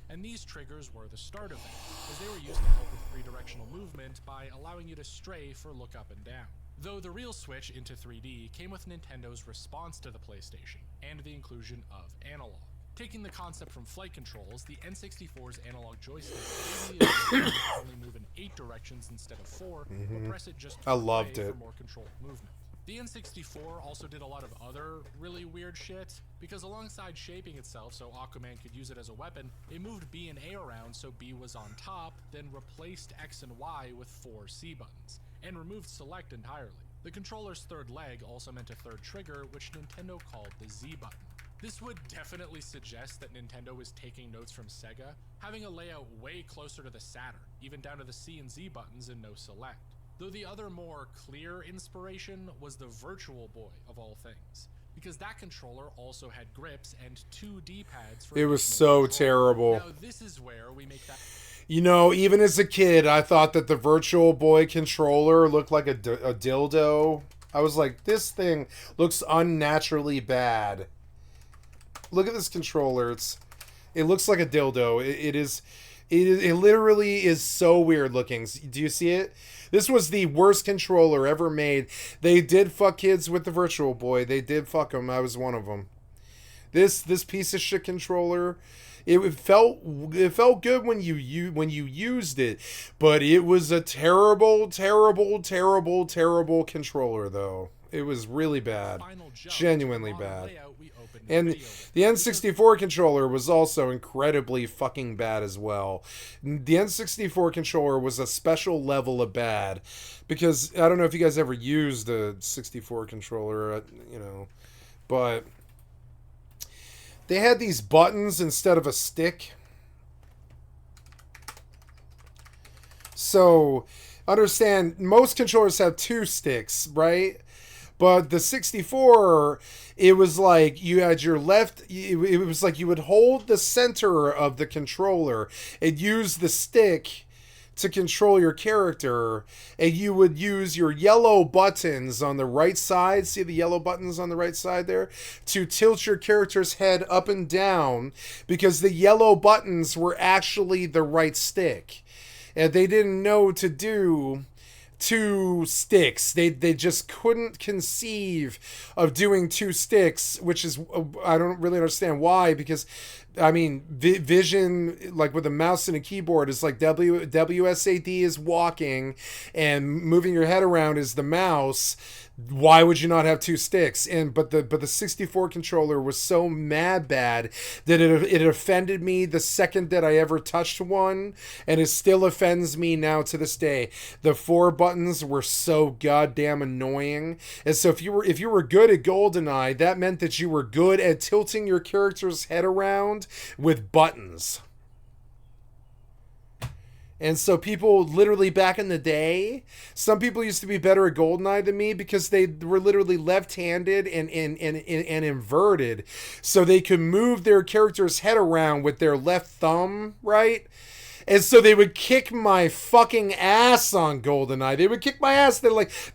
And these triggers were the start of it, as they were used to help with three-directional movement by allowing you to stray for look up and down. Though the real switch into 3D came with Nintendo's response to the PlayStation, and the inclusion of analog. Taking the concept from flight controls, the N64's analog joystick gave the ability to only move in 8 directions instead of 4, but press it just I loved away it. for more controlled movement. The N64 also did a lot of other really weird shit, because alongside shaping itself so Aquaman could use it as a weapon, it moved B and A around so B was on top, then replaced X and Y with 4 C buttons, and removed select entirely. The controller's third leg also meant a third trigger, which Nintendo called the Z button. This would definitely suggest that Nintendo was taking notes from Sega, having a layout way closer to the Saturn, even down to the C and Z buttons and no select. Though the other more clear inspiration was the Virtual Boy of all things, because that controller also had grips and 2 D-pads for It was additional so control. terrible. Now this is where we make that... You know, even as a kid, I thought that the Virtual Boy controller looked like a dildo. I was like, this thing looks unnaturally bad. Look at this controller. It looks like a dildo. It literally is so weird looking. Do you see it? This was the worst controller ever made. They did fuck kids with the Virtual Boy. They did fuck them. I was one of them. This piece of shit controller, it felt good when you used it, but it was a terrible controller though. It was really bad. Genuinely bad. And the N64 controller was also incredibly fucking bad as well. The N64 controller was a special level of bad, because I don't know if you guys ever used a 64 controller, but they had these buttons instead of a stick. So, understand, most controllers have 2 sticks, right? But the 64, it was like you had your left, it was like you would hold the center of the controller and use the stick to control your character, and you would use your yellow buttons on the right side, see the yellow buttons on the right side there, to tilt your character's head up and down, because the yellow buttons were actually the right stick. And they didn't know to do 2 sticks. They just couldn't conceive of doing 2 sticks, which is, I don't really understand why, because I mean, vision, like with a mouse and a keyboard, is like WSAD is walking and moving your head around is the mouse. Why would you not have 2 sticks? But the 64 controller was so mad bad that it offended me the second that I ever touched one, and it still offends me now to this day. The 4 buttons were so goddamn annoying. And so if you were good at GoldenEye, that meant that you were good at tilting your character's head around with buttons. And so people literally back in the day, some people used to be better at GoldenEye than me because they were literally left-handed and inverted. So they could move their character's head around with their left thumb, right? And so they would kick my fucking ass on GoldenEye. They would kick my ass. They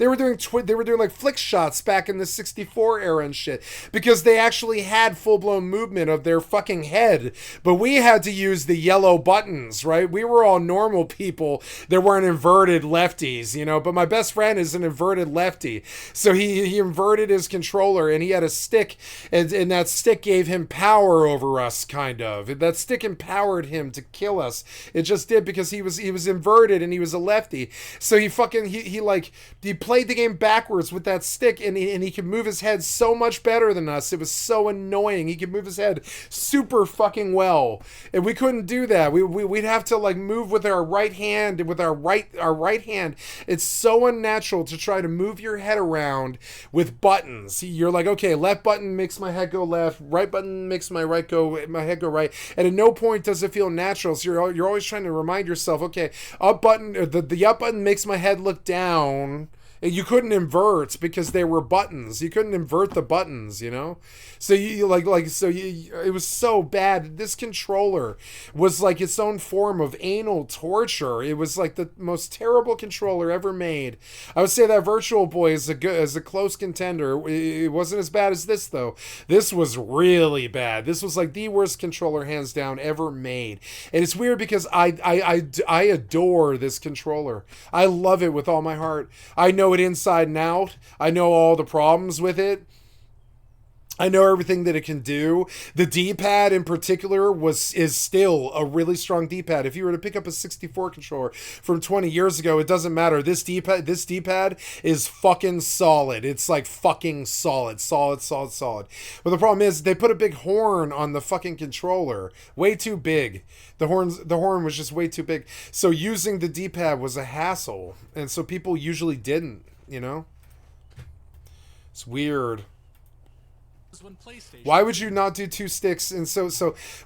were doing like flick shots back in the 64 era and shit, because they actually had full-blown movement of their fucking head. But we had to use the yellow buttons, right? We were all normal people that weren't inverted lefties, But my best friend is an inverted lefty. So he inverted his controller, and he had a stick, and that stick gave him power over us, kind of. That stick empowered him to kill us. It just did, because he was inverted and he was a lefty. So he played the game backwards with that stick, and he could move his head so much better than us. It was so annoying. He could move his head super fucking well, and we couldn't do that. We'd have to move with our right hand, and with our right hand, it's so unnatural to try to move your head around with buttons. You're like, okay, left button makes my head go left, right button makes my head go right, and at no point does it feel natural. So you're always trying to remind yourself, okay, up button, the up button makes my head look down, You couldn't invert because they were buttons. You couldn't invert the buttons, you know? So it was so bad. This controller was like its own form of anal torture. It was like the most terrible controller ever made. I would say that Virtual Boy is a close contender. It wasn't as bad as this though. This was really bad. This was like the worst controller hands down ever made. And it's weird because I adore this controller. I love it with all my heart. I know it inside and out. I know all the problems with it. I know everything that it can do. The D-pad in particular is still a really strong D-pad. If you were to pick up a 64 controller from 20 years ago, it doesn't matter. This D-pad is fucking solid. It's like fucking solid. But the problem is they put a big horn on the fucking controller. Way too big. The horn was just way too big. So using the D-pad was a hassle. And so people usually didn't, you know? It's weird. When PlayStation Why would you not do two sticks? And so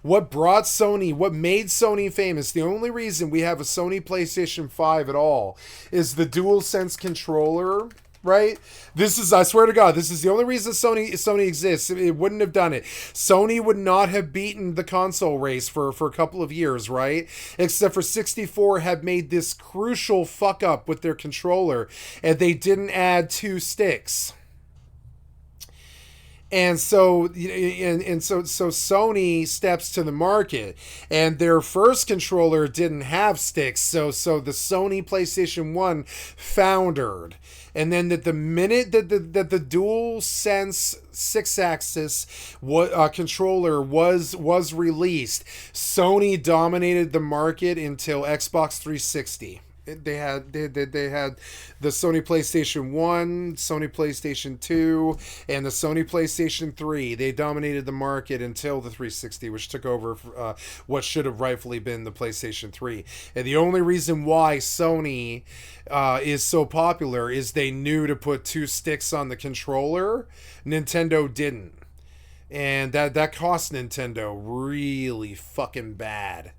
what made Sony famous, the only reason we have a Sony PlayStation 5 at all is the DualSense controller, right? I swear to God, this is the only reason Sony exists. It wouldn't have done it. Sony would not have beaten the console race for a couple of years, right? Except for 64 had made this crucial fuck up with their controller, and they didn't add two sticks. And so Sony steps to the market, and their first controller didn't have sticks. So the Sony PlayStation 1 foundered. And then the minute that the DualSense 6-axis controller was released, Sony dominated the market until Xbox 360. They had the Sony PlayStation 1, Sony PlayStation 2, and the Sony PlayStation 3. They dominated the market until the 360, which took over what should have rightfully been the PlayStation 3. And the only reason why Sony is so popular is they knew to put two sticks on the controller. Nintendo didn't. And that cost Nintendo really fucking bad.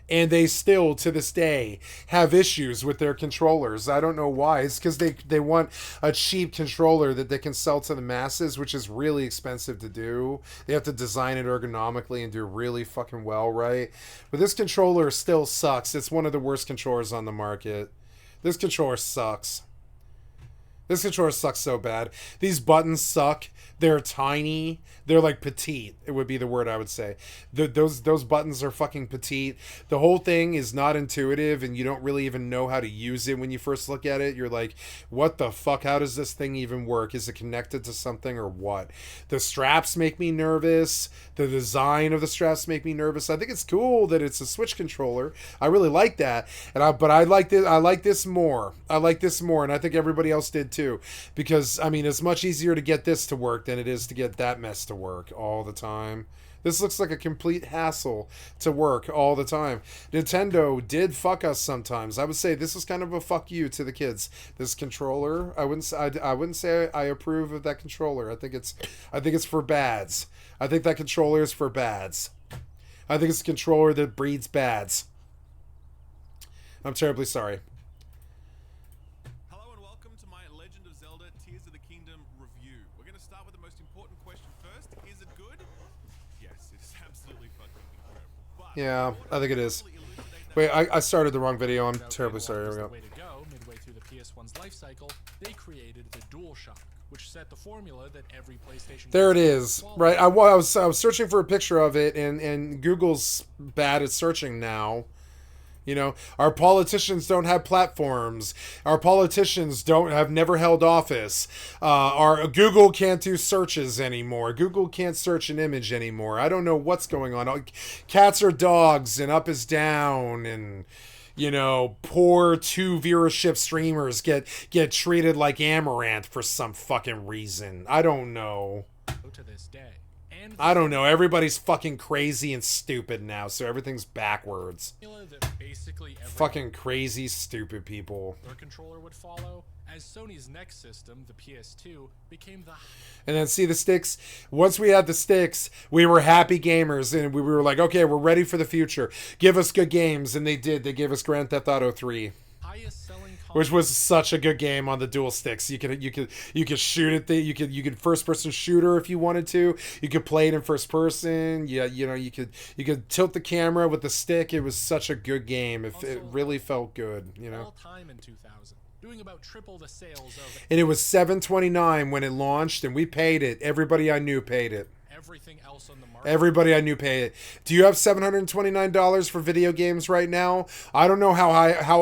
And they still, to this day, have issues with their controllers. I don't know why. It's because they want a cheap controller that they can sell to the masses, which is really expensive to do. They have to design it ergonomically and do really fucking well, right? But this controller still sucks. It's one of the worst controllers on the market. This controller sucks. This controller sucks so bad. These buttons suck. They're tiny. They're like petite. It would be the word I would say. Those buttons are fucking petite. The whole thing is not intuitive, and you don't really even know how to use it when you first look at it. You're like, what the fuck? How does this thing even work? Is it connected to something or what? The straps make me nervous. The design of the straps make me nervous. I think it's cool that it's a Switch controller. I really like that. But I like this. I like this more. I like this more, and I think everybody else did too. Because I mean, it's much easier to get this to work than it is to get that mess to work all the time. This looks like a complete hassle to work all the time. Nintendo did fuck us sometimes. I would say this is kind of a fuck you to the kids. This controller, I wouldn't say I approve of that controller. I think it's for bads. I think that controller is for bads. I think it's a controller that breeds bads. I'm terribly sorry. Hello and welcome to my Legend of Zelda Tears of the Kingdom review. We're going to start with the most important question first. Is it good? Yes, it's absolutely fucking incredible. But Yeah, I think it is. Wait, I started the wrong video. I'm terribly sorry. Here we go. Way to go. Midway through the PS1's life cycle, they created the DualShock, which set the formula that every PlayStation. There it is. Right. I was searching for a picture of it, and Google's bad at searching now. You know, our politicians don't have platforms. Our politicians have never held office. Our Google can't do searches anymore. Google can't search an image anymore. I don't know what's going on. Cats are dogs, and up is down, and you know, poor 2 viewership streamers get treated like Amaranth for some fucking reason. I don't know. To this day. And I don't know. Everybody's fucking crazy and stupid now, so everything's backwards. that basically every Fucking crazy, stupid people. their controller would follow, as Sony's next system, the PS2, became the And then see the sticks. Once we had the sticks, we were happy gamers, and we were like, okay, we're ready for the future. Give us good games, and they did. They gave us Grand Theft Auto 3. highest selling which was such a good game on the dual sticks. You could shoot it. You could first person shooter if you wanted to. You could play it in first person. Yeah, you could tilt the camera with the stick. It was such a good game. It really felt good. All time in 2000, doing about triple the sales of And it was $7.29 when it launched, and we paid it. Everybody I knew paid it. everything else on the market. Everybody I knew paid it. Do you have $729 for video games right now? I don't know how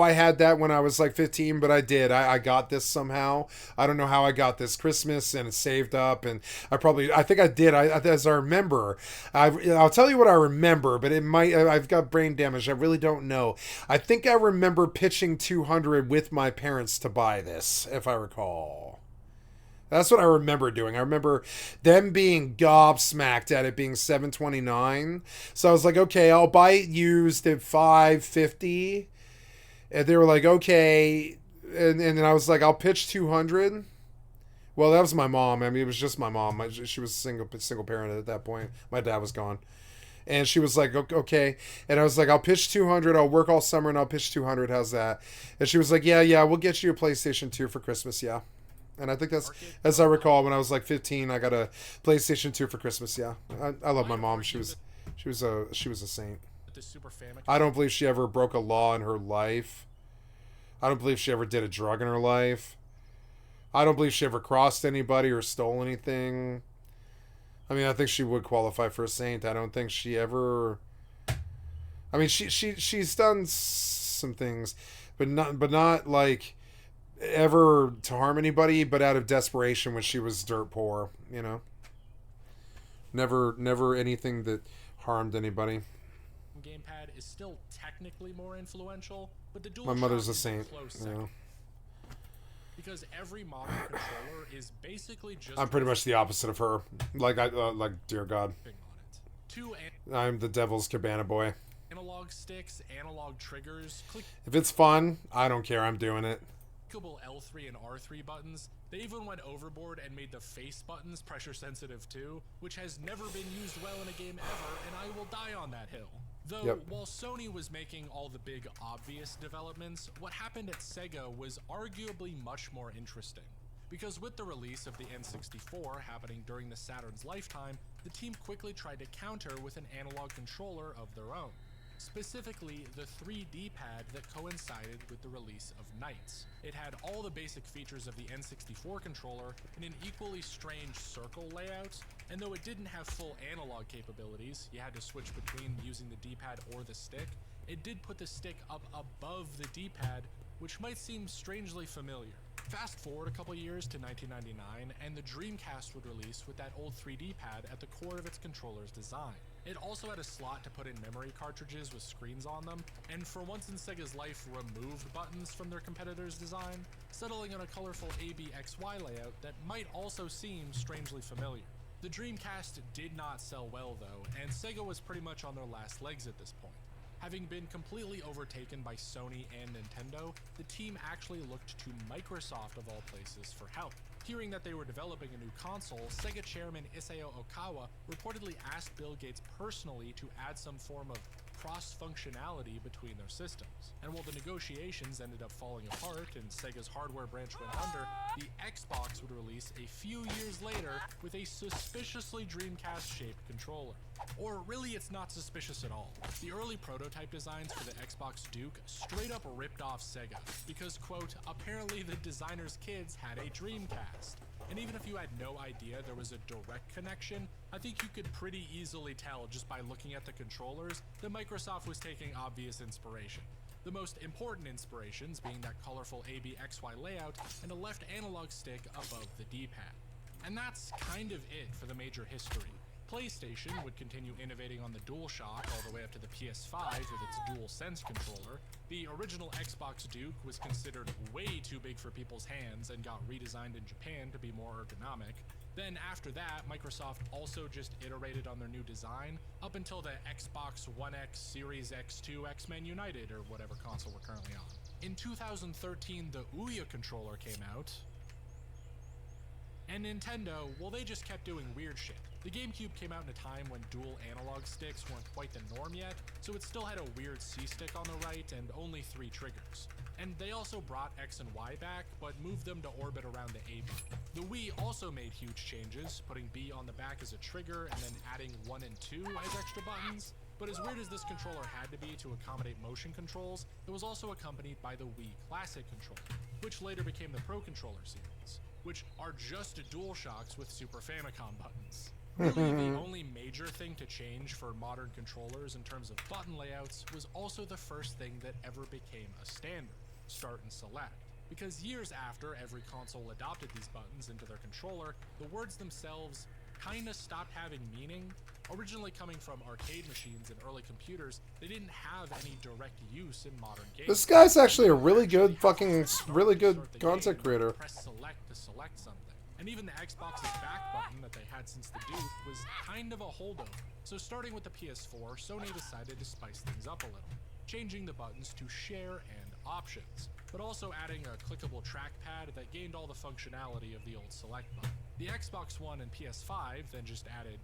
I had that when I was like 15, but I did. I got this somehow. I don't know how I got this Christmas, and it saved up, and I think I did. As I remember, I'll tell you what I remember, but I've got brain damage. I really don't know. I think I remember pitching 200 with my parents to buy this, if I recall. That's what I remember doing. I remember them being gobsmacked at it being $7.29. So I was like, okay, I'll buy it used at $5.50. And they were like, okay. And then I was like, I'll pitch 200. Well, that was my mom. I mean, it was just my mom. She was a single parent at that point. My dad was gone. And she was like, okay. And I was like, I'll pitch 200. I'll work all summer and I'll pitch 200. How's that? And she was like, yeah, we'll get you a PlayStation 2 for Christmas. Yeah. And I think that's, as I recall, when I was like 15, I got a PlayStation 2 for Christmas. Yeah, I love my mom. She was a saint. I don't believe she ever broke a law in her life. I don't believe she ever did a drug in her life. I don't believe she ever crossed anybody or stole anything. I mean, I think she would qualify for a saint. I don't think she ever. I mean, she's done some things, but not like ever to harm anybody, but out of desperation when she was dirt poor, never anything that harmed anybody. Gamepad is still technically more influential, but the DualShock My mother's a is saint, close second. Because every modern controller is basically just I'm pretty much the opposite of her. Like dear God, on it. Two I'm the devil's cabana boy. analog sticks, analog triggers, If it's fun, I don't care. I'm doing it. clickable L3 and R3 buttons. They even went overboard and made the face buttons pressure sensitive too, which has never been used well in a game ever, and I will die on that hill. Though, Yep. while Sony was making all the big obvious developments, what happened at Sega was arguably much more interesting. Because with the release of the N64 happening during the Saturn's lifetime, the team quickly tried to counter with an analog controller of their own. Specifically, the 3D pad that coincided with the release of Knights. It had all the basic features of the N64 controller in an equally strange circle layout, and though it didn't have full analog capabilities, you had to switch between using the D-pad or the stick, it did put the stick up above the D-pad, which might seem strangely familiar. Fast forward a couple years to 1999, and the Dreamcast would release with that old 3D pad at the core of its controller's design. It also had a slot to put in memory cartridges with screens on them, and for once in Sega's life removed buttons from their competitor's design, settling on a colorful ABXY layout that might also seem strangely familiar. The Dreamcast did not sell well though, and Sega was pretty much on their last legs at this point. Having been completely overtaken by Sony and Nintendo, the team actually looked to Microsoft of all places for help. Hearing that they were developing a new console, Sega chairman Isao Okawa reportedly asked Bill Gates personally to add some form of cross-functionality between their systems. And while the negotiations ended up falling apart and Sega's hardware branch went under, the Xbox would release a few years later with a suspiciously Dreamcast-shaped controller. Or really, it's not suspicious at all. The early prototype designs for the Xbox Duke straight up ripped off Sega, because, quote, apparently the designer's kids had a Dreamcast. And even if you had no idea there was a direct connection, I think you could pretty easily tell just by looking at the controllers that Microsoft was taking obvious inspiration. The most important inspirations being that colorful ABXY layout and a left analog stick above the D-pad. And that's kind of it for the major history. PlayStation would continue innovating on the DualShock all the way up to the PS5 with its DualSense controller. The original Xbox Duke was considered way too big for people's hands and got redesigned in Japan to be more ergonomic. Then after that, Microsoft also just iterated on their new design up until the Xbox One X, Series X2, X-Men United, or whatever console we're currently on. In 2013, the Ouya controller came out, And Nintendo, well, they just kept doing weird shit. The GameCube came out in a time when dual analog sticks weren't quite the norm yet, so it still had a weird C stick on the right and only 3 triggers. And they also brought X and Y back, but moved them to orbit around the A button. The Wii also made huge changes, putting B on the back as a trigger and then adding 1 and 2 as extra buttons. But as weird as this controller had to be to accommodate motion controls, it was also accompanied by the Wii Classic controller, which later became the Pro Controller series, which are just DualShocks with Super Famicom buttons. Really, the only major thing to change for modern controllers in terms of button layouts was also the first thing that ever became a standard, start and select. Because years after every console adopted these buttons into their controller, the words themselves kinda stopped having meaning. Originally coming from arcade machines and early computers, they didn't have any direct use in modern games. This guy's actually a really good really good content creator. Press select to select something. And even the Xbox's back button that they had since the Duke was kind of a holdover. So starting with the PS4, Sony decided to spice things up a little, changing the buttons to share and options, but also adding a clickable trackpad that gained all the functionality of the old select button. The Xbox One and PS5 then just added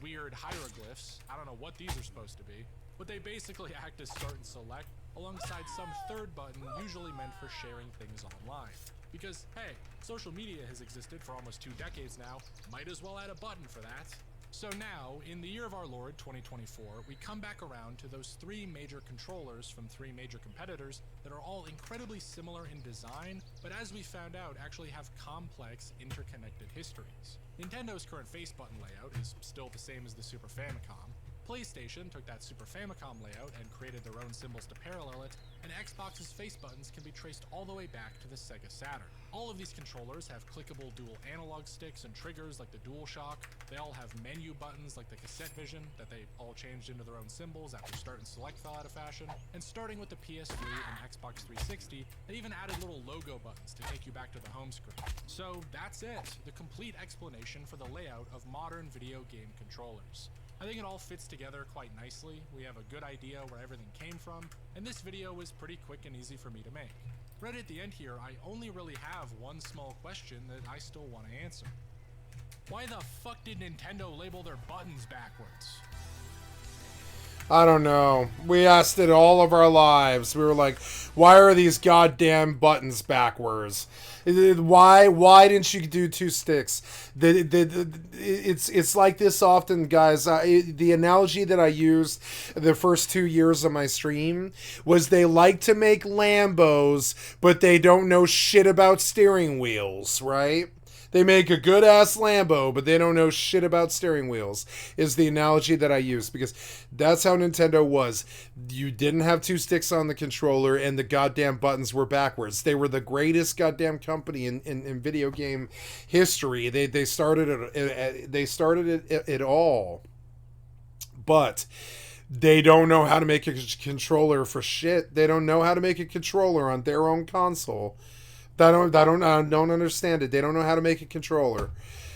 weird hieroglyphs. I don't know what these are supposed to be, but they basically act as start and select alongside some third button usually meant for sharing things online. Because, hey, social media has existed for almost 2 decades now, might as well add a button for that. So now, in the year of our Lord, 2024, we come back around to those 3 major controllers from 3 major competitors that are all incredibly similar in design, but as we found out, actually have complex, interconnected histories. Nintendo's current face button layout is still the same as the Super Famicom. PlayStation took that Super Famicom layout and created their own symbols to parallel it, and Xbox's face buttons can be traced all the way back to the Sega Saturn. All of these controllers have clickable dual analog sticks and triggers like the DualShock. They all have menu buttons like the Cassette Vision that they all changed into their own symbols after start and select fell out of fashion. And starting with the PS3 and Xbox 360, they even added little logo buttons to take you back to the home screen. So that's it, the complete explanation for the layout of modern video game controllers. I think it all fits together quite nicely. We have a good idea where everything came from, and this video was pretty quick and easy for me to make. Right at the end here, I only really have one small question that I still want to answer. Why the fuck did Nintendo label their buttons backwards? I don't know. We asked it all of our lives. We were like, why are these goddamn buttons backwards? Why didn't you do 2 sticks? It's like this often, guys. The analogy that I used the first 2 years of my stream was they like to make Lambos, but they don't know shit about steering wheels, right? They make a good-ass Lambo, but they don't know shit about steering wheels, is the analogy that I use, because that's how Nintendo was. You didn't have 2 sticks on the controller, and the goddamn buttons were backwards. They were the greatest goddamn company in video game history. They started it all. But they don't know how to make a controller for shit. They don't know how to make a controller on their own console. I don't understand it. They don't know how to make a controller.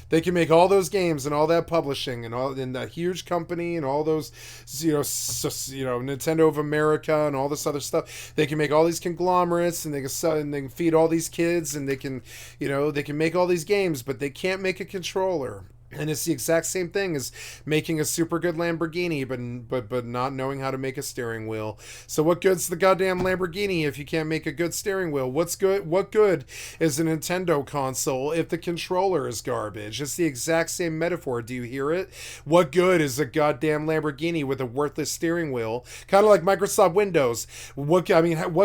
They can make all those games and all that publishing and all in that huge company and all those, Nintendo of America and all this other stuff. They can make all these conglomerates and they can sell and they can feed all these kids and they can make all these games, but they can't make a controller. And it's the exact same thing as making a super good Lamborghini, but not knowing how to make a steering wheel. So what good's the goddamn Lamborghini if you can't make a good steering wheel? What good is a Nintendo console if the controller is garbage? It's the exact same metaphor. Do you hear it? What good is a goddamn Lamborghini with a worthless steering wheel? Kind of like Microsoft Windows. What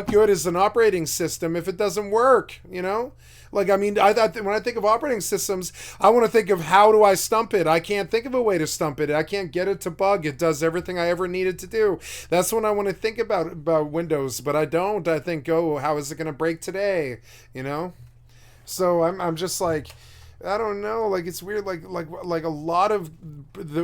good is an operating system if it doesn't work? Like, I mean, when I think of operating systems, I want to think of how do I stump it? I can't think of a way to stump it. I can't get it to bug. It does everything I ever needed to do. That's when I want to think about Windows, but I don't. I think, how is it going to break today? So I'm just like, I don't know. Like, it's weird. Like a lot of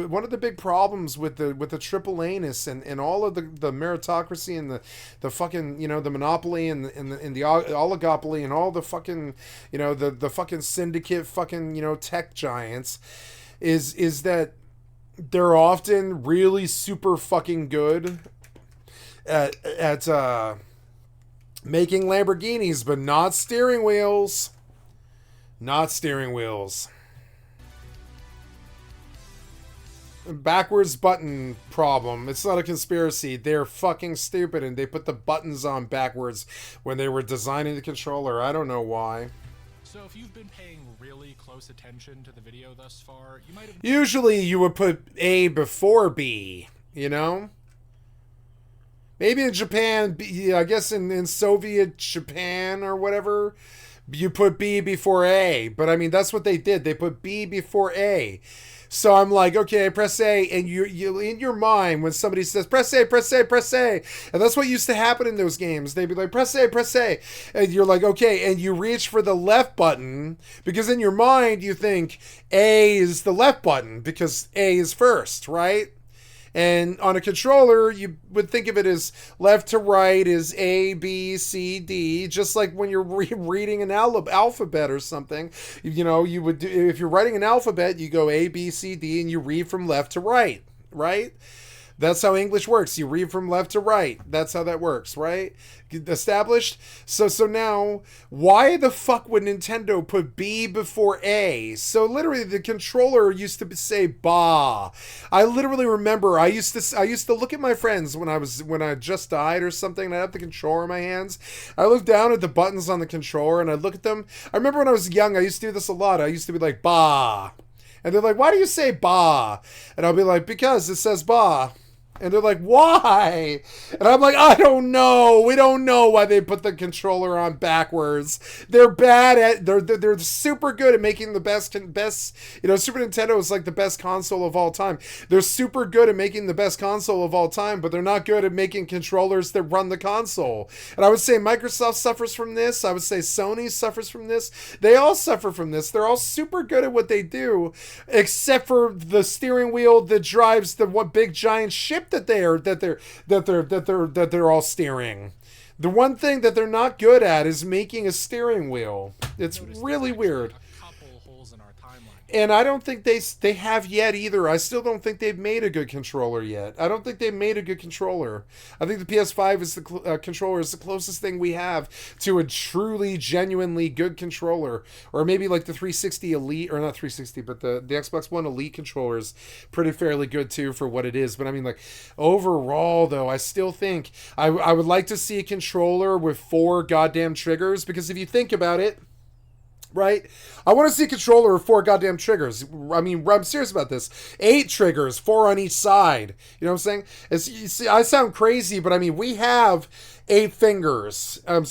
one of the big problems with the triple anus and all of the meritocracy and the fucking the monopoly and the oligopoly and all the fucking the fucking syndicate fucking tech giants is that they're often really super fucking good at making Lamborghinis, but not steering wheels. Not steering wheels. Backwards button problem. It's not a conspiracy. They're fucking stupid and they put the buttons on backwards when they were designing the controller. I don't know why. So if you've been paying really close attention to the video thus far, you might have... Usually you would put A before B, you know? Maybe in Japan, I guess in Soviet Japan or whatever, you put B before A. But I mean, that's what they did. They put B before A. So I'm like, okay, press A, and you in your mind when somebody says press A, press A, press A, and that's what used to happen in those games. They'd be like press A, and you're like, okay, and you reach for the left button because in your mind you think A is the left button because A is first, right? And on a controller, you would think of it as left to right is A, B, C, D, just like when you're reading an alphabet or something. You know, you would do, if you're writing an alphabet, you go A, B, C, D, and you read from left to right, right? That's how English works. You read from left to right. That's how that works, right? Established? So now, why the fuck would Nintendo put B before A? So literally, the controller used to say "ba." I literally remember I used to look at my friends when I just died or something, and I had the controller in my hands. I looked down at the buttons on the controller and I look at them. I remember when I was young, I used to do this a lot. I used to be like "ba," and they're like, "Why do you say ba?" And I'll be like, "Because it says ba." And they're like, why? And I'm like, I don't know. We don't know why they put the controller on backwards. They're bad at, they're super good at making the best, you know, Super Nintendo is like the best console of all time. They're super good at making the best console of all time, but they're not good at making controllers that run the console. And I would say Microsoft suffers from this. I would say Sony suffers from this. They all suffer from this. They're all super good at what they do, except for the steering wheel that drives the what big giant ship that they're all steering. The one thing that they're not good at is making a steering wheel. It's really weird. A couple holes in our timeline. And I don't think they have yet either. I still don't think they've made a good controller yet. I don't think they've made a good controller. I think the PS5 is the controller is the closest thing we have to a truly, genuinely good controller. Or maybe like the 360 Elite, or not 360, but the Xbox One Elite controller is pretty fairly good too for what it is. But I mean, like, overall though, I still think I would like to see a controller with 4 goddamn triggers, because if you think about it, right? I want to see a controller with 4 goddamn triggers. I mean, I'm serious about this. 8 triggers, 4 on each side. You know what I'm saying? You see, I sound crazy, but I mean, we have 8 fingers. We have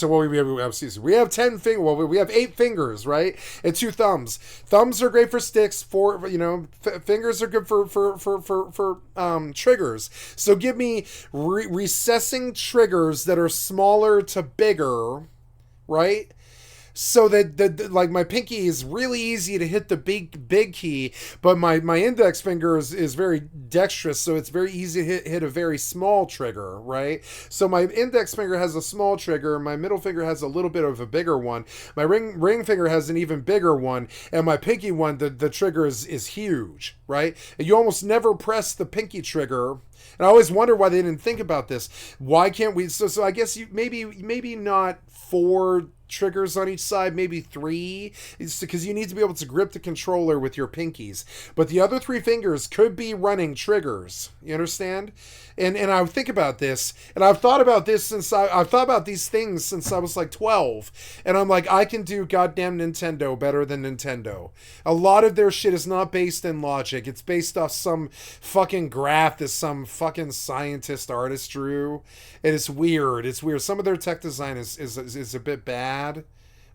10 fingers. Well, we have 8 fingers, right? And 2 thumbs. Thumbs are great for sticks. Fingers are good for triggers. So give me recessing triggers that are smaller to bigger, right? So that like my pinky is really easy to hit the big key, but my index finger is very dexterous, so it's very easy to hit a very small trigger, right? So my index finger has a small trigger, my middle finger has a little bit of a bigger one, my ring finger has an even bigger one, and my pinky one, the trigger is huge, right? And you almost never press the pinky trigger. And I always wonder why they didn't think about this. Why can't we? So I guess you maybe not 4 triggers on each side, maybe 3, because you need to be able to grip the controller with your pinkies. But the other 3 fingers could be running triggers. You understand? And I think about this, and I've thought about this I've thought about these things since I was like 12, and I'm like, I can do goddamn Nintendo better than Nintendo. A lot of their shit is not based in logic. It's based off some fucking graph that some fucking scientist artist drew. And it's weird. It's weird. Some of their tech design is a bit bad,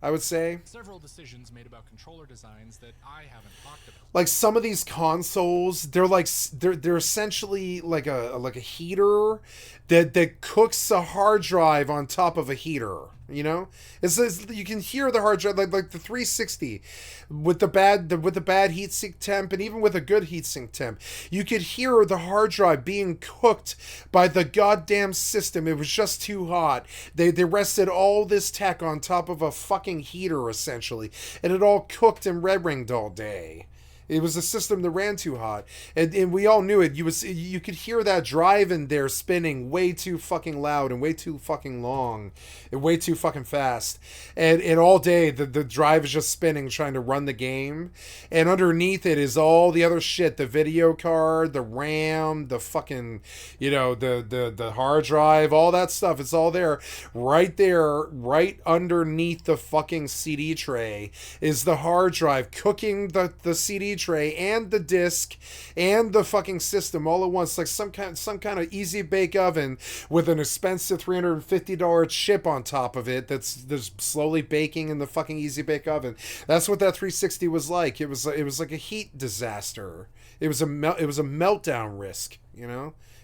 I would say. Several decisions made about controller designs that I haven't talked about. Like some of these consoles, they're essentially like a heater that cooks a hard drive on top of a heater. You know, it's you can hear the hard drive like the 360 with the bad heatsink temp, and even with a good heatsink temp, you could hear the hard drive being cooked by the goddamn system. It was just too hot. They rested all this tech on top of a fucking heater essentially, and it all cooked and red ringed all day. It was a system that ran too hot, and we all knew it. You could hear that drive in there spinning way too fucking loud and way too fucking long, and way too fucking fast, and all day the drive is just spinning trying to run the game, and underneath it is all the other shit: the video card, the RAM, the fucking the hard drive, all that stuff. It's all there, right underneath the fucking CD tray is the hard drive cooking the CD tray and the disc and the fucking system all at once, like some kind of easy bake oven with an expensive $350 chip on top of it that's slowly baking in the fucking easy bake oven. That's what that 360 was like. It was like a heat disaster. It was a meltdown risk,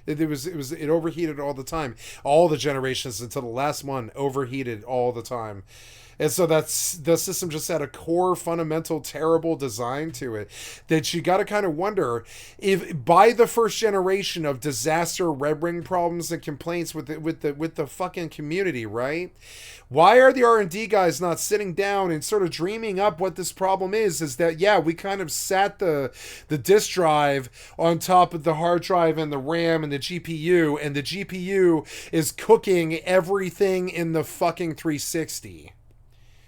It overheated all the time. All the generations until the last one overheated all the time. And so the system just had a core, fundamental, terrible design to it that you got to kind of wonder if by the first generation of disaster red ring problems and complaints with the fucking community, right? Why are the R&D guys not sitting down and sort of dreaming up what this problem is that, yeah, we kind of sat the disk drive on top of the hard drive and the RAM and the GPU is cooking everything in the fucking 360.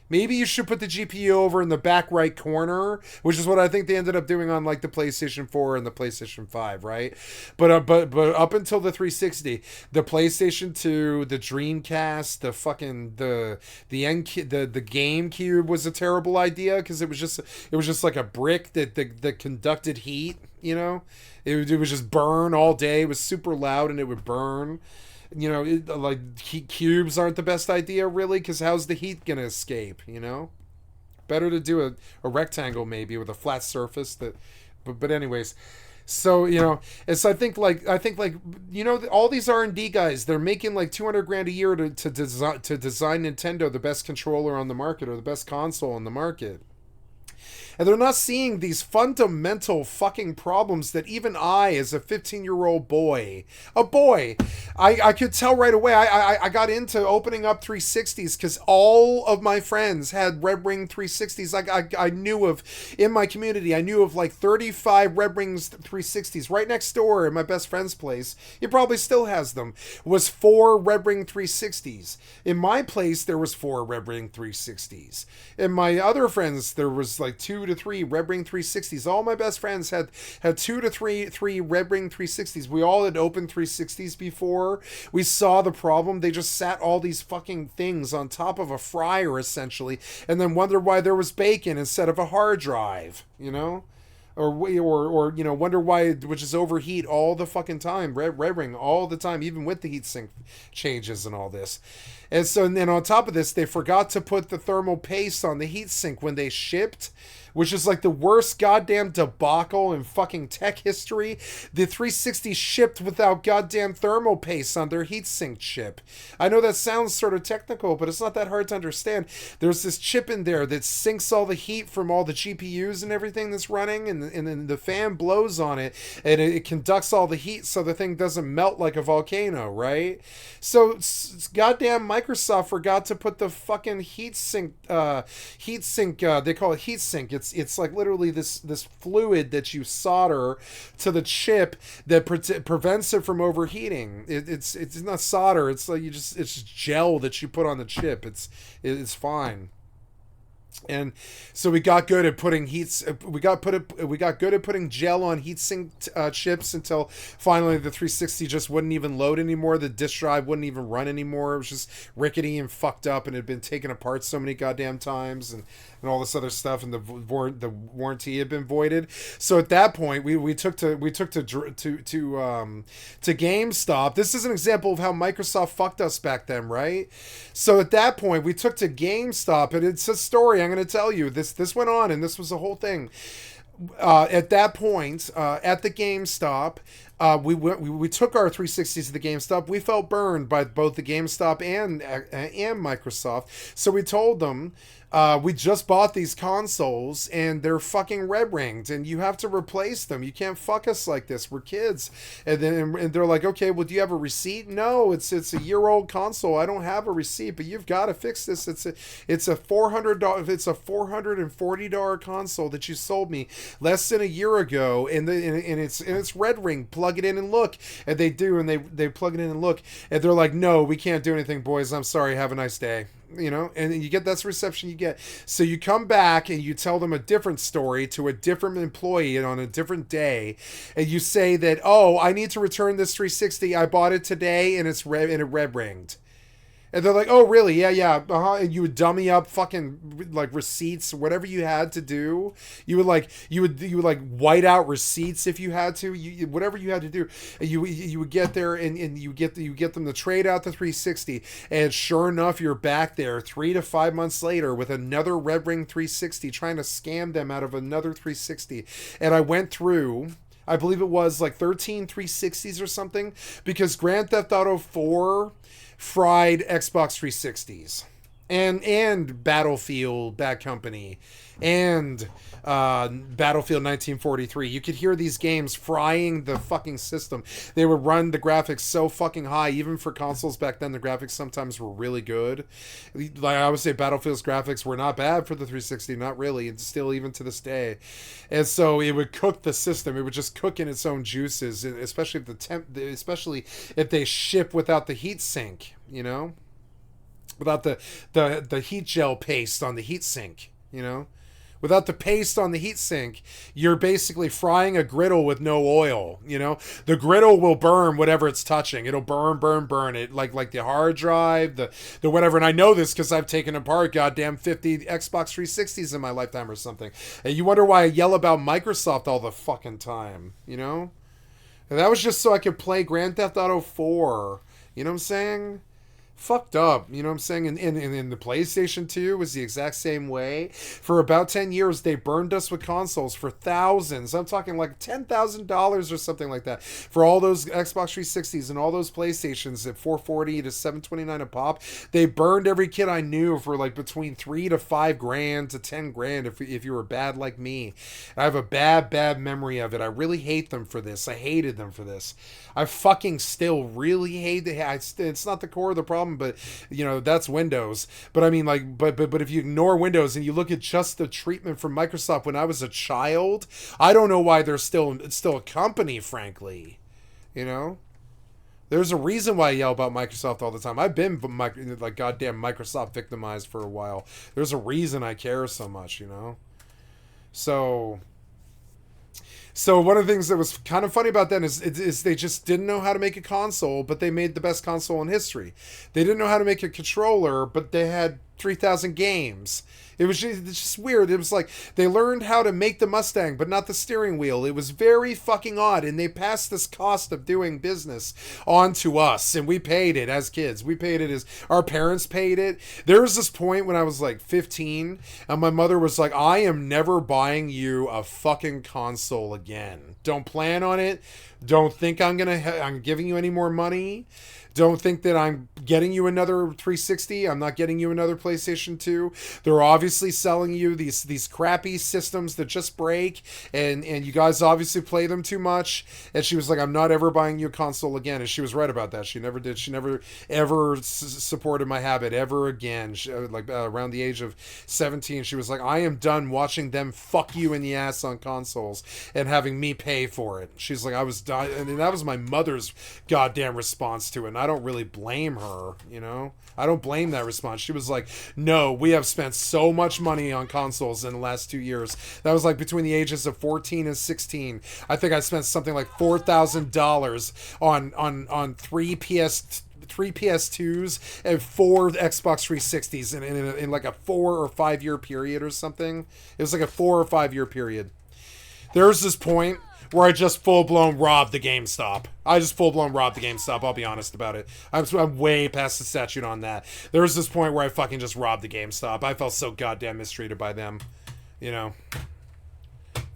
Maybe you should put the GPU over in the back right corner, which is what I think they ended up doing on like the PlayStation 4 and the PlayStation 5, right? But up until the 360, the PlayStation 2, the Dreamcast, the fucking the GameCube was a terrible idea because it was just like a brick that conducted heat, It would just burn all day. It was super loud and it would burn. Cubes aren't the best idea, really, because how's the heat gonna escape? Better to do a rectangle maybe with a flat surface. But anyways, so and so I think all these R&D guys, they're making like $200,000 a year to design Nintendo the best controller on the market or the best console on the market. And they're not seeing these fundamental fucking problems that even I, as a 15-year-old boy, I could tell right away. I got into opening up 360s because all of my friends had Red Ring 360s. I knew of, in my community, I knew of like 35 Red Rings 360s. Right next door in my best friend's place, he probably still has them, was 4 Red Ring 360s. In my place, there was 4 Red Ring 360s. In my other friends, there was like 2 to 3 Red Ring 360s. All my best friends had 2 to 3 Red Ring 360s. We all had opened 360s before. We saw the problem. They just sat all these fucking things on top of a fryer, essentially, and then wondered why there was bacon instead of a hard drive, or wonder why it would just overheat all the fucking time. Red Ring all the time, even with the heatsink changes and all this. And then on top of this, they forgot to put the thermal paste on the heatsink when they shipped, which is like the worst goddamn debacle in fucking tech history. The 360 shipped without goddamn thermal paste on their heatsink chip. I know that sounds sort of technical, but it's not that hard to understand. There's this chip in there that sinks all the heat from all the GPUs and everything that's running, and then the fan blows on it, and it conducts all the heat so the thing doesn't melt like a volcano, right? So goddamn Microsoft forgot to put the fucking heatsink, they call it heatsink. It's like literally this fluid that you solder to the chip that prevents it from overheating. It's not solder. It's like it's gel that you put on the chip. It's fine. And so we got good at putting we got good at putting gel on heatsink chips until finally the 360 just wouldn't even load anymore. The disk drive wouldn't even run anymore. It was just rickety and fucked up, and it had been taken apart so many goddamn times, and all this other stuff, and the warranty had been voided. So at that point, we took to GameStop. This is an example of how Microsoft fucked us back then, right? So at that point, we took to GameStop, and it's a story I'm going to tell you. This went on, and this was a whole thing. At that point, at the GameStop, we took our 360s to the GameStop. We felt burned by both the GameStop and Microsoft. So we told them, we just bought these consoles and they're fucking red ringed and you have to replace them. You can't fuck us like this. We're kids. And then and they're like, okay, well, do you have a receipt? No, it's a year-old console. I don't have a receipt, but you've got to fix this. It's a $440 console that you sold me less than a year ago, and it's red ring. Plug it in and look. And they do, and they plug it in and look, and they're like, no, we can't do anything, boys. I'm sorry. Have a nice day. You know, and you get that's the reception you get. So you come back and you tell them a different story to a different employee on a different day, and you say that, oh, I need to return this 360. I bought it today and it's red and it red ringed. And they're like, oh, really? Yeah. And you would dummy up fucking like receipts, whatever you had to do. You would white out receipts if you had to. Whatever you had to do. And you would get there and you get them to trade out the 360. And sure enough, you're back there 3 to 5 months later with another red ring 360, trying to scam them out of another 360. And I went through, I believe it was like 13 360s or something, because Grand Theft Auto 4 fried Xbox 360s and Battlefield Bad Company and Battlefield 1943. You could hear these games frying the fucking system. They would run the graphics so fucking high. Even for consoles back then, the graphics sometimes were really good. Like I would say, Battlefield's graphics were not bad for the 360, not really. It's still even to this day. And so it would cook the system. It would just cook in its own juices, especially if they ship without the heat sink, you know, without the heat gel paste on the heat sink, you know. Without the paste on the heatsink, you're basically frying a griddle with no oil, you know? The griddle will burn whatever it's touching. It'll burn it, like the hard drive, the whatever. And I know this because I've taken apart goddamn 50 Xbox 360s in my lifetime or something. And you wonder why I yell about Microsoft all the fucking time, you know? And that was just so I could play Grand Theft Auto 4. You know what I'm saying? Fucked up, you know what I'm saying? And the PlayStation 2 was the exact same way. For about 10 years, they burned us with consoles for thousands. I'm talking like $10,000 or something like that. For all those Xbox 360s and all those PlayStations at $440 to $729 a pop, they burned every kid I knew for like between $3 to $5 grand to $10 grand if you were bad like me. I have a bad memory of it. I really hate them for this. I hated them for this. I fucking still really hate it. It's not the core of the problem, but you know, that's Windows. But I mean, like, but if you ignore Windows and you look at just the treatment from Microsoft when I was a child, I don't know why it's still a company, frankly. You know, there's a reason why I yell about Microsoft all the time. I've been like goddamn Microsoft victimized for a while. There's a reason I care so much, you know. So one of the things that was kind of funny about that is they just didn't know how to make a console, but they made the best console in history. They didn't know how to make a controller, but they had 3,000 games. It's just weird. It was like they learned how to make the Mustang, but not the steering wheel. It was very fucking odd, and they passed this cost of doing business on to us, and we paid it as kids. We paid it as our parents paid it. There was this point when I was like 15, and my mother was like, I am never buying you a fucking console again. Don't plan on it. Don't think I'm giving you any more money. Don't think that I'm getting you another 360. I'm not getting you another PlayStation 2. They're obviously selling you these crappy systems that just break, and you guys obviously play them too much. And she was like, I'm not ever buying you a console again. And she was right about that. She never did. She never ever supported my habit ever again. Around the age of 17, she was like, I am done watching them fuck you in the ass on consoles and having me pay for it. She's like, I was done. And that was my mother's goddamn response to it. And I don't really blame her, you know? I don't blame that response. She was like, no, we have spent so much money on consoles in the last 2 years. That was like between the ages of 14 and 16. I think I spent something like $4,000 on three PS2s and 4 Xbox 360s in like a 4 or 5 year period or something. It was like a 4 or 5 year period. There was this point where I just full-blown robbed the GameStop. I'll be honest about it. I'm way past the statute on that. There was this point where I fucking just robbed the GameStop. I felt so goddamn mistreated by them, you know.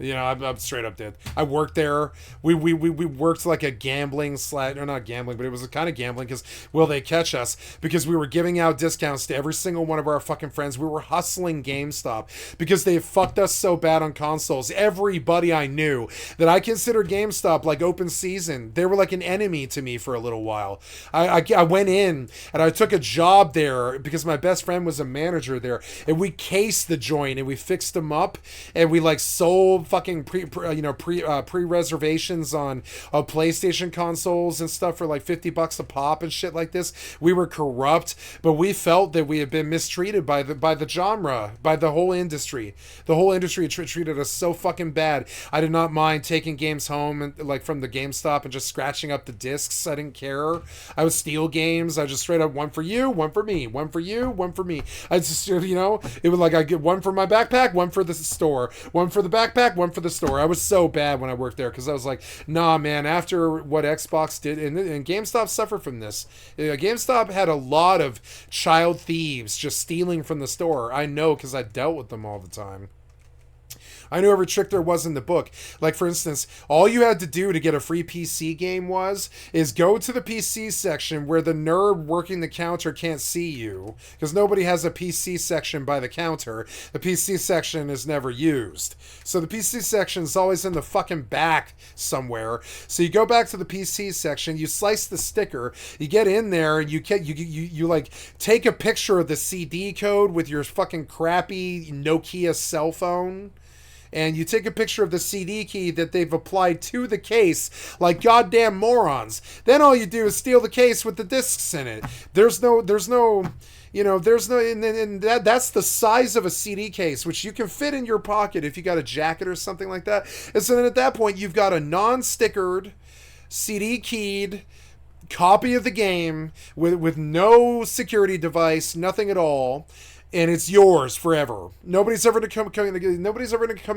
You know, I'm straight up did. I worked there. We worked like a gambling or not gambling, but it was a kind of gambling because will they catch us? Because we were giving out discounts to every single one of our fucking friends. We were hustling GameStop because they fucked us so bad on consoles. Everybody I knew that I considered GameStop like open season. They were like an enemy to me for a little while. I went in and I took a job there because my best friend was a manager there, and we cased the joint and we fixed them up and we like sold fucking pre reservations on PlayStation consoles and stuff for like $50 a pop and shit like this. We were corrupt, but we felt that we had been mistreated by the genre, by the whole industry. The whole industry treated us so fucking bad. I did not mind taking games home and like from the GameStop and just scratching up the discs. I didn't care. I would steal games. I just straight up one for you, one for me, one for you, one for me. I just, you know, it was like I get one for my backpack, one for the store, one for the backpack, one for the store. I was so bad when I worked there because I was like, nah, man, after what Xbox did, and GameStop suffered from this. GameStop had a lot of child thieves just stealing from the store. I know because I dealt with them all the time. I knew every trick there was in the book. Like, for instance, all you had to do to get a free PC game is go to the PC section where the nerd working the counter can't see you. Because nobody has a PC section by the counter. The PC section is never used. So the PC section is always in the fucking back somewhere. So you go back to the PC section, you slice the sticker, you get in there, and you like take a picture of the CD code with your fucking crappy Nokia cell phone. And you take a picture of the CD key that they've applied to the case like goddamn morons. Then all you do is steal the case with the discs in it. There's no, you know, and that's the size of a CD case, which you can fit in your pocket if you got a jacket or something like that. And so then at that point, you've got a non-stickered, CD keyed copy of the game with no security device, nothing at all. And it's yours forever. Nobody's ever gonna come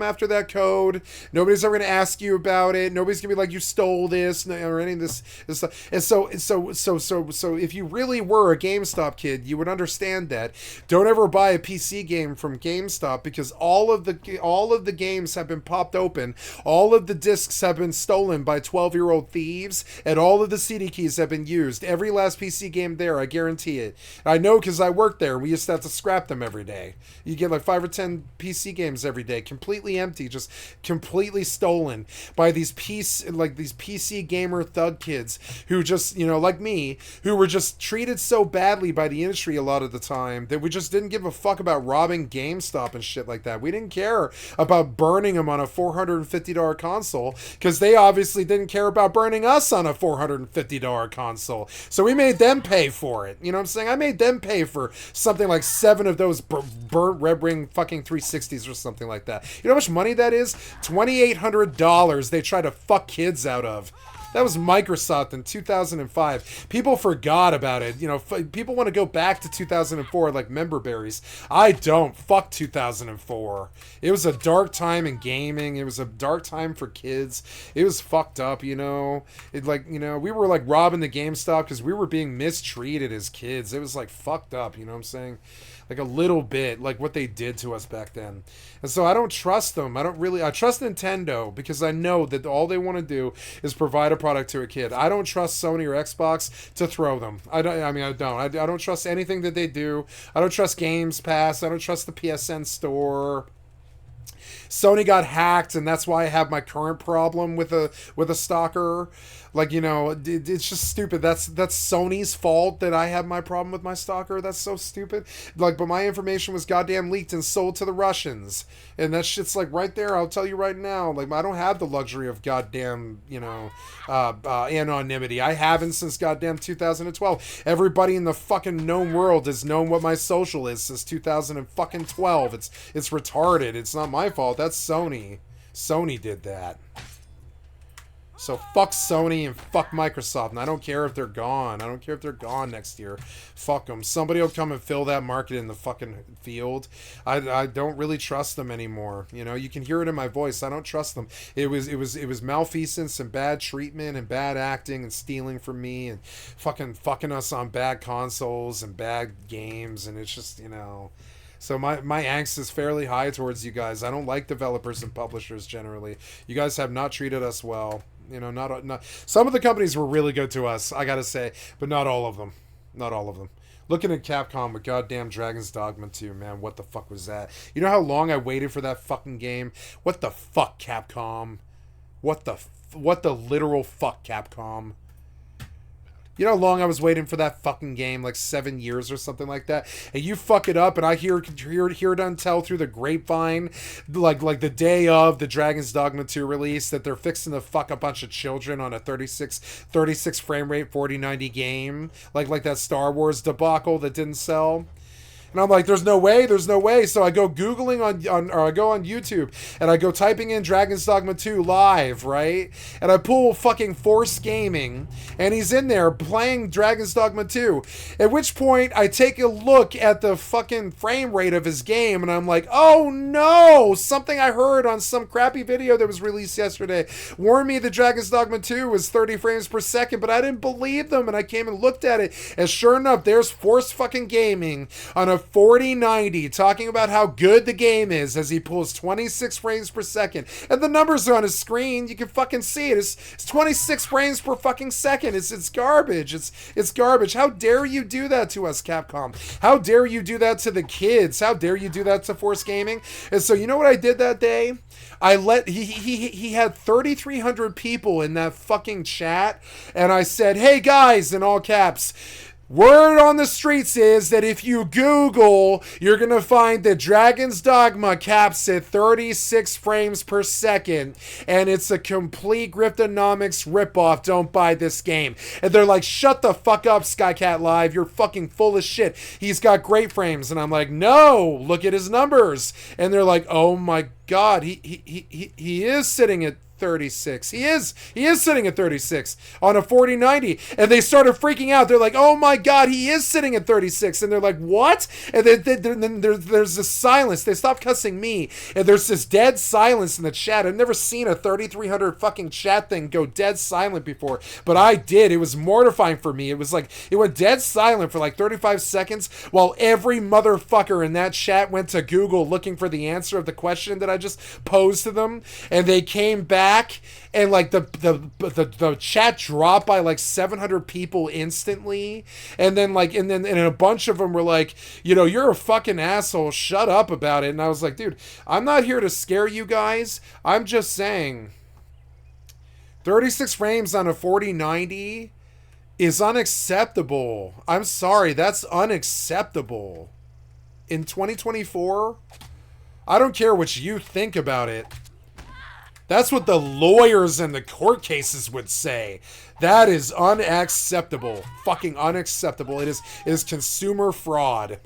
after that code. Nobody's ever gonna ask you about it. Nobody's gonna be like, you stole this or any of this stuff. And so if you really were a GameStop kid, you would understand that. Don't ever buy a PC game from GameStop because all of the games have been popped open. All of the discs have been stolen by 12-year-old thieves, and all of the CD keys have been used. Every last PC game there, I guarantee it. I know because I worked there. We used to have to scrap them every day. You get like 5 or 10 PC games every day, completely empty, just completely stolen by these PC gamer thug kids who just, you know, like me, who were just treated so badly by the industry a lot of the time that we just didn't give a fuck about robbing GameStop and shit like that. We didn't care about burning them on a $450 console because they obviously didn't care about burning us on a $450 console. So we made them pay for it. You know what I'm saying? I made them pay for something like 7 of those burnt Red Ring fucking 360s or something like that. You know how much money that is? $2,800 they try to fuck kids out of. That was Microsoft in 2005. People forgot about it. You know, people want to go back to 2004 like member berries. I don't. Fuck 2004. It was a dark time in gaming. It was a dark time for kids. It was fucked up, you know. It like, you know, we were like robbing the GameStop because we were being mistreated as kids. It was like fucked up, you know what I'm saying? Like a little bit, like what they did to us back then. And so I don't trust them. I trust Nintendo because I know that all they want to do is provide a product to a kid. I don't trust Sony or Xbox to throw them. I don't trust anything that they do. I don't trust Games Pass. I don't trust the PSN store. Sony got hacked, and that's why I have my current problem with a stalker. Like, you know, it's just stupid. That's Sony's fault that I have my problem with my stalker. That's so stupid. Like, but my information was goddamn leaked and sold to the Russians. And that shit's like right there. I'll tell you right now. Like, I don't have the luxury of goddamn, you know, anonymity. I haven't since goddamn 2012. Everybody in the fucking known world has known what my social is since 2012. It's retarded. It's not my fault. That's Sony. Sony did that. So fuck Sony and fuck Microsoft. And I don't care if they're gone. I don't care if they're gone next year. Fuck them. Somebody will come and fill that market in the fucking field. I don't really trust them anymore. You know, you can hear it in my voice. I don't trust them. It was malfeasance and bad treatment and bad acting and stealing from me and fucking us on bad consoles and bad games. And it's just, you know, So my angst is fairly high towards you guys. I don't like developers and publishers generally. You guys have not treated us well. You know, not some of the companies were really good to us, I gotta say, but not all of them. Not all of them. Looking at Capcom with goddamn Dragon's Dogma 2, man, what the fuck was that? You know how long I waited for that fucking game? What the fuck, Capcom? What the literal fuck, Capcom? You know how long I was waiting for that fucking game? Like 7 years or something like that. And you fuck it up, and I hear it until through the grapevine, like the day of the Dragon's Dogma 2 release, that they're fixing to fuck a bunch of children on a 36 frame rate 4090 game, like that Star Wars debacle that didn't sell. And I'm like, there's no way. So I go Googling or I go on YouTube, and I go typing in Dragon's Dogma 2 live, right? And I pull fucking Force Gaming, and he's in there playing Dragon's Dogma 2. At which point, I take a look at the fucking frame rate of his game, and I'm like, oh no! Something I heard on some crappy video that was released yesterday warned me that Dragon's Dogma 2 was 30 frames per second, but I didn't believe them, and I came and looked at it, and sure enough, there's Force fucking Gaming on a 4090 talking about how good the game is as he pulls 26 frames per second, and the numbers are on his screen. You can fucking see it. It's 26 frames per fucking second. It's garbage. It's garbage. How dare you do that to us, Capcom? How dare you do that to the kids? How dare you do that to Force Gaming? And so you know what I did that day? I let he had 3,300 people in that fucking chat, and I said, "Hey guys," in all caps, word on the streets is that if you Google, you're going to find that Dragon's Dogma caps at 36 frames per second, and it's a complete Griftonomics ripoff. Don't buy this game. And they're like, shut the fuck up, skycat.live. You're fucking full of shit. He's got great frames. And I'm like, no, look at his numbers. And they're like, oh my God, he is sitting at 36. He is sitting at 36 on a 4090, and they started freaking out. They're like, oh my God, he is sitting at 36. And they're like, what? And then there's this silence. They stopped cussing me, and there's this dead silence in the chat. I've never seen a 3,300 fucking chat thing go dead silent before, but I did. It was mortifying for me. It was like, it went dead silent for like 35 seconds while every motherfucker in that chat went to Google looking for the answer of the question that I just posed to them, and they came back, and like the chat dropped by like 700 people instantly, and then a bunch of them were like, you know, you're a fucking asshole, shut up about it. And I was like, dude, I'm not here to scare you guys. I'm just saying 36 frames on a 4090 is unacceptable. I'm sorry, that's unacceptable in 2024. I don't care what you think about it. That's what the lawyers in the court cases would say. That is unacceptable. Fucking unacceptable. It is consumer fraud.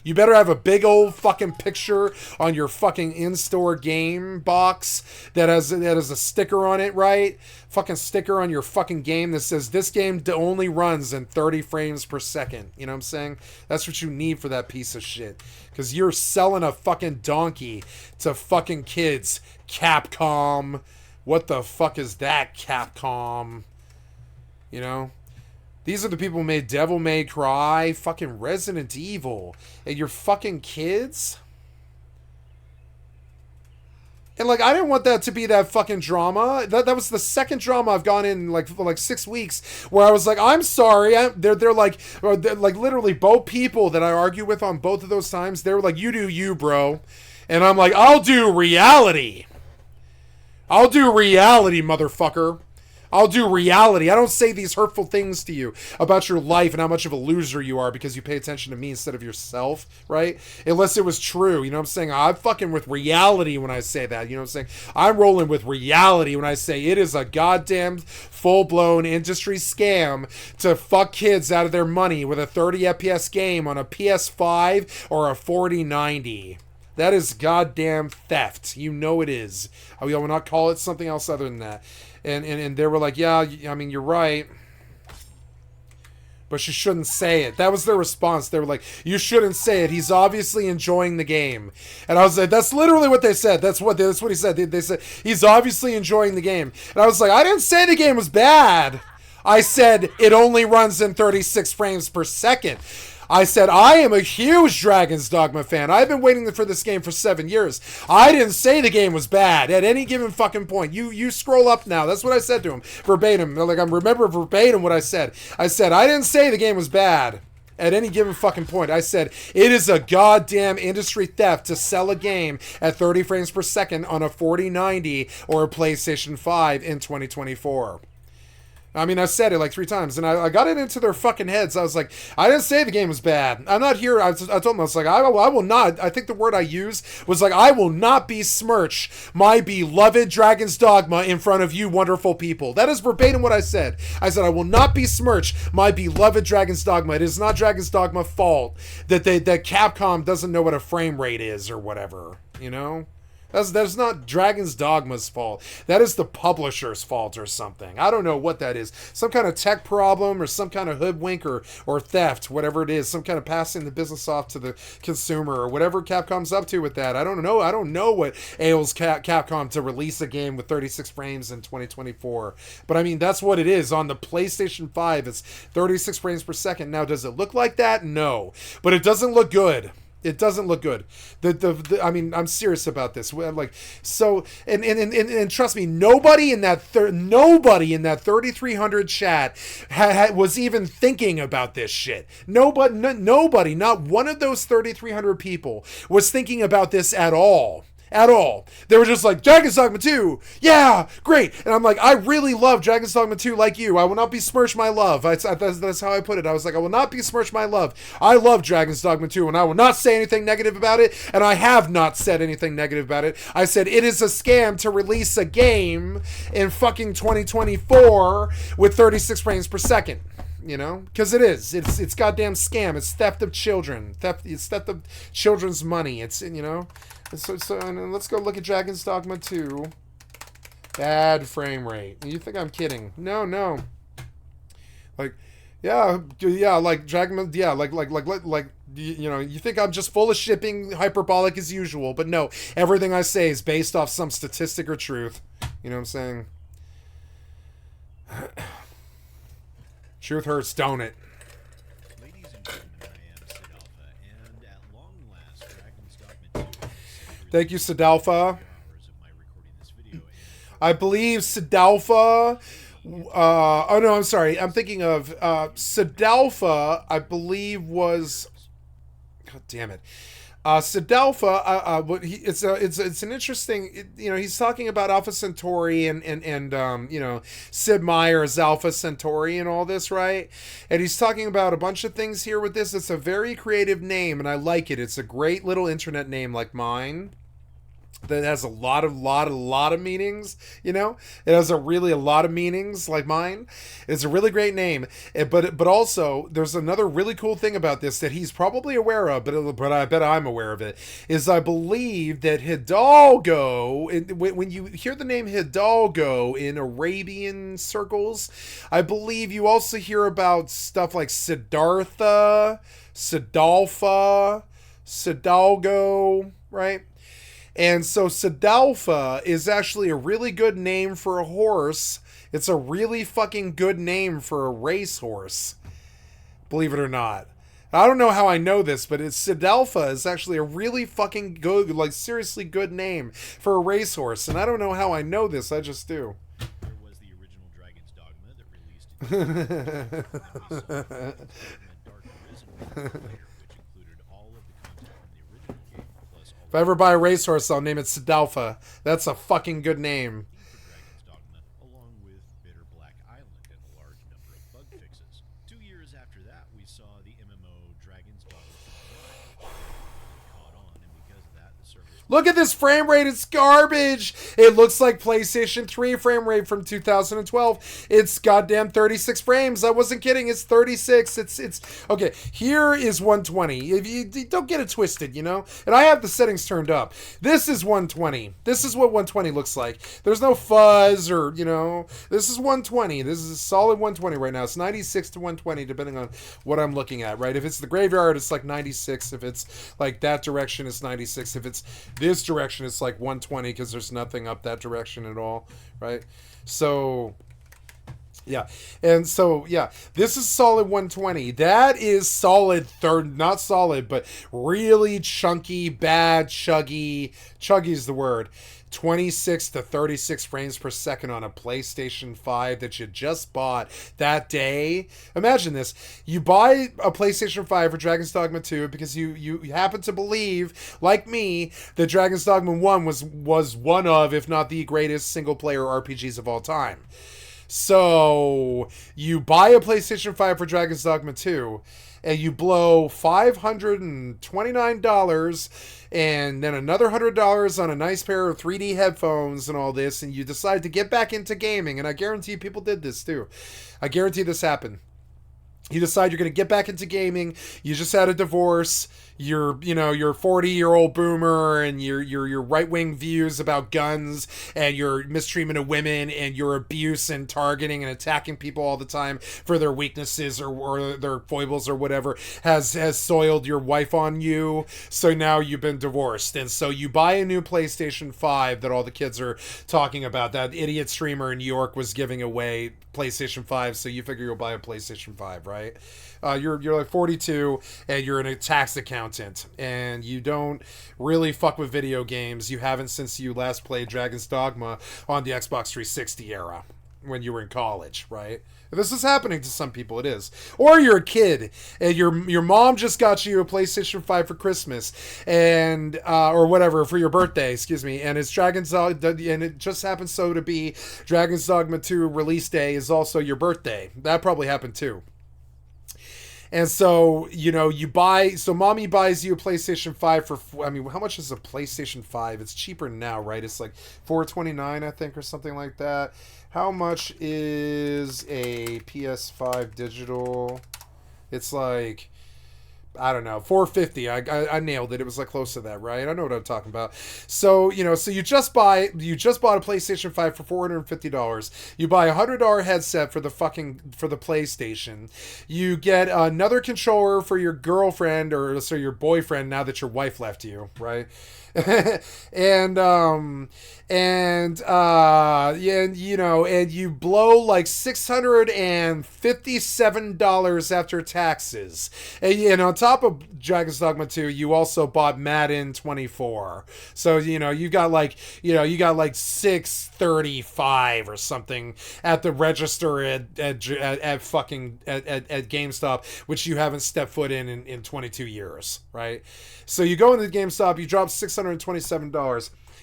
You better have a big old fucking picture on your fucking in-store game box that has a sticker on it, right? Fucking sticker on your fucking game that says this game only runs in 30 frames per second. You know what I'm saying? That's what you need for that piece of shit. Because you're selling a fucking donkey to fucking kids. Capcom. What the fuck is that, Capcom? You know? These are the people who made Devil May Cry, fucking Resident Evil, and your fucking kids? And like, I didn't want that to be that fucking drama. That was the second drama I've gone in like for like 6 weeks where I was like, I'm sorry. They're like literally both people that I argue with on both of those times. They were like, you do you, bro. And I'm like, I'll do reality. I'll do reality, motherfucker. I'll do reality. I don't say these hurtful things to you about your life and how much of a loser you are because you pay attention to me instead of yourself, right? Unless it was true. You know what I'm saying? I'm fucking with reality when I say that. You know what I'm saying? I'm rolling with reality when I say it is a goddamn full-blown industry scam to fuck kids out of their money with a 30 FPS game on a PS5 or a 4090. That is goddamn theft. You know it is. I will not call it something else other than that. And they were like, yeah, I mean, you're right. But you shouldn't say it. That was their response. They were like, you shouldn't say it. He's obviously enjoying the game. And I was like, that's literally what they said. That's what he said. They said, he's obviously enjoying the game. And I was like, I didn't say the game was bad. I said it only runs in 36 frames per second. I said, I am a huge Dragon's Dogma fan. I've been waiting for this game for 7 years. I didn't say the game was bad at any given fucking point. You scroll up now. That's what I said to him. Verbatim. Like, I remember verbatim what I said. I said, I didn't say the game was bad at any given fucking point. I said, it is a goddamn industry theft to sell a game at 30 frames per second on a 4090 or a PlayStation 5 in 2024. I mean, I said it like 3 times, and I got it into their fucking heads. I was like, I didn't say the game was bad. I'm not here. I told them, I was like, I will not. I think the word I used was like, I will not besmirch my beloved Dragon's Dogma in front of you wonderful people. That is verbatim what I said. I said, I will not besmirch my beloved Dragon's Dogma. It is not Dragon's Dogma's fault that Capcom doesn't know what a frame rate is or whatever, you know? That's not Dragon's Dogma's fault. That is the publisher's fault or something. I don't know what that is. Some kind of tech problem or some kind of hoodwink or theft, whatever it is. Some kind of passing the business off to the consumer or whatever Capcom's up to with that. I don't know. I don't know what ails Capcom to release a game with 36 frames in 2024. But I mean, that's what it is. On the PlayStation 5, it's 36 frames per second. Now, does it look like that? No. But it doesn't look good. It doesn't look good. I mean, I'm serious about this. Like, so, and trust me, nobody in that 3300 chat was even thinking about this shit. Nobody, not one of those 3300 people was thinking about this at all. At all. They were just like, Dragon's Dogma 2, yeah, great. And I'm like, I really love Dragon's Dogma 2 like you. I will not besmirch my love. That's how I put it. I was like, I will not besmirch my love. I love Dragon's Dogma 2, and I will not say anything negative about it, and I have not said anything negative about it. I said, it is a scam to release a game in fucking 2024 with 36 frames per second. You know, because it is. It's goddamn scam. It's theft of children. It's theft of children's money. It's, you know. So and let's go look at Dragon's Dogma 2. Bad frame rate. You think I'm kidding? No. Like, yeah, like Dragon, yeah, like, you know, you think I'm just full of shit, being hyperbolic as usual, but no, everything I say is based off some statistic or truth. You know what I'm saying? Truth hurts, don't it? Ladies and gentlemen, I am Sid Alpha, and at long last, Dragon's Dogma 2 Thank you, Sidalpha. hours of my recording this video, and I believe Sidalpha. Oh no, I'm sorry. I'm thinking of Sidalpha. I believe was. God damn it. Sidalpha, it's an interesting, you know, he's talking about Alpha Centauri and you know, Sid Meier's Alpha Centauri and all this, right? And he's talking about a bunch of things here with this. It's a very creative name, and I like it. It's a great little internet name like mine that has a lot of meanings, you know? It has a lot of meanings like mine. It's a really great name. But also, there's another really cool thing about this that he's probably aware of, but I bet I'm aware of it, is I believe that Hidalgo, when you hear the name Hidalgo in Arabian circles, I believe you also hear about stuff like Siddhartha, Sidalpha, Sidalgo, right? And so Sidalpha is actually a really good name for a horse. It's a really fucking good name for a racehorse. Believe it or not. I don't know how I know this, but Sidalpha is actually a really fucking good, like seriously good name for a racehorse. And I don't know how I know this, I just do. there was the original Dragon's Dogma that released in 2000, and we saw Dark Arisen later, which included all of the content from the original game, plus all If I ever buy a racehorse, I'll name it Sidalpha. That's a fucking good name. for Dragon's Dogma, along with Bitter Black Island and a large number of bug fixes. 2 years after that, we saw the MMO Dragon's Dogma caught on, and because of that, the service Look at this frame rate. It's garbage. It looks like PlayStation 3 frame rate from 2012. It's goddamn 36 frames. I wasn't kidding. It's 36. It's okay. Here is 120. If you don't get it twisted, you know. And I have the settings turned up. This is 120. This is what 120 looks like. There's no fuzz or, you know. This is 120. This is a solid 120 right now. It's 96 to 120 depending on what I'm looking at, right? If it's the graveyard, it's like 96. If it's like that direction, it's 96. If it's this direction, it's like 120 because there's nothing up that direction at all, right? So Yeah. And so, yeah, this is solid 120. That is solid third, not solid, but really chunky, bad, chuggy. Chuggy is the word. 26 to 36 frames per second on a PlayStation 5 that you just bought that day. Imagine this. You buy a PlayStation 5 for Dragon's Dogma 2 because you happen to believe, like me, that Dragon's Dogma 1 was one of, if not the greatest single-player RPGs of all time. So you buy a PlayStation 5 for Dragon's Dogma 2, and you blow $529 and then another $100 on a nice pair of 3D headphones and all this, and you decide to get back into gaming. And I guarantee people did this too. I guarantee this happened. You decide you're going to get back into gaming. You just had a divorce. You're 40-year-old boomer, and your right-wing views about guns and your mistreatment of women and your abuse and targeting and attacking people all the time for their weaknesses or their foibles or whatever has soiled your wife on you. So now you've been divorced, and so you buy a new PlayStation 5 that all the kids are talking about. That idiot streamer in New York was giving away PlayStation 5, so you figure you'll buy a PlayStation 5, right? You're like 42 and you're a tax accountant and you don't really fuck with video games. You haven't since you last played Dragon's Dogma on the Xbox 360 era when you were in college, right? If this is happening to some people, it is. Or you're a kid and your mom just got you a PlayStation 5 for Christmas and or whatever for your birthday, excuse me, and it's Dragon's Dogma, and it just happens so to be Dragon's Dogma 2 release day is also your birthday. That probably happened too. And so, mommy buys you a PlayStation 5 for, how much is a PlayStation 5? It's cheaper now, right? It's like $429, I think, or something like that. How much is a PS5 digital? It's like, I don't know, $450. I nailed it. It was like close to that, right? I know what I'm talking about. So, so you just bought a PlayStation 5 for $450. You buy a $100 headset for the PlayStation. You get another controller for your girlfriend or your boyfriend now that your wife left you, right? and you blow like $657 after taxes. And on top of Dragon's Dogma 2, you also bought Madden 24. So, you got like $635 or something at the register at GameStop, which you haven't stepped foot in 22 years, right? So you go into GameStop, you drop $627.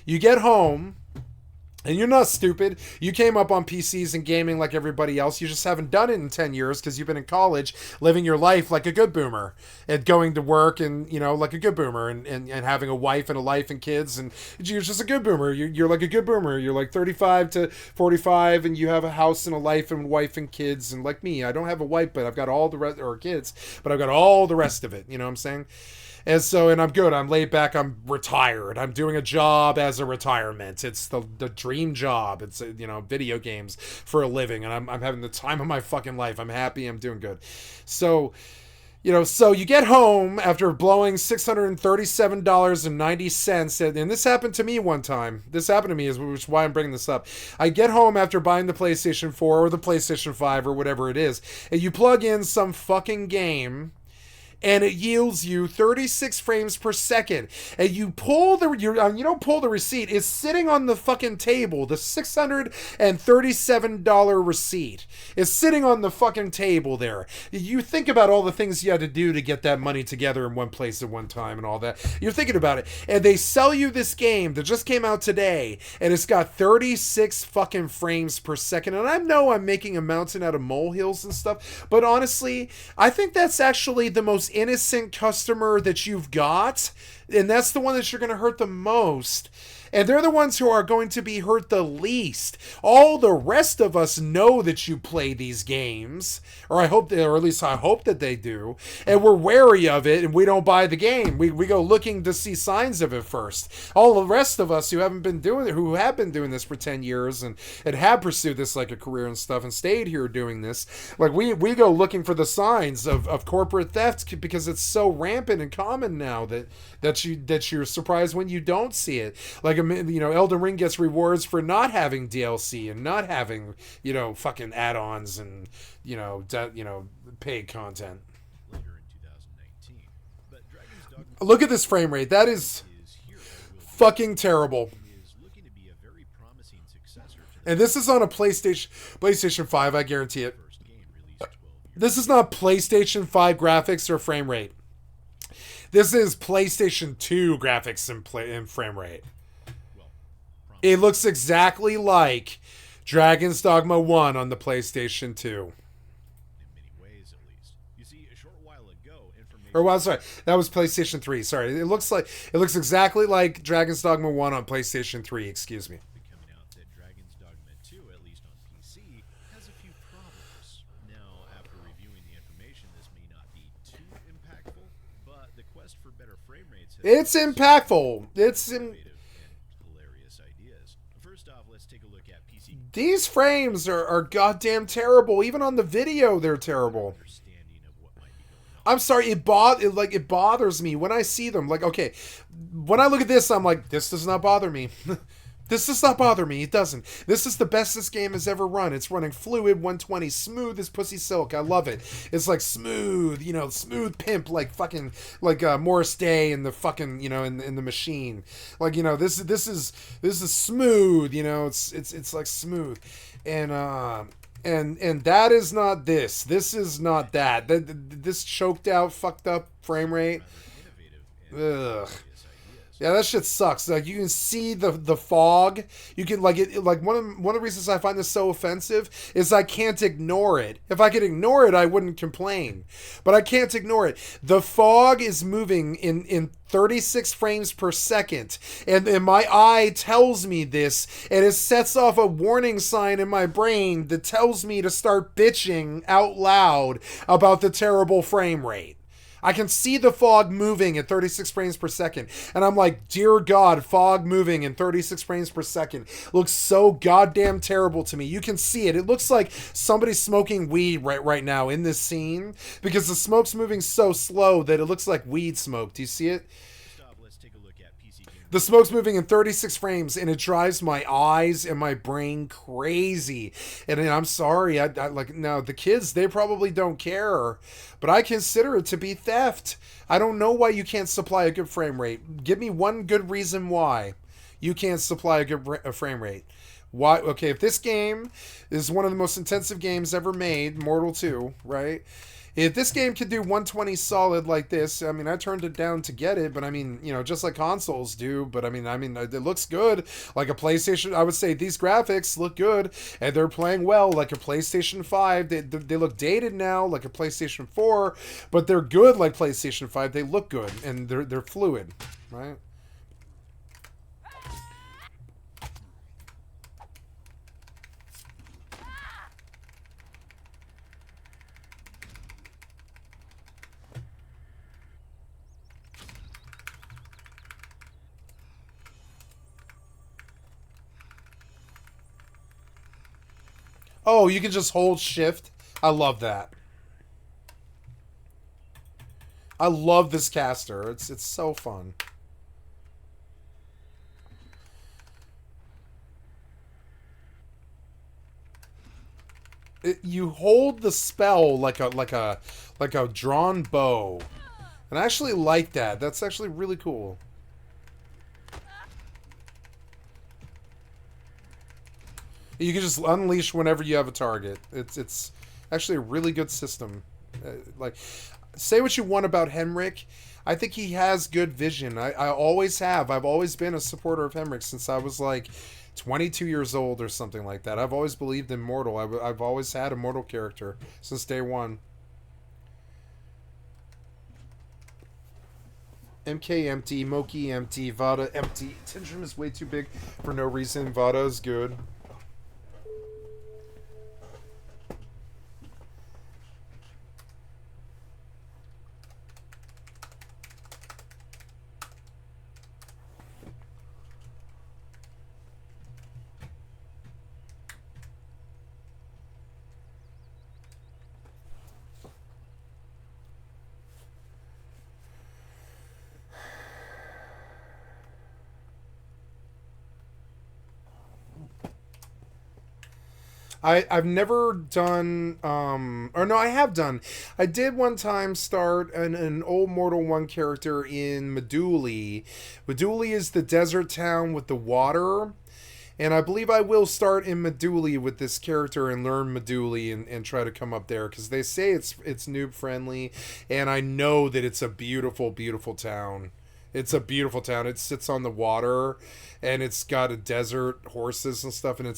You get home, and you're not stupid. You came up on PCs and gaming like everybody else. You just haven't done it in 10 years because you've been in college living your life like a good boomer and going to work and, like a good boomer and having a wife and a life and kids. And you're just a good boomer. You're like a good boomer. You're like 35 to 45 and you have a house and a life and wife and kids. And like me, I don't have a wife, but I've got all the rest, or kids, but I've got all the rest of it. You know what I'm saying? And so, and I'm good. I'm laid back. I'm retired. I'm doing a job as a retirement. It's the dream job. It's, video games for a living. And I'm having the time of my fucking life. I'm happy. I'm doing good. So, so you get home after blowing $637.90. And this happened to me one time. This happened to me, which is why I'm bringing this up. I get home after buying the PlayStation 4 or the PlayStation 5 or whatever it is. And you plug in some fucking game, and it yields you 36 frames per second. And you pull you don't pull the receipt. It's sitting on the fucking table. The $637 receipt is sitting on the fucking table there. You think about all the things you had to do to get that money together in one place at one time and all that. You're thinking about it. And they sell you this game that just came out today, and it's got 36 fucking frames per second. And I know I'm making a mountain out of molehills and stuff, but honestly, I think that's actually the most innocent customer that you've got, and that's the one that you're going to hurt the most. And they're the ones who are going to be hurt the least. All the rest of us know that you play these games, or at least I hope that they do, and we're wary of it, and we don't buy the game. We go looking to see signs of it first. All the rest of us who have been doing this for 10 years and have pursued this like a career and stuff and stayed here doing this, like we go looking for the signs of corporate theft because it's so rampant and common now that you're surprised when you don't see it. Like Elden Ring gets rewards for not having DLC and not having, fucking add-ons and, paid content. later in 2019. But Dragon's Dogma Look at this frame rate. That is is hero will be fucking terrible. is looking to be a very promising successor to the And this is on a PlayStation 5, I guarantee it. first game released 12 years This is not PlayStation 5 graphics or frame rate. This is PlayStation 2 graphics and frame rate. well, It looks exactly like Dragon's Dogma 1 on the PlayStation 2. in many ways at least. You see, a short while ago, information Or, well, sorry, that was PlayStation 3. Sorry, it looks exactly like Dragon's Dogma 1 on PlayStation 3. Excuse me. coming out that Dragon's Dogma 2, at least on PC, has a few problems. Now, after reviewing the information, this may not be too impactful, but the quest for better frame rates has It's impactful. innovative and hilarious ideas. First off, let's take a look at PC These frames are goddamn terrible. Even on the video, they're terrible. understanding of what might be going on. I'm sorry, it bothers me when I see them. Like, okay, when I look at this, I'm like, this does not bother me. This does not bother me. It doesn't. This is the best this game has ever run. It's running fluid, 120, smooth as pussy silk. I love it. It's like smooth, smooth pimp, like fucking, like Morris Day in the fucking, in the machine. Like, this is smooth. It's like smooth, and that is not this. This is not that. This choked out, fucked up frame rate. Innovative and Ugh. hilarious ideas. Yeah, that shit sucks. Like, you can see the fog. You can like one of the reasons I find this so offensive is I can't ignore it. If I could ignore it, I wouldn't complain. But I can't ignore it. The fog is moving in 36 frames per second, and my eye tells me this, and it sets off a warning sign in my brain that tells me to start bitching out loud about the terrible frame rate. I can see the fog moving at 36 frames per second. And I'm like, dear God, fog moving in 36 frames per second looks so goddamn terrible to me. You can see it. It looks like somebody's smoking weed right now in this scene because the smoke's moving so slow that it looks like weed smoke. Do you see it? Stop, let's take a look at PC gaming. The smoke's moving in 36 frames, and it drives my eyes and my brain crazy. And I'm sorry, I like, now the kids, they probably don't care, but I consider it to be theft. I don't know why you can't supply a good frame rate. Give me one good reason why you can't supply a good frame rate. Why? Okay, if this game is one of the most intensive games ever made, Mortal 2, right? If this game could do 120 solid like this, I mean, I turned it down to get it, but I mean, just like consoles do, but I mean, it looks good. Like a PlayStation, I would say these graphics look good, and they're playing well, like a PlayStation 5. They look dated now, like a PlayStation 4, but they're good like PlayStation 5. They look good, and they're fluid, right? Oh, you can just hold shift. I love that. I love this caster. It's so fun. You hold the spell like a drawn bow. And I actually like that. That's actually really cool. You can just unleash whenever you have a target. It's actually a really good system. Like, say what you want about Henrik. I think he has good vision. I always have. I've always been a supporter of Henrik since I was like 22 years old or something like that. I've always believed in Mortal. I've always had a Mortal character since day one. MK empty, Moki empty, Vada empty. Tantrum is way too big for no reason. Vada is good. I've never done or no, I have done. I did one time start an old Mortal 1 character in Meduli. Meduli is the desert town with the water. And I believe I will start in Meduli with this character and learn Meduli and try to come up there because they say it's noob friendly, and I know that it's a beautiful, beautiful town. It's a beautiful town. It sits on the water, and it's got a desert, horses and stuff, and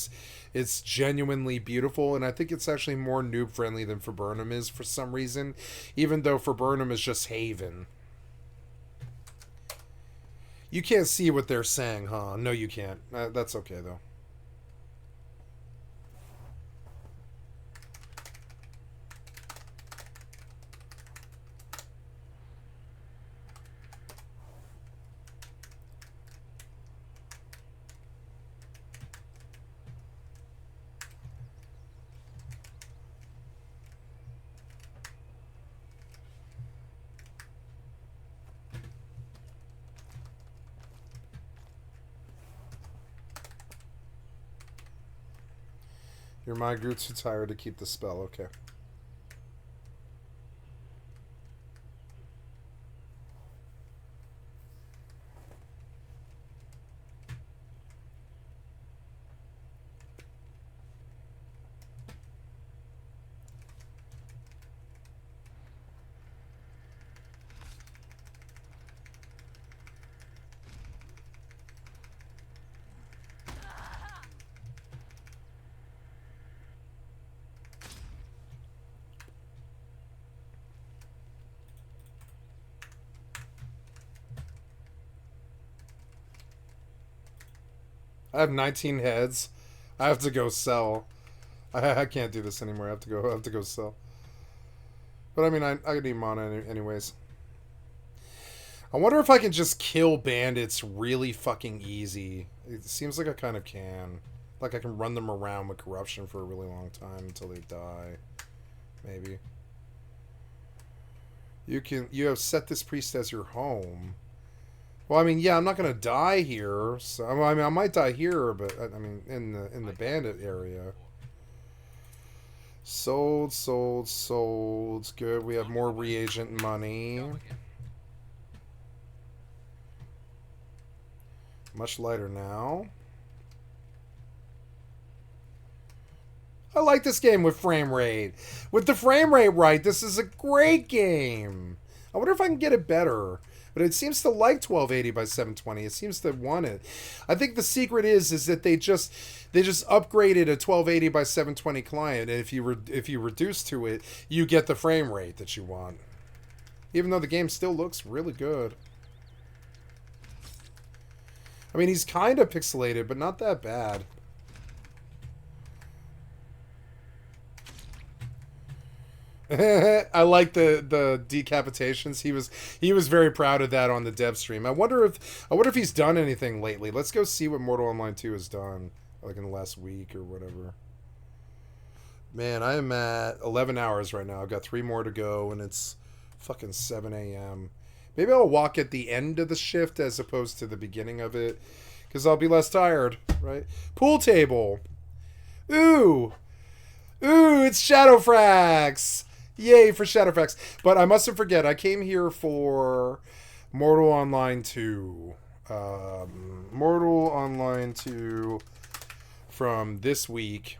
it's genuinely beautiful. And I think it's actually more noob friendly than Viburnum is for some reason, even though Viburnum is just Haven. You can't see what they're saying, huh? No, you can't. That's okay, though. Your mind grew too tired to keep the spell. Okay. I have 19 heads. I have to go sell. I can't do this anymore. I have to go sell. But I mean, I need mana anyways. I wonder if I can just kill bandits really fucking easy. It seems like I kind of can. Like I can run them around with corruption for a really long time until they die. Maybe. You have set this priest as your home. Well, I mean, yeah, I'm not gonna die here. So I mean, I might die here, but I mean, in the bandit area. Sold. Good. We have more reagent money. Much lighter now. I like this game with frame rate. With the frame rate right, this is a great game. I wonder if I can get it better. But it seems to like 1280 by 720. It seems to want it. I think the secret is that they just upgraded a 1280 by 720 client, and if you reduce to it, you get the frame rate that you want. Even though the game still looks really good. I mean, he's kind of pixelated, but not that bad. I like the decapitations. He was very proud of that on the dev stream. I wonder if he's done anything lately. Let's go see what Mortal Online 2 has done, like in the last week or whatever. Man, I am at 11 hours right now. I've got 3 more to go, and it's fucking 7 a.m. Maybe I'll walk at the end of the shift as opposed to the beginning of it, because I'll be less tired, right? Pool table. Ooh, it's Shadowfrax. Yay for Shadowfax. But I mustn't forget, I came here for Mortal Online 2. Mortal Online 2 from this week.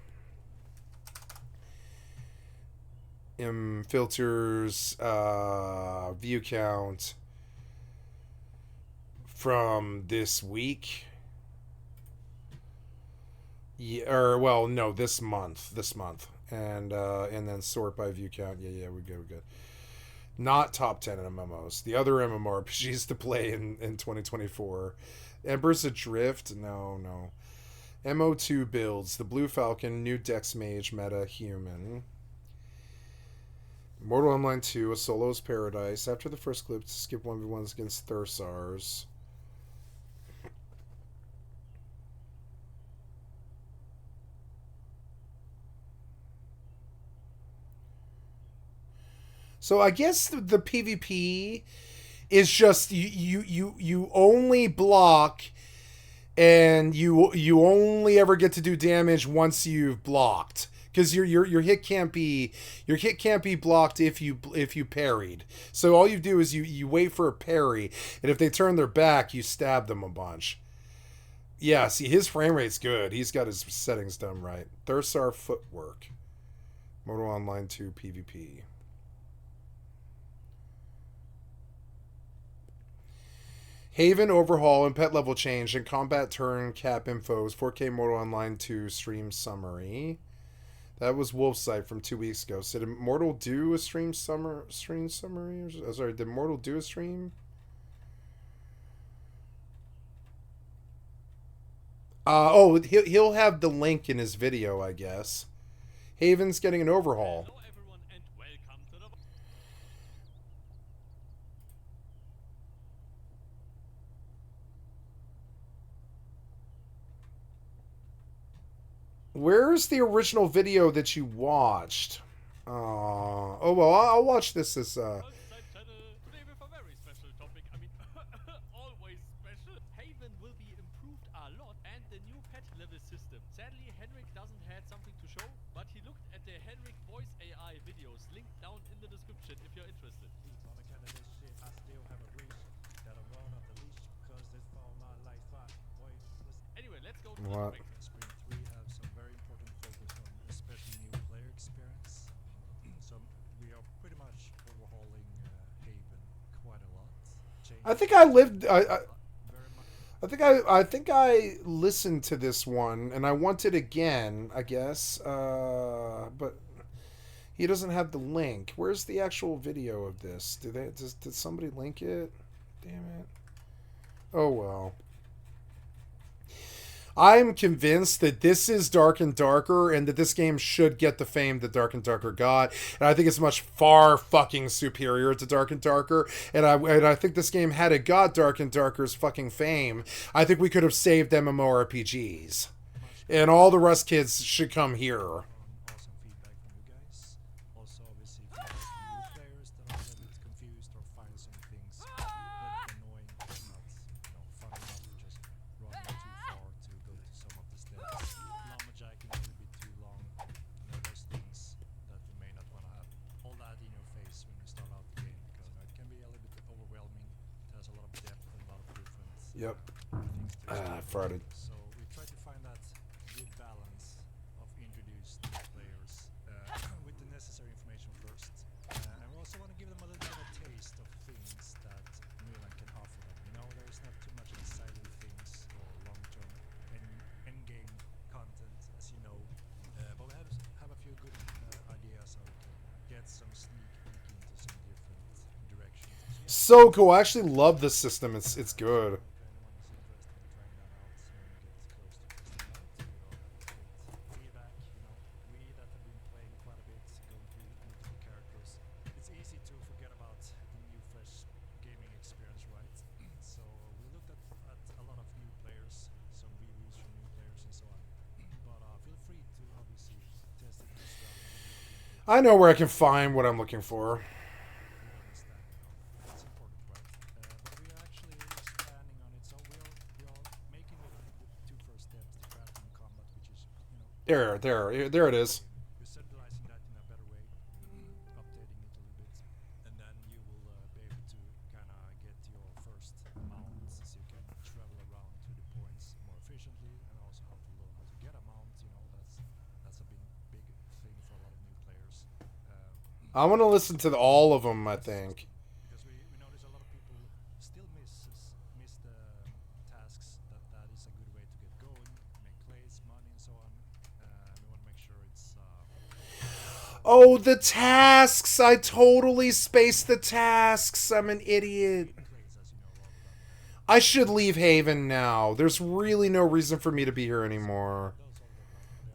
Filters, view count from this week. Yeah, or, well, no, this month. And then sort by view count. Yeah, we're good. Not top 10 MMOs. The other MMORPGs to play in 2024. Embers Adrift? No. MO2 builds. The Blue Falcon, new Dex Mage, meta, human. Mortal Online 2, a solo's paradise. After the first clip, skip 1v1s against Thursars. So I guess the PvP is just you only block and you only ever get to do damage once you've blocked, because your hit can't be blocked if you parried. So all you do is you wait for a parry, and if they turn their back, you stab them a bunch. Yeah, see, his frame rate's good. He's got his settings done right. Thursar footwork. Moto Online 2 PvP. Haven overhaul and pet level change and combat turn cap infos. 4K Moto Online 2 stream summary. That was Wolfsight from 2 weeks ago. So did Mortal do a stream summary? Sorry, did Mortal do a stream? He'll have the link in his video, I guess. Haven's getting an overhaul. Hello everyone and welcome to the... Where's the original video that you watched? Oh well, I'll watch this as Outside channel. Today with a very special topic. I mean, always special. Haven will be improved a lot and the new pet level system. Sadly, Henrik doesn't have something to show, but he looked at the Henrik voice AI videos linked down in the description if you're interested. On account of this shit, I still have a leash that I'm rolling off the leash because this phone my life out. Boy, listen. Anyway, let's go to What? the topic. Spring 3 have some very important focus on especially new player experience. So we are pretty much overhauling Haven quite a lot. I think I lived Very much. I think I listened to this one and I want it again, I guess. But he doesn't have the link. Where's the actual video of this? Did somebody link it? Damn it. Oh well. I'm convinced that this is Dark and Darker and that this game should get the fame that Dark and Darker got. And I think it's much far fucking superior to Dark and Darker. And I think this game, had it got Dark and Darker's fucking fame, I think we could have saved MMORPGs. And all the Rust kids should come here. Awesome feedback from you guys. Also, obviously, if you have new players that are a little bit confused or find some things a bit annoying, not fun enough, just running too far to go to some of the steps, lumberjacking a little bit too long, those things that you may not want to have all that in your face when you start out the game, because it can be a little bit overwhelming. It has a lot of depth and a lot of different Yep. things to explore. Farted. So we try to find that good balance of introduce new players with the necessary information first. And we also want to give them a little bit of a taste of things that Milan can offer them. You know, there's not too much exciting things or long-term end-game content, as you know. But we have a few good ideas how we can get some sneak peek into some different directions. So cool. I actually love this system. It's good. If anyone is interested in trying that out and gets close to testing out, we all have a good feedback. We that have been playing quite a bit, going through multiple characters, it's easy to forget about the new fresh gaming experience, right? So we looked at a lot of new players, some reviews from new players and so on. But feel free to obviously test it yourself. I know where I can find what I'm looking for. It's important, right? But we are actually expanding on it, so we are making it the two first steps, the crafting and combat, which is, There it is. we're centralizing that in a better way, updating it a little bit, and then you will be able to kind of get your first mounts, so you can travel around to the points more efficiently, and also how to learn how to get a mount. You know, that's a big thing for a lot of new players. I want to listen to all of them, I think. Because we notice a lot of people still miss the tasks. That is a good way to get going, make plays, money, and so on. We want to make sure it's Oh, the tasks! I totally spaced the tasks. I'm an idiot. plays, as you know, rather than I should leave Haven now. There's really no reason for me to be here anymore.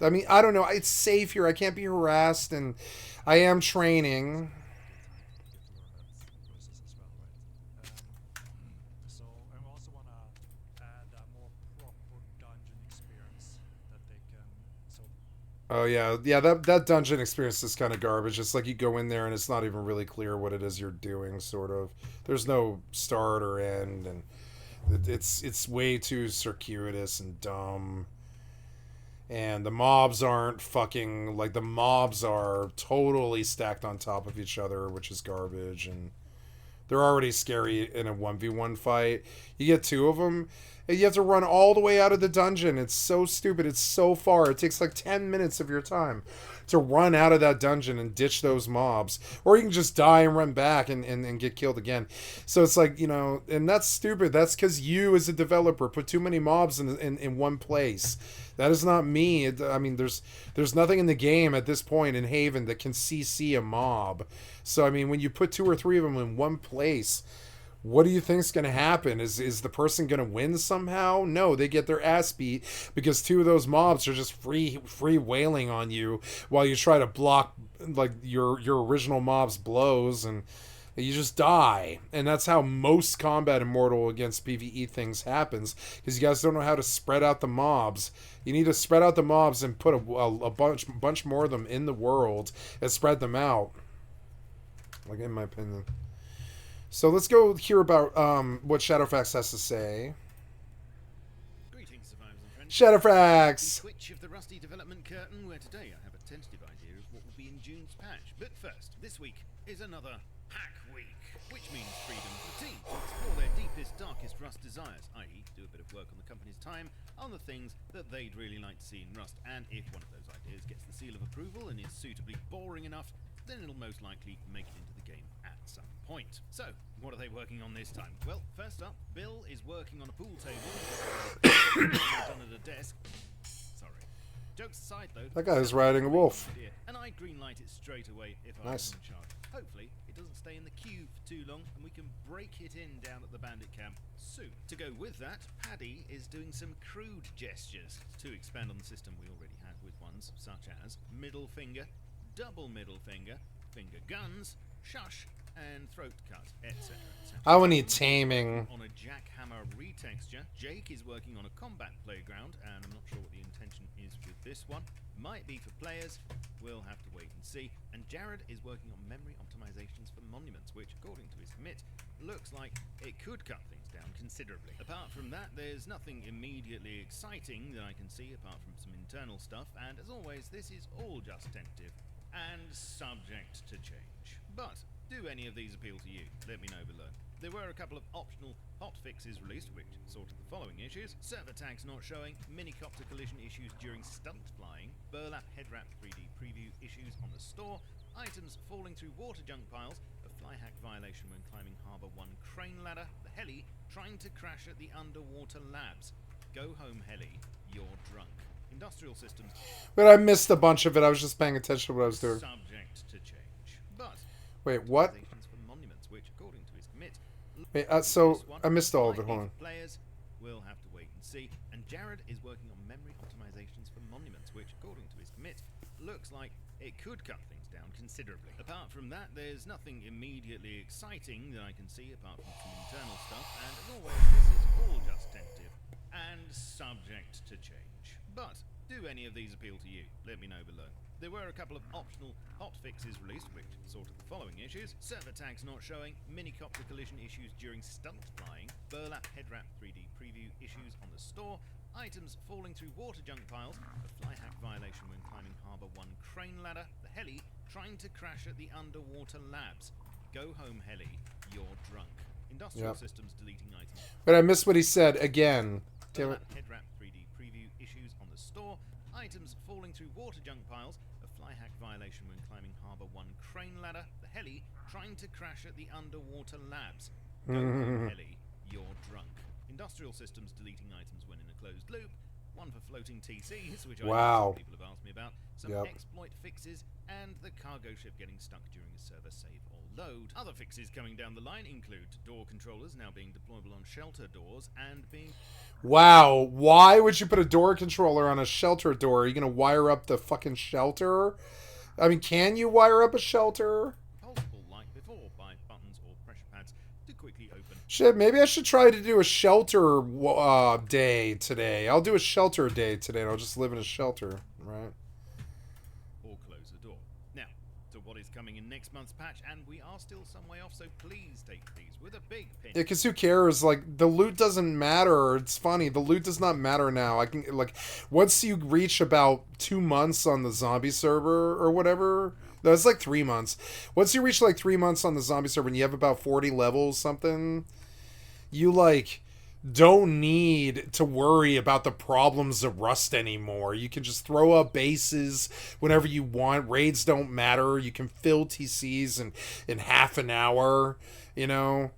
I mean, I don't know. It's safe here. I can't be harassed, and I am training. get to learn that process as well, right? So, and we also want to add a more proper dungeon experience that they can. So Oh yeah. That dungeon experience is kind of garbage. It's like you go in there and it's not even really clear what it is you're doing. Sort of. There's no start or end, and It's way too circuitous and dumb. And the mobs aren't fucking like the mobs are totally stacked on top of each other, which is garbage, and they're already scary in a 1v1 fight. You get two of them, and you have to run all the way out of the dungeon. It's so stupid. It's so far. It takes like 10 minutes of your time to run out of that dungeon and ditch those mobs. Or you can just die and run back and get killed again. So it's like, you know, and that's stupid. That's because you as a developer put too many mobs in one place. That is not me. I mean, there's nothing in the game at this point in Haven that can CC a mob. So, I mean, when you put 2 or 3 of them in one place, what do you think's going to happen? Is the person going to win somehow? No, they get their ass beat because 2 of those mobs are just free wailing on you while you try to block like your original mob's blows, and you just die. And that's how most combat in Mortal against PvE things happens, because you guys don't know how to spread out the mobs. You need to spread out the mobs and put a bunch more of them in the world and spread them out, like in my opinion. So let's go hear about what Shadowfax has to say. Greetings, survivors and friends. Shadowfax! The twitch of the rusty development curtain, where today I have a tentative idea of what will be in June's patch. But first, this week is another Hack Week, which means freedom for the team to explore their deepest, darkest Rust desires, i.e. do a bit of work on the company's time on the things that they'd really like to see in Rust. And if one of those ideas gets the seal of approval and is suitably boring enough, then it'll most likely make it into the game at some point. So, what are they working on this time? Well, first up, Bill is working on a pool table done at a desk. Sorry. Jokes aside, though, That guy is riding a wolf. and I greenlight it straight away if I Nice. was in charge. Hopefully, it doesn't stay in the queue for too long, and we can break it in down at the bandit camp soon. To go with that, Paddy is doing some crude gestures to expand on the system we already had with ones such as middle finger, double middle finger, finger guns, shush, and throat cut, etc. I will need taming. On a jackhammer retexture, Jake is working on a combat playground, and I'm not sure what the intention is with this one. Might be for players, we'll have to wait and see. And Jared is working on memory optimizations for monuments, which, according to his commit, looks like it could cut things down considerably. Apart from that, there's nothing immediately exciting that I can see apart from some internal stuff, and as always, this is all just tentative and subject to change. But do any of these appeal to you? Let me know below. There were a couple of optional hotfixes released, which sorted the following issues: server tags not showing, minicopter collision issues during stunt flying, burlap headwrap 3D preview issues on the store, items falling through water junk piles, a fly hack violation when climbing Harbour 1 crane ladder, the heli trying to crash at the underwater labs. Go home, heli, you're drunk. Industrial systems. But I missed a bunch of it. I was just paying attention to what I was doing. Subject to change. But Wait, what? for monuments, which, according to his commit, Wait, so I missed all of it. might be Hold on. for players, we'll have to wait and see. And Jared is working on memory optimizations for monuments, which, according to his commit, looks like it could cut things down considerably. Apart from that, there's nothing immediately exciting that I can see apart from some internal stuff. And as always, this is all just tentative and subject to change. But do any of these appeal to you? Let me know below. There were a couple of optional hotfixes released, which sorted the following issues: server tags not showing, minicopter collision issues during stunt flying, burlap headwrap 3D preview issues on the store, items falling through water junk piles, a fly hack violation when climbing Harbour 1 crane ladder, the heli trying to crash at the underwater labs. Go home, heli, you're drunk. Industrial Yep. systems deleting items. But I missed what he said again. Damn it. Burlap headwrap 3D preview issues on the store, items falling through water junk piles, a fly hack violation when climbing Harbour 1 crane ladder, the heli trying to crash at the underwater labs. Go home, heli, you're drunk. Industrial systems deleting items when in a closed loop, one for floating TCs, which I know Wow. some people have asked me about, some Yep. exploit fixes, and the cargo ship getting stuck during a server save or load. Other fixes coming down the line include door controllers now being deployable on shelter doors and being Wow, why would you put a door controller on a shelter door? Are you gonna wire up the fucking shelter? I mean, can you wire up a shelter? pulsable like before by buttons or pressure pads to quickly open Shit, maybe I should try to do a shelter day today. I'll do a shelter day today, and I'll just live in a shelter, right? or close a door. Now, to what is coming in next month's patch, and we are still some way off, so please take these with a big pinch. Yeah, because who cares? Like, the loot doesn't matter. It's funny. The loot does not matter now. I can, like, once you reach about 2 months on the zombie server or whatever, no, it's like 3 months. Once you reach like 3 months on the zombie server and you have about 40 levels, something, you, like, don't need to worry about the problems of Rust anymore. You can just throw up bases whenever you want. Raids don't matter. You can fill TCs in half an hour, you know?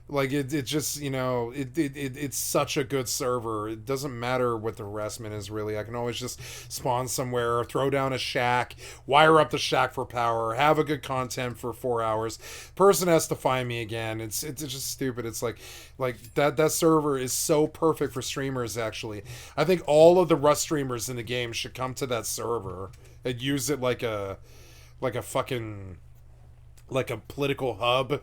Like, it just, you know, it's such a good server. It doesn't matter what the harassment is, really. I can always just spawn somewhere, throw down a shack, wire up the shack for power, have a good content for 4 hours. Person has to find me again. It's just stupid. It's like that server is so perfect for streamers, actually. I think all of the Rust streamers in the game should come to that server and use it like a fucking, like a political hub,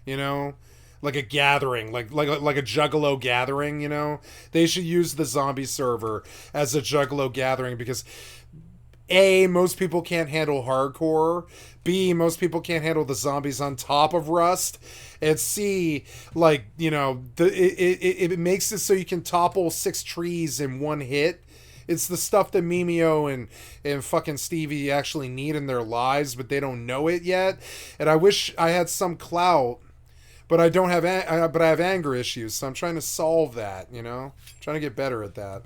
you know? Like a gathering, like a Juggalo gathering, you know? They should use the zombie server as a Juggalo gathering because A, most people can't handle hardcore. B, most people can't handle the zombies on top of Rust. And C, like, you know, it makes it so you can topple 6 trees in one hit. It's the stuff that Mimeo and fucking Stevie actually need in their lives, but they don't know it yet. And I wish I had some clout. But I don't have, but I have anger issues, so I'm trying to solve that, you know? Trying to get better at that.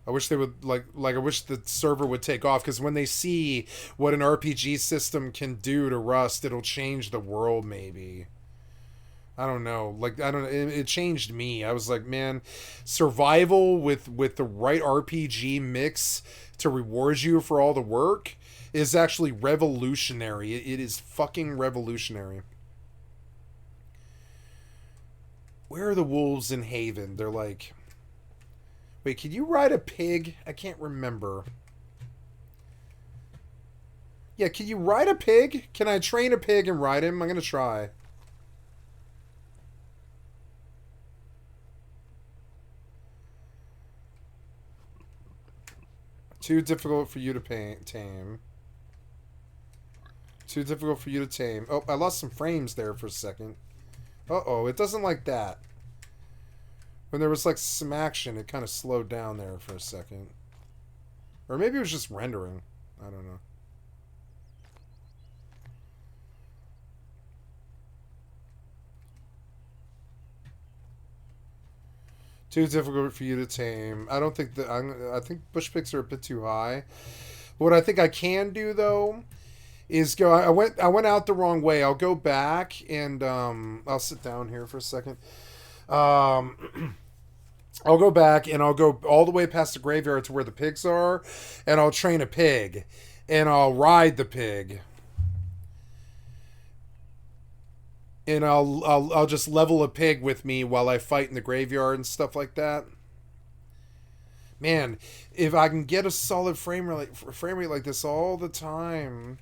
I wish they would, like I wish the server would take off, because when they see what an RPG system can do to Rust, it'll change the world, maybe. I don't know. Like, I don't know. It changed me. I was like, man, survival with the right RPG mix to reward you for all the work is actually revolutionary. It is fucking revolutionary. Where are the wolves in Haven? They're like... Wait, can you ride a pig? I can't remember. Yeah, can you ride a pig? Can I train a pig and ride him? I'm gonna try. Too difficult for you to tame. Too difficult for you to tame. Oh, I lost some frames there for a second. Uh-oh, it doesn't like that. When there was like some action, it kind of slowed down there for a second. Or maybe it was just rendering. I don't know. Too difficult for you to tame. I don't think that... I think bush pigs are a bit too high. What I think I can do, though, is go... I went out the wrong way. I'll go back and... I'll sit down here for a second. I'll go back and I'll go all the way past the graveyard to where the pigs are, and I'll train a pig, and I'll ride the pig, and I'll just level a pig with me while I fight in the graveyard and stuff like that. Man, if I can get a solid frame rate like this all the time,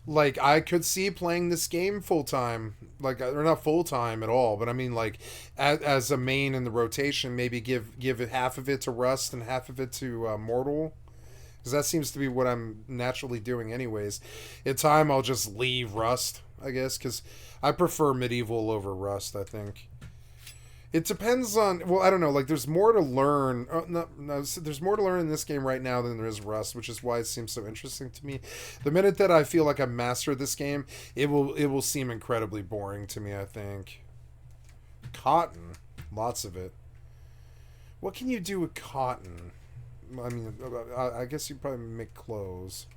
like, I could see playing this game full time, like, or not full time at all, but I mean, like, as a main in the rotation, maybe give it half of it to Rust and half of it to Mortal, because that seems to be what I'm naturally doing anyways. In time, I'll just leave Rust, I guess, because I prefer Medieval over Rust, I think. It depends on... Well, I don't know. Like, there's more to learn. Oh, no, there's more to learn in this game right now than there is Rust, which is why it seems so interesting to me. The minute that I feel like I've mastered this game, it will seem incredibly boring to me, I think. Cotton. Lots of it. What can you do with cotton? I mean, I guess you probably make clothes.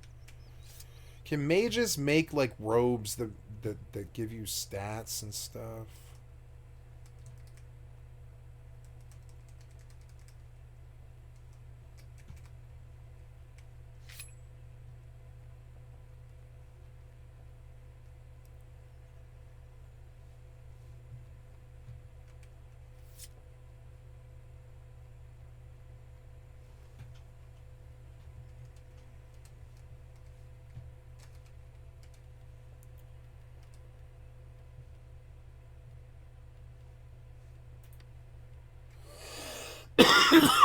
Can mages make, like, robes that give you stats and stuff?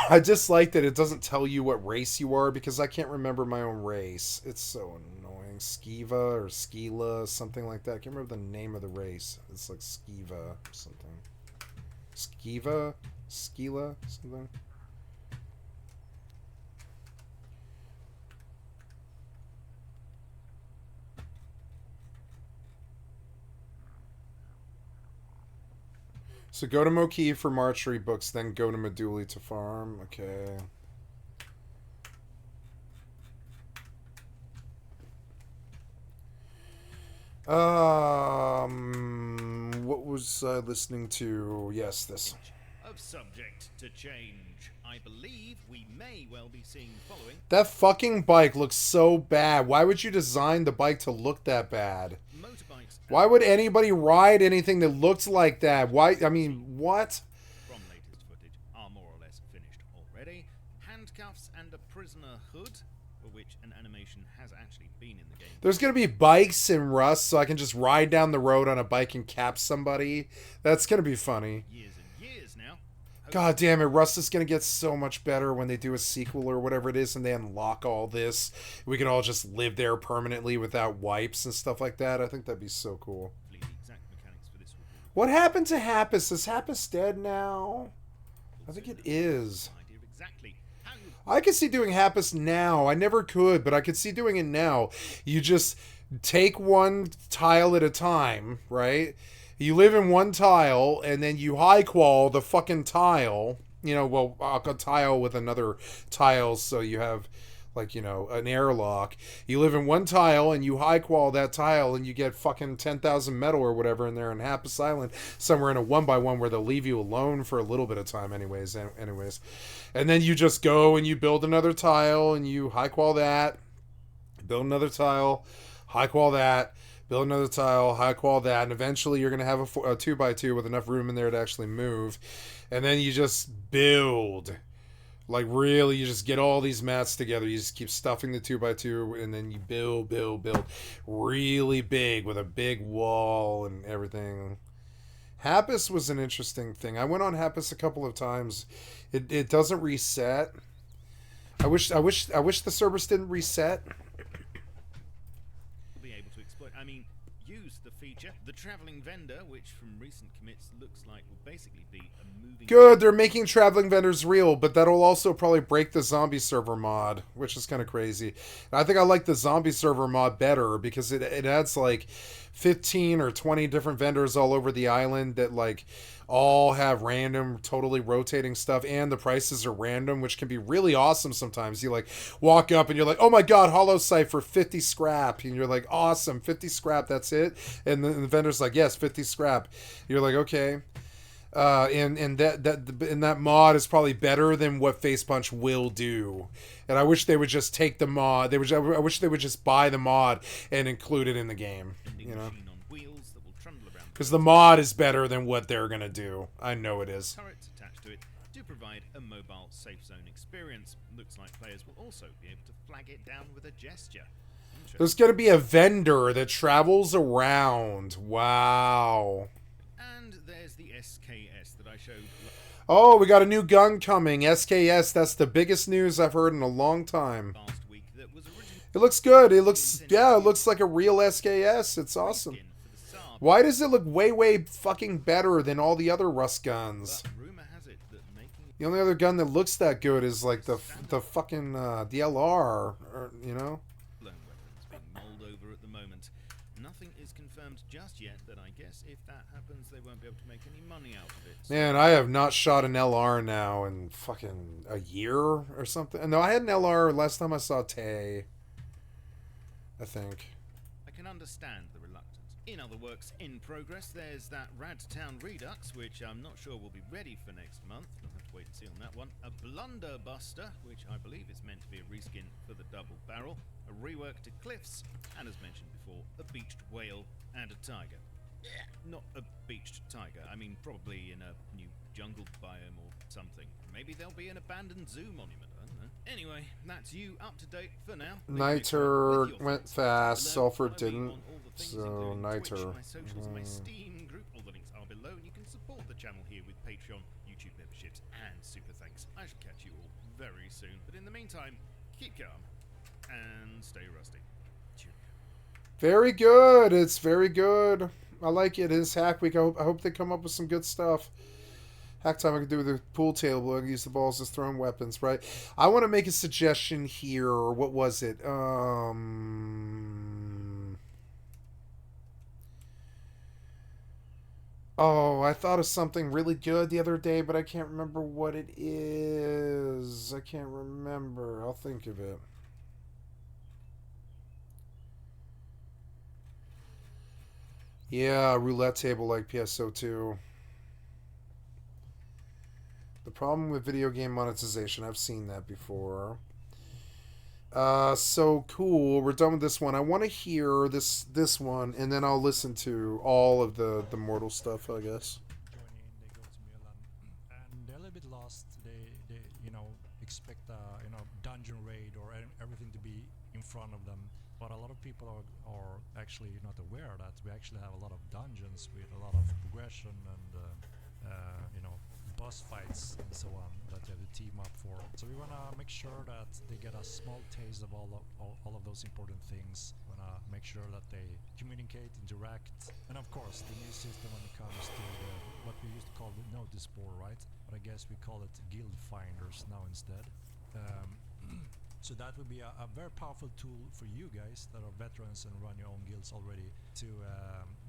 I dislike that it doesn't tell you what race you are because I can't remember my own race. It's so annoying. Skiva or Skila, something like that. I can't remember the name of the race. It's like Skiva or something. Skiva? Skila? Something? So go to Moki for Marchery books, then go to Meduli to farm. Okay. What was I listening to? Yes, this. Of subject to change, I believe we may well be seeing the following. That fucking bike looks so bad. Why would you design the bike to look that bad? Motorbikes. Why would anybody ride anything that looks like that? Why? I mean, what? From latest footage are more or less finished already. Handcuffs and a prisoner hood, for which an animation has actually been in the game. There's gonna be bikes in Rust, so I can just ride down the road on a bike and cap somebody. That's gonna be funny. Years and years now. God damn it, Rust is gonna get so much better when they do a sequel or whatever it is and they unlock all this. We can all just live there permanently without wipes and stuff like that. I think that'd be so cool. The exact mechanics for this will be What happened to Happus? Is Happus dead now? I think it is. an idea of exactly how you I could see doing Happus now. I never could, but I could see doing it now. You just take one tile at a time, right? You live in one tile, and then you high qual the fucking tile. You know, well, a tile with another tile, so you have, like, you know, an airlock. You live in one tile, and you high qual that tile, and you get fucking 10,000 metal or whatever in there in Happus Island, somewhere in a 1x1 where they'll leave you alone for a little bit of time anyways. And then you just go and you build another tile, and you high qual that, build another tile, high qual that, build another tile, high qual that, and eventually you're going to have a 2x2 with enough room in there to actually move. And then you just build. Like, really, you just get all these mats together. You just keep stuffing the 2x2, and then you build really big with a big wall and everything. Happus was an interesting thing. I went on Happus a couple of times. It doesn't reset. I wish the servers didn't reset. be able to exploit. I mean, use the feature. The traveling vendor, which from recent commits looks like will basically be a moving... Good, they're making traveling vendors real, but that'll also probably break the zombie server mod, which is kind of crazy. And I think I like the zombie server mod better because it adds like 15 or 20 different vendors all over the island that like all have random, totally rotating stuff, and the prices are random, which can be really awesome sometimes. You like walk up and you're like, oh my god, hollow site for 50 scrap, and you're like, awesome, 50 scrap, that's it? And then the vendor's like, yes, 50 scrap. You're like, okay. And that mod is probably better than what Face Punch will do. And I wish they would just take the mod. I wish they would just buy the mod and include it in the game. You know, because the mod is better than what they're gonna do. I know it is. Turrets attached to it do provide a mobile safe zone experience. Looks like players will also be able to flag it down with a gesture. There's gonna be a vendor that travels around. Wow. And there's the SKS that I showed. Oh, we got a new gun coming. SKS, that's the biggest news I've heard in a long time. Last week that was originally It looks good. It looks like a real SKS. It's awesome. Why does it look way fucking better than all the other Rust guns? rumor has it that making The only other gun that looks that good is like the fucking DLR, or, you know? blown weapons being mulled over at the moment. Nothing is confirmed just yet, but I guess if that happens, they won't be able to make any money out of it. Man, I have not shot an LR now in fucking a year or something. No, I had an LR last time I saw Tay, I think. I can understand the reluctance. In other works in progress, there's that Radtown Redux, which I'm not sure will be ready for next month. We'll have to wait and see on that one. A Blunderbuster, which I believe is meant to be a reskin for the double barrel. A rework to Cliffs, and as mentioned before, a beached whale and a tiger. Not a beached tiger, I mean probably in a new jungle biome or something. Maybe there'll be an abandoned zoo monument, I don't know. Anyway, that's you up to date for now. Niter went fast, Sulfur didn't, so Niter. My socials, my Steam group, all the links are below, and you can support the channel here with Patreon, YouTube memberships, and super thanks. I shall catch you all very soon. But in the meantime, keep calm and stay rusty. Cheerio. Very good. It's very good. I like it. It's Hack Week. I hope they come up with some good stuff. Hack time I can do with the pool table. I can use the balls as thrown weapons, right? I want to make a suggestion here. What was it? Oh, I thought of something really good the other day, but I can't remember what it is. I can't remember. I'll think of it. Yeah, roulette table like PSO2. The problem with video game monetization, I've seen that before. So cool. We're done with this one. I want to hear this one, and then I'll listen to all of the mortal stuff, I guess. Join in, they go to Milan, and they're a little bit lost. They you know, expect a dungeon raid or everything to be in front of them. But a lot of people are actually not aware that we actually have a lot of dungeons with a lot of progression and you know, boss fights and so on that you have to team up for. So we want to make sure that they get a small taste of all of those important things. We want to make sure that they communicate, interact, and of course the new system when it comes to what we used to call the notice board, right? But I guess we call it guild finders now instead. So that would be a very powerful tool for you guys that are veterans and run your own guilds already to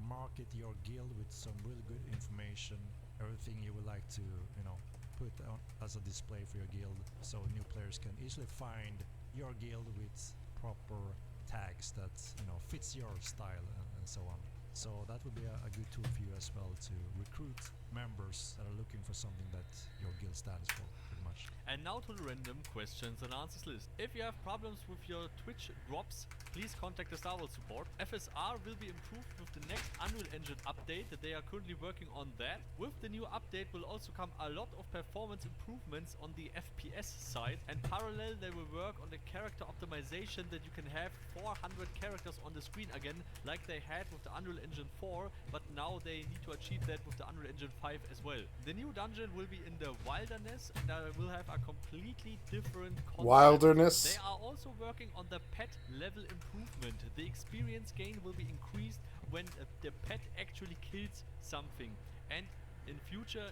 market your guild with some really good information, everything you would like to, you know, put on as a display for your guild, so new players can easily find your guild with proper tags that, you know, fits your style and so on. So that would be a good tool for you as well to recruit members that are looking for something that your guild stands for, pretty much. And now to the random questions and answers list. If you have problems with your Twitch drops, please contact the Star Wars support. FSR will be improved with the next Unreal Engine update. They are currently working on that. With the new update will also come a lot of performance improvements on the FPS side, and parallel they will work on the character optimization that you can have 400 characters on the screen again, like they had with the Unreal Engine 4, but now they need to achieve that with the Unreal Engine 5 as well. The new dungeon will be in the wilderness, and will have a completely different concept. Wilderness. They are also working on the pet level improvement. The experience gain will be increased when the pet actually kills something. And in the future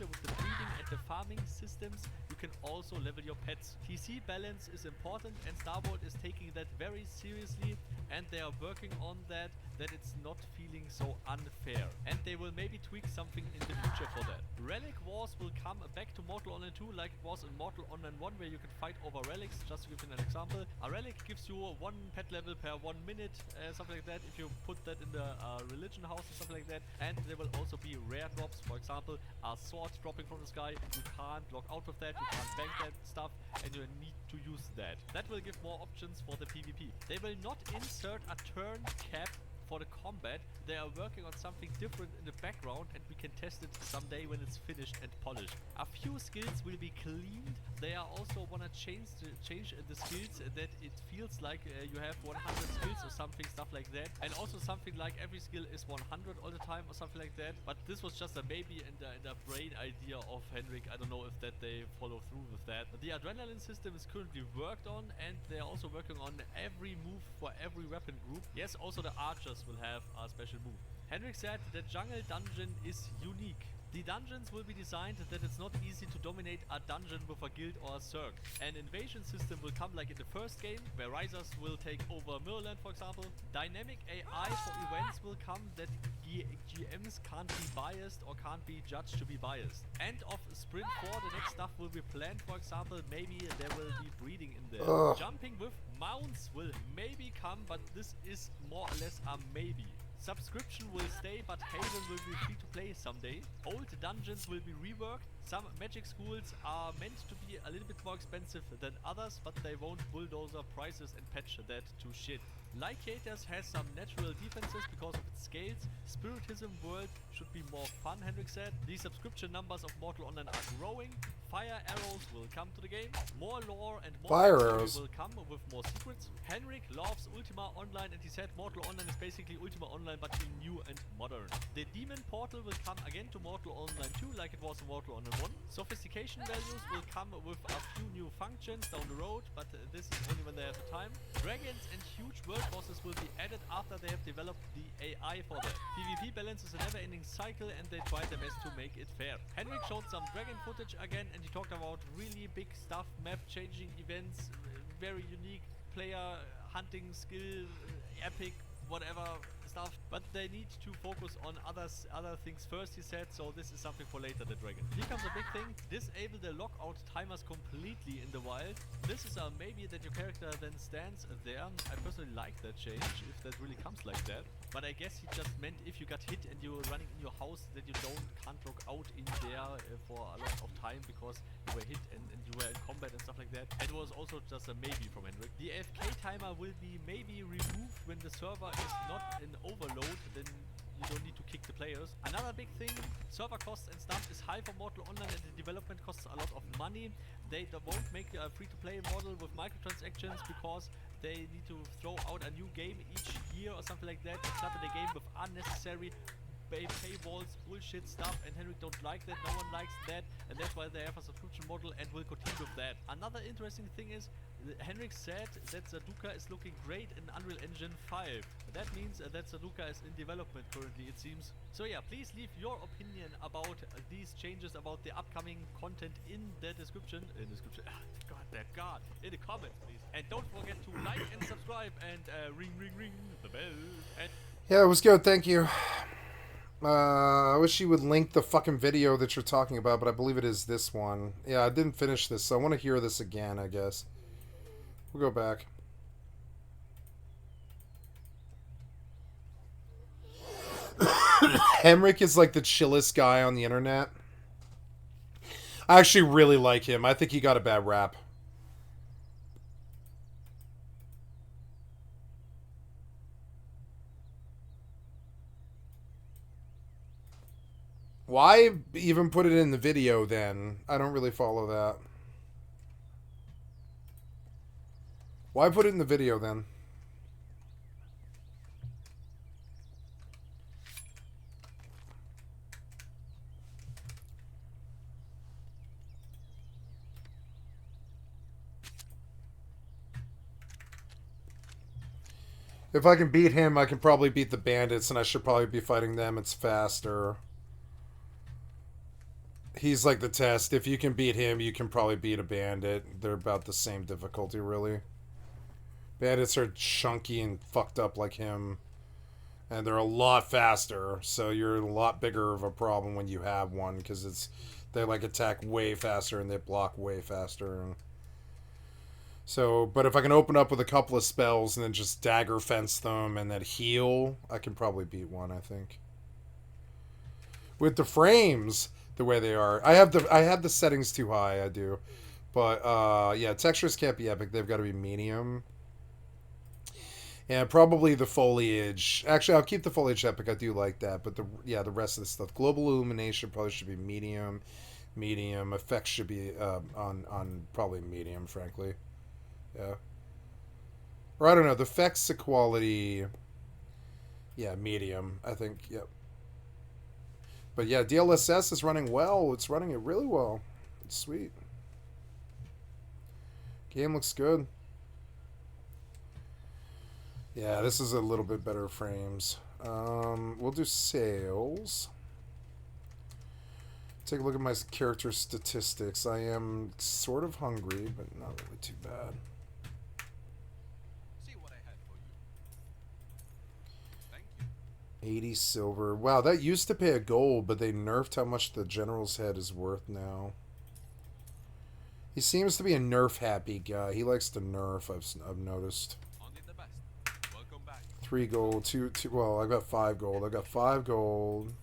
with the breeding and the farming systems, you can also level your pets. TC balance is important, and Starboard is taking that very seriously, and they are working on that it's not feeling so unfair. And they will maybe tweak something in the future for that. Relic Wars will come back to Mortal Online 2 like it was in Mortal Online 1, where you can fight over relics. Just to give you an example, a relic gives you 1 pet level per 1 minute, something like that, if you put that in the religion house or something like that. And there will also be rare drops, for example, a sword dropping from the sky. You can't log out with that, you can't bank that stuff, and you need to use that. That will give more options for the PvP. They will not insert a turn cap for the combat. They are working on something different in the background, and we can test it someday when it's finished and polished. A few skills will be cleaned. They are also want to change the skills that it feels like you have 100 skills or something, stuff like that. And also something like every skill is 100 all the time or something like that. But this was just a baby and a brain idea of Henrik. I don't know if that they follow through with that. The adrenaline system is currently worked on, and they are also working on every move for every weapon group. Yes, also the archers will have a special move. Henrik said the jungle dungeon is unique. The dungeons will be designed that it's not easy to dominate a dungeon with a guild or a circ. An invasion system will come like in the first game, where Risers will take over Mirrorland, for example. Dynamic AI for events will come that GMs can't be biased or can't be judged to be biased. End of Sprint 4, the next stuff will be planned, for example, maybe there will be breeding in there. Jumping with mounts will maybe come, but this is more or less a maybe. Subscription will stay, but Haven will be free to play someday. Old dungeons will be reworked. Some magic schools are meant to be a little bit more expensive than others, but they won't bulldozer prices and patch that to shit. Lycatus has some natural defenses because of its scales. Spiritism World should be more fun, Henrik said. The subscription numbers of Mortal Online are growing. Fire arrows will come to the game. More lore and more Fire story arrows. will come with more secrets. Henrik loves Ultima Online and he said Mortal Online is basically Ultima Online but in new and modern. The Demon Portal will come again to Mortal Online 2 like it was in Mortal Online 1. Sophistication values will come with a few new functions down the road, but this is only when they have the time. Dragons and huge world bosses will be added after they have developed the AI for that. PvP balance is a never-ending cycle and they try their best to make it fair. Henrik showed some dragon footage again and he talked about really big stuff, map-changing events, very unique player hunting skill, epic, whatever stuff, but they need to focus on other things first, he said, so this is something for later, the dragon. Here comes a big thing: disable the lockout timers completely in the wild. This is a maybe that your character then stands there. I personally like that change, if that really comes like that, but I guess he just meant if you got hit and you're running in your house that you can't log out in there for a lot of time because you were hit and you were in combat and stuff like that. It was also just a maybe from Henrik. The AFK timer will be maybe removed when the server is not in overload, then you don't need to kick the players. Another big thing, server costs and stuff is high for Mortal Online and the development costs a lot of money. They won't make a free-to-play model with microtransactions because they need to throw out a new game each year or something like that and clutter the game with unnecessary paywalls, bullshit stuff, and Henrik don't like that, no one likes that, and that's why they have a subscription model and will continue with that. Another interesting thing is, Henrik said that Zaduka is looking great in Unreal Engine 5. That means that Zaduka is in development currently, it seems. So yeah, please leave your opinion about these changes, about the upcoming content in the description. In the comments, please. And don't forget to like and subscribe and ring the bell. And Yeah, it was good. Thank you. I wish you would link the fucking video that you're talking about, but I believe it is this one. Yeah, I didn't finish this, so I want to hear this again, I guess. We'll go back. Henrik is like the chillest guy on the internet. I actually really like him. I think he got a bad rap. Why even put it in the video then? I don't really follow that. Why put it in the video then? If I can beat him, I can probably beat the bandits, and I should probably be fighting them. It's faster. He's like the test. If you can beat him, you can probably beat a bandit. They're about the same difficulty, really. Bandits are chunky and fucked up like him. And they're a lot faster, so you're a lot bigger of a problem when you have one, because they like attack way faster and they block way faster. And so, but if I can open up with a couple of spells and then just dagger fence them and then heal, I can probably beat one, I think. With the frames the way they are, I have the settings too high, I do. But yeah, textures can't be epic. They've got to be medium. And probably the foliage. Actually, I'll keep the foliage epic. I do like that. But the rest of the stuff. Global illumination probably should be medium. Medium. Effects should be on probably medium, frankly. Yeah. Or I don't know. The effects quality. Yeah, medium. I think. Yep. But yeah, DLSS is running well. It's running it really well. It's sweet. Game looks good. Yeah, this is a little bit better frames. We'll do sales. Take a look at my character statistics. I am sort of hungry, but not really too bad. See what I had for you. Thank you. 80 silver. Wow, that used to pay a gold, but they nerfed how much the general's head is worth now. He seems to be a nerf-happy guy. He likes to nerf, I've noticed. Only the best. Welcome back. 3 gold, 2, well, I got 5 gold. I got 5 gold.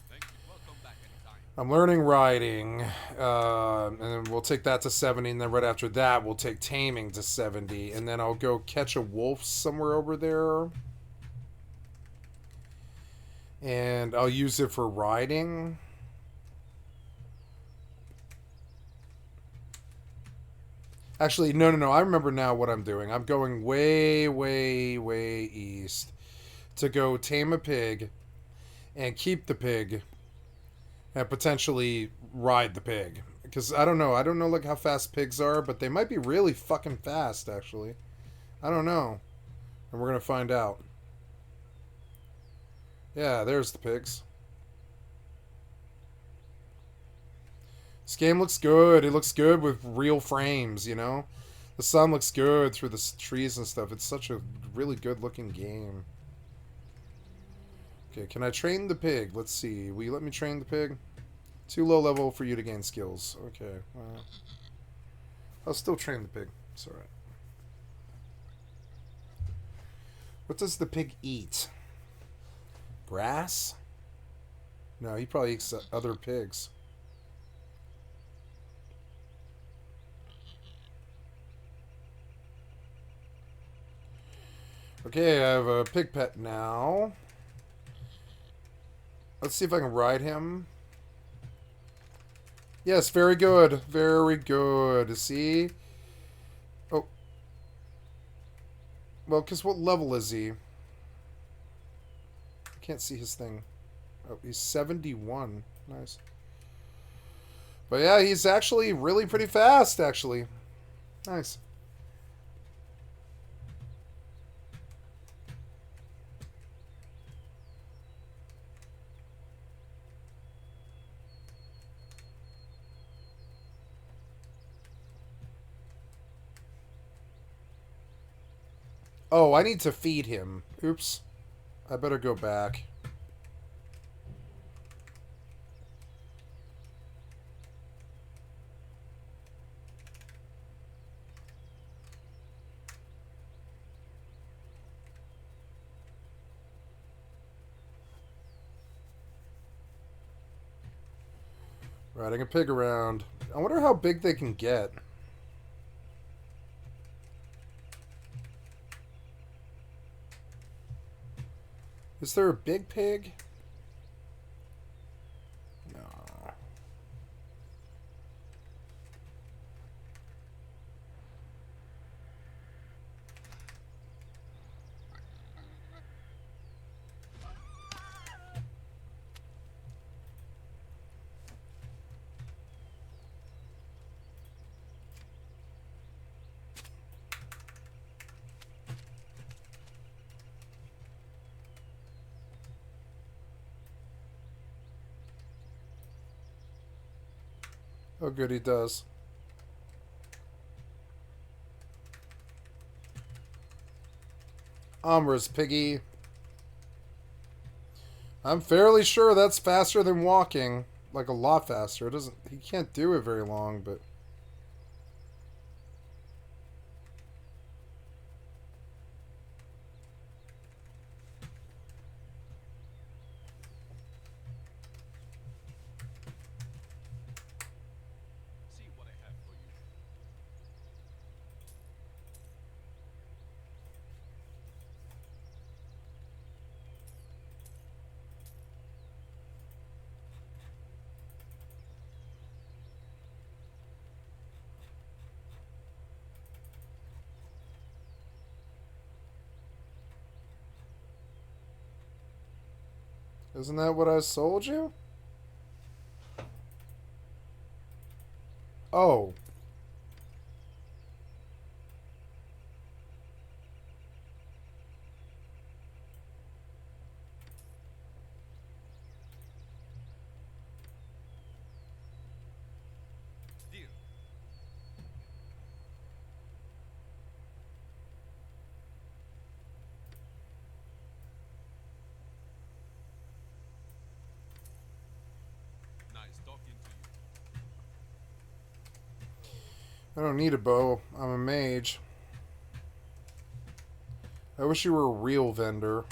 Thank you. Welcome back anytime. I'm learning riding, and then we'll take that to 70, and then right after that, we'll take taming to 70, and then I'll go catch a wolf somewhere over there, and I'll use it for riding. Actually, no, I remember now what I'm doing. I'm going way, way, way east to go tame a pig and keep the pig and potentially ride the pig. Because I don't know like how fast pigs are, but they might be really fucking fast, actually. I don't know. And we're going to find out. Yeah, there's the pigs. This game looks good. It looks good with real frames, you know? The sun looks good through the trees and stuff. It's such a really good looking game. Okay, can I train the pig? Let's see. Will you let me train the pig? Too low level for you to gain skills. Okay, well, I'll still train the pig. It's alright. What does the pig eat? Grass? No, he probably eats other pigs. Okay, I have a pig pet now. Let's see if I can ride him. Yes, very good. Very good. See? Oh. Well, because what level is he? Can't see his thing. Oh, he's 71. Nice. But yeah, he's actually really pretty fast, actually. Nice. Oh, I need to feed him. Oops. I better go back. Riding a pig around. I wonder how big they can get. Is there a big pig? No. Oh, good, he does. Amra's piggy. I'm fairly sure that's faster than walking. Like a lot faster. It doesn't. He can't do it very long, but. See what I have for you. Isn't that what I sold you? Oh. Deal. Nice talking to you. I don't need a bow. I'm a mage. I wish you were a real vendor.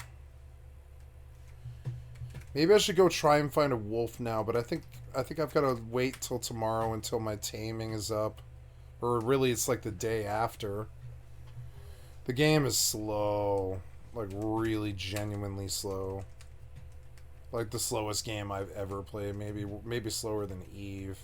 Maybe I should go try and find a wolf now, but I think I think I've got to wait till tomorrow until my taming is up. Or really, it's like the day after. The game is slow. Like, really genuinely slow. Like, the slowest game I've ever played. Maybe slower than EvE.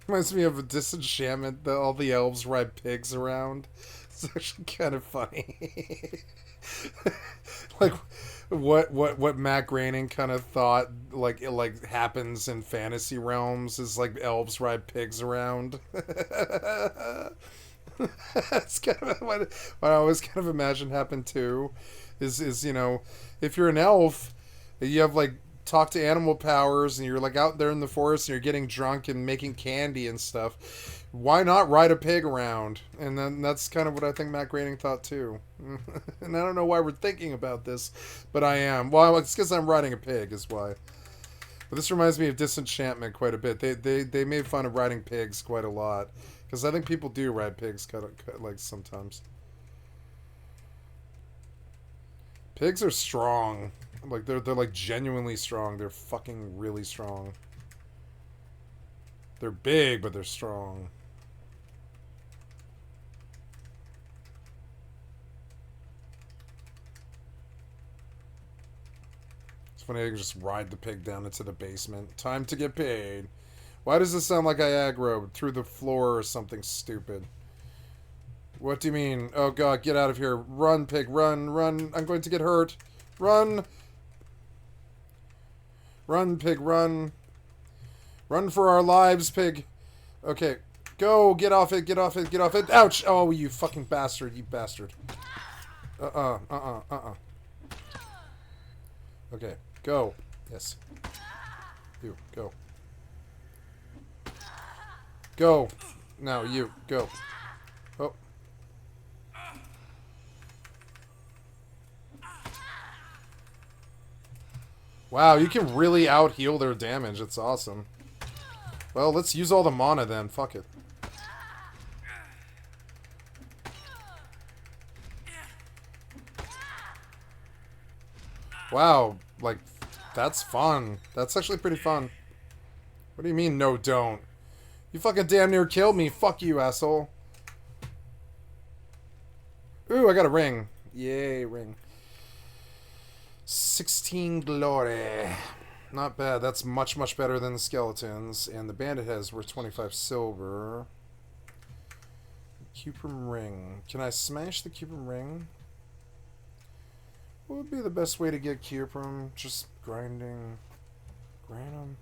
Reminds me of a disenchantment that all the elves ride pigs around. It's actually kind of funny. Like what Matt Groening kind of thought like it like happens in fantasy realms is like elves ride pigs around. That's kind of what I always kind of imagine happened too. Is you know, if you're an elf, you have like talk to animal powers and you're like out there in the forest and you're getting drunk and making candy and stuff, why not ride a pig around? And then that's kind of what I think Matt Groening thought too. And I don't know why we're thinking about this, but I am. Well, it's because I'm riding a pig is why. But this reminds me of Disenchantment quite a bit. They made fun of riding pigs quite a lot because I think people do ride pigs like sometimes. Pigs are strong. Like they're like genuinely strong. They're fucking really strong. They're big, but they're strong. It's funny I can just ride the pig down into the basement. Time to get paid. Why does this sound like I aggroed through the floor or something stupid? What do you mean? Oh god, get out of here. Run, pig, run, run. I'm going to get hurt. Run! Run, pig, run. Run for our lives, pig. Okay. Go! Get off it, get off it, get off it. Ouch! Oh, you fucking bastard, you bastard. Okay. Go. Yes. You. Go. Go. Now, you. Go. Oh. Wow, you can really out-heal their damage. It's awesome. Well, let's use all the mana then. Fuck it. Wow, like, that's fun. That's actually pretty fun. What do you mean, no, don't? You fucking damn near killed me. Fuck you, asshole. Ooh, I got a ring. Yay, ring. 16 glory. Not bad. That's much, much better than the skeletons. And the bandit heads were 25 silver. Cuprum ring. Can I smash the Cuprum ring? What would be the best way to get Cuprum? Just grinding. Grind them.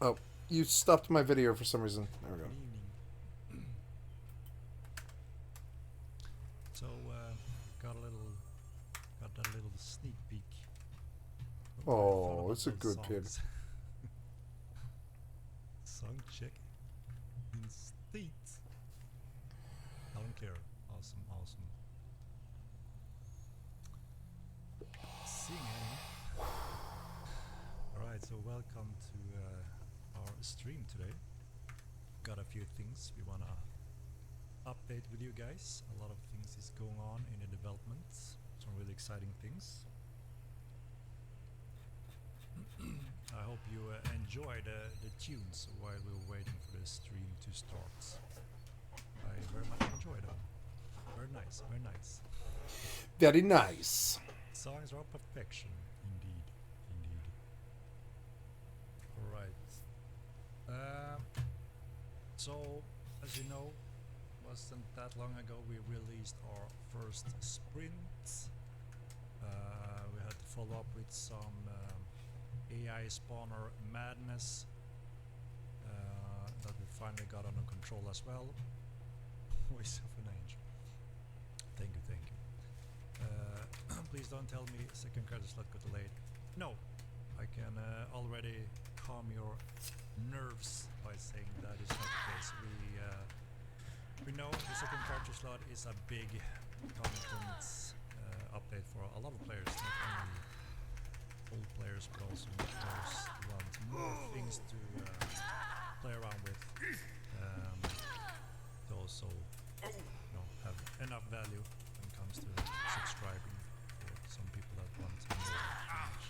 Oh, you stopped my video for some reason. There we go. So, got that little sneak peek. Oh, it's a good pig. Song check. In state. Loud and clear. Awesome, awesome. Singing. Alright, so welcome to our stream today. Got a few things we wanna update with you guys. A lot of things is going on in the development. Some really exciting things. I hope you enjoy the tunes while we were waiting for the stream to start. I very much enjoyed them. Very nice, very nice. Very nice. Songs are perfection, indeed, indeed. Alright. So, as you know, wasn't that long ago we released our first sprint. We had to follow up with some AI spawner madness that we finally got under control as well. Voice of an angel. Thank you, thank you. Please don't tell me second credit slot got delayed. No, I can already calm your nerves by saying that is not the case. We know the second credit slot is a big content update for a lot of players, not only old players but also new players who want more things to play around with. To also have enough value when it comes to subscribing for some people that want more knowledge.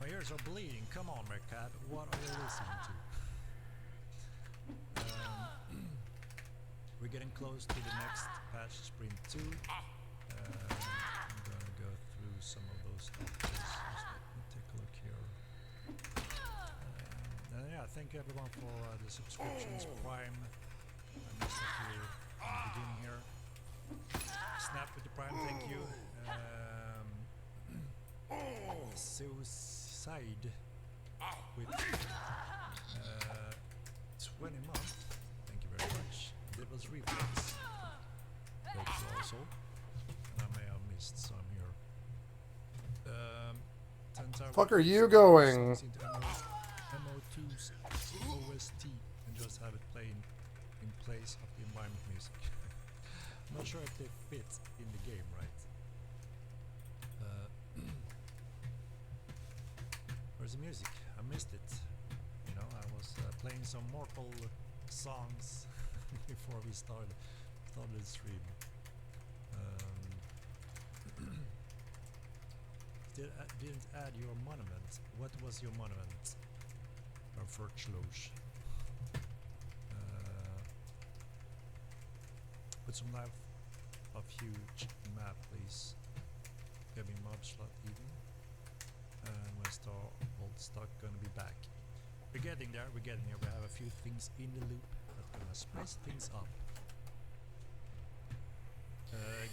My ears are bleeding. Come on, Mercat. What are you listening to? We're getting close to the next patch, Sprint 2. I'm gonna go through some of those updates. Just let me take a look here. And yeah, thank you everyone for the subscriptions, Prime. I missed a few in the beginning here. Snap with the Prime, thank you. Suicide with 20 months. Thank you very much. Devil's Reflex. Thank you also. And I may have missed some here. 10 Fuck are you going? MO2's OST and just have it playing in place of the environment music. I'm not sure if they fit in the game, right? Where's the music? I missed it. You know, I was playing some Mortal songs before we started the stream. Didn't add your monument. What was your monument? Verfurchloge. Put some life of huge map, please. Getting mob slot even. And when old stock gonna be back. We're getting there. We have a few things in the loop that's gonna spice things up.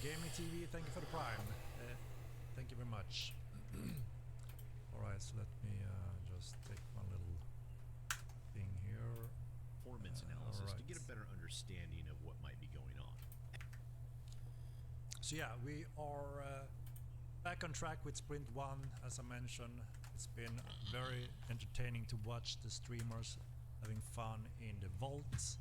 Gaming TV, thank you for the Prime. Thank you very much. Alright, so let me just take one little thing here. Performance analysis to get a better understanding of what might be going on. So yeah, we are back on track with Sprint 1, as I mentioned. It's been very entertaining to watch the streamers having fun in the vaults.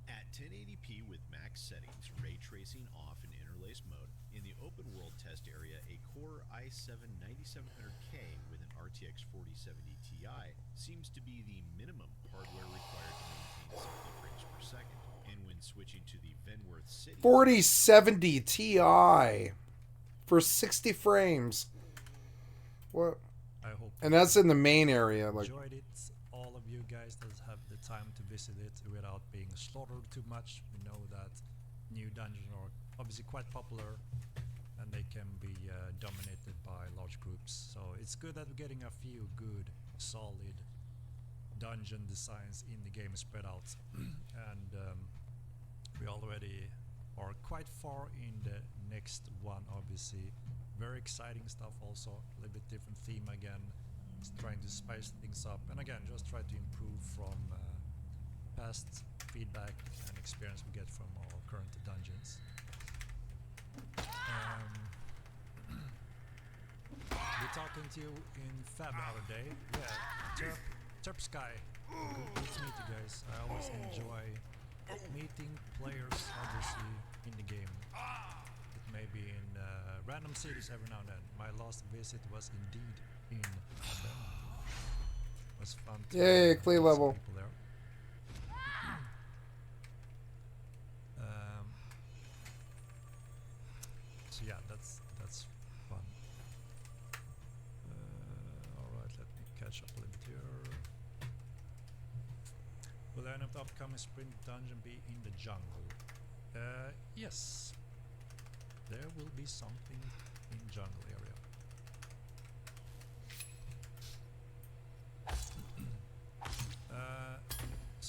At 1080p with max settings, ray tracing off in interlace mode, in the open world test area, a Core i7-9700K with an RTX 4070 Ti seems to be the minimum hardware required to maintain 60 frames per second. And when switching to the Venworth City 4070 Ti for 60 frames. What? I hope. And that's in the main area. Like, enjoyed it. All of you guys that have the time to visit it without being slaughtered too much. We know that new dungeons are obviously quite popular and they can be dominated by large groups. So it's good that we're getting a few good, solid dungeon designs in the game spread out. And we already are quite far in the next one, obviously. Very exciting stuff also. A little bit different theme again. Just trying to spice things up. And again, just try to improve from past feedback and experience we get from our current dungeons. We're talking to you in Fab the other day. Yeah, Terp Sky. Good to meet you guys. I always enjoy meeting players, obviously, in the game. It may be in random cities every now and then. My last visit was indeed in Fab. It was fun to yay, Clee meet level. some people there. So yeah, that's fun. Alright, let me catch up a little bit here. Will any of the upcoming sprint dungeon be in the jungle? Yes. There will be something in jungle area.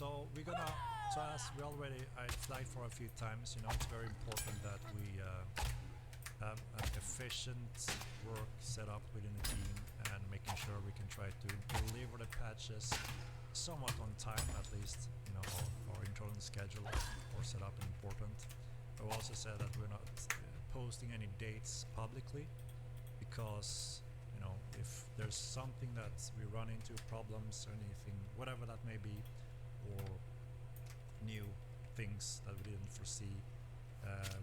So we're gonna. So as we already I flagged for a few times, you know, it's very important that we have an efficient work set up within the team and making sure we can try to deliver the patches somewhat on time, at least, you know, our internal schedule or set up important. I also said that we're not posting any dates publicly because, you know, if there's something that we run into problems or anything, whatever that may be, or new things that we didn't foresee,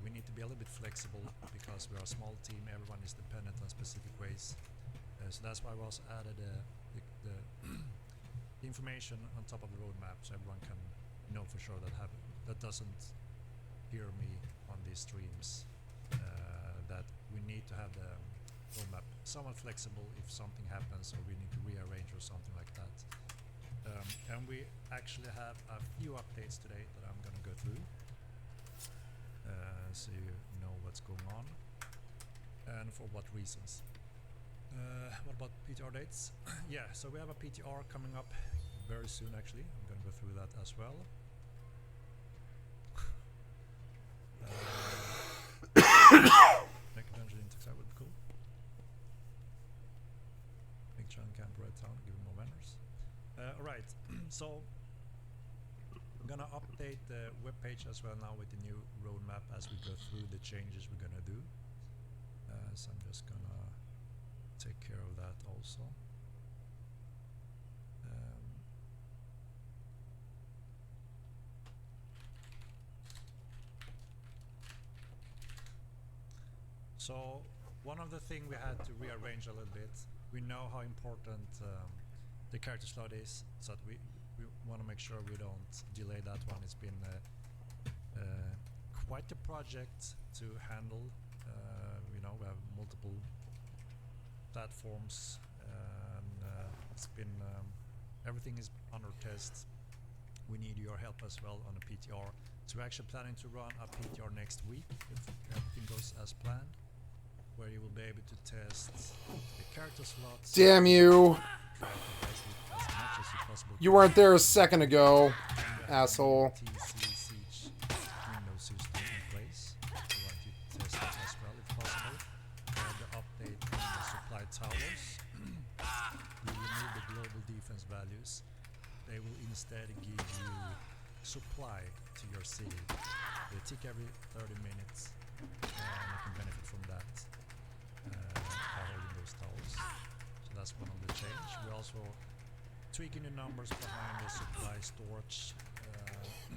we need to be a little bit flexible because we're a small team, everyone is dependent on specific ways. So that's why we also added the information on top of the roadmap so everyone can know for sure that doesn't hear me on these streams, that we need to have the roadmap somewhat flexible if something happens or we need to rearrange or something like that. And we actually have a few updates today that I'm gonna go through, so you know what's going on and for what reasons. What about PTR dates? Yeah, so we have a PTR coming up very soon actually. I'm gonna go through that as well. Make attention into that would be cool. Big chunk camp red town, give him more vendors. Alright, so I'm gonna update the webpage as well now with the new roadmap as we go through the changes we're gonna do. So I'm just gonna take care of that also. So one of the things we had to rearrange a little bit, we know how important the character slot is, so that we want to make sure we don't delay that one. It's been quite a project to handle. You know, we have multiple platforms, and it's been everything is under test. We need your help as well on the PTR. So we're actually planning to run a PTR next week if everything goes as planned, where you will be able to test the character slots. Damn you! Try to test it as much as you possibly You can. weren't there a second ago, asshole. TC Siege Windows system in place. We want you to test it as well if possible. The update on the supply towers. We remove the global defense values. They will instead give you supply to your city. They tick every 30 minutes, and you can benefit from that by holding those towers. So that's one of the change. We're also tweaking the numbers behind the supply storage.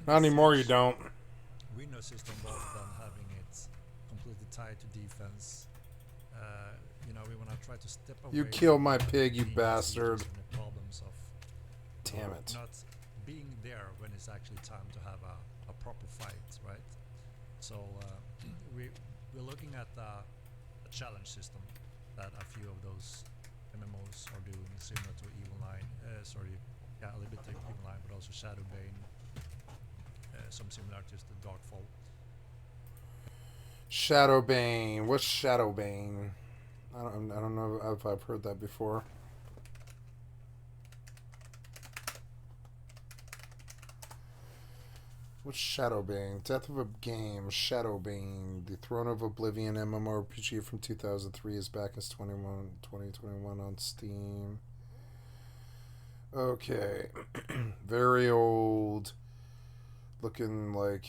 Not anymore, you don't. Windows system, rather than having it completely tied to defense. You know, we want to try to step away. You killed from my the pig, you being bastard. sieges and the problems of Damn it. not being there when it's actually time to have a proper fight, right? So we're looking at a challenge system that a few of those MMOs are doing, similar to EvE9. A little bit like EvE9, but also Shadowbane. Some similarities to Darkfall. Shadowbane. What's Shadowbane? I don't know if I've heard that before. What's Shadowbane? Death of a Game. Shadowbane. The Throne of Oblivion MMORPG from 2003 is back as 2021 on Steam. Okay. Very old. Looking like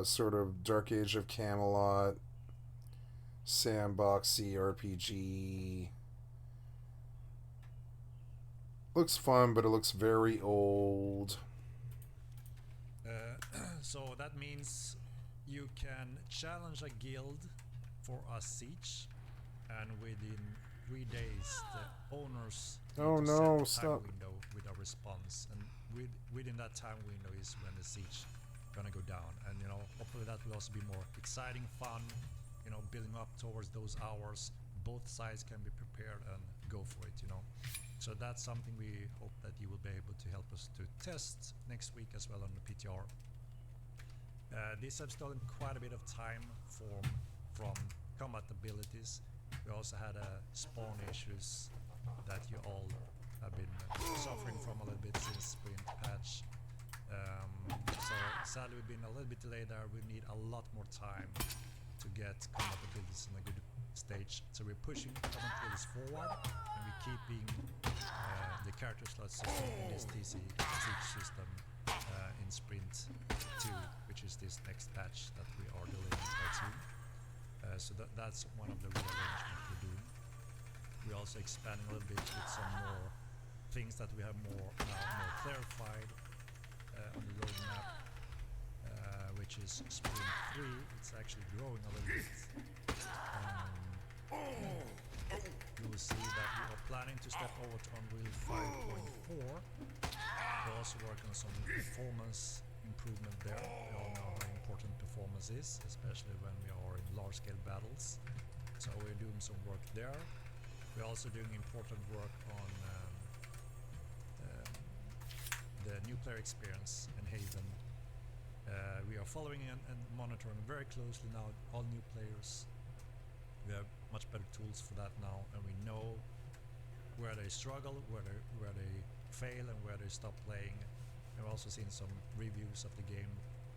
sort of Dark Age of Camelot. Sandboxy RPG. Looks fun, but it looks very old. So that means you can challenge a guild for a siege, and within 3 days the owners Oh need to no, set a stop. time window with a response, and within that time window is when the siege gonna go down. And you know, hopefully that will also be more exciting, fun, you know, building up towards those hours. Both sides can be prepared and go for it, you know. So that's something we hope that you will be able to help us to test next week as well on the PTR. These have stolen quite a bit of time from combat abilities. We also had spawn issues that you all have been suffering from a little bit since sprint patch. So sadly we've been a little bit delayed there. We need a lot more time to get combat abilities in a good stage. So we're pushing combat abilities forward, and we're keeping the character slot system in this siege system in Sprint 2, which is this next patch that we are delivering quite soon. So that's one of the rearrangements we're doing. We're also expanding a little bit with some more things that we have more clarified on the roadmap, which is Sprint 3. It's actually growing a little bit. You will see that we are planning to step over to Unreal 5.4. We're also working on some performance improvement there. We all know how important performance is, especially when we are in large-scale battles. So we're doing some work there. We're also doing important work on the new player experience in Haven. We are following and monitoring very closely now all new players. We have much better tools for that now, and we know where they struggle, where they fail, and where they stop playing. And we've also seen some reviews of the game,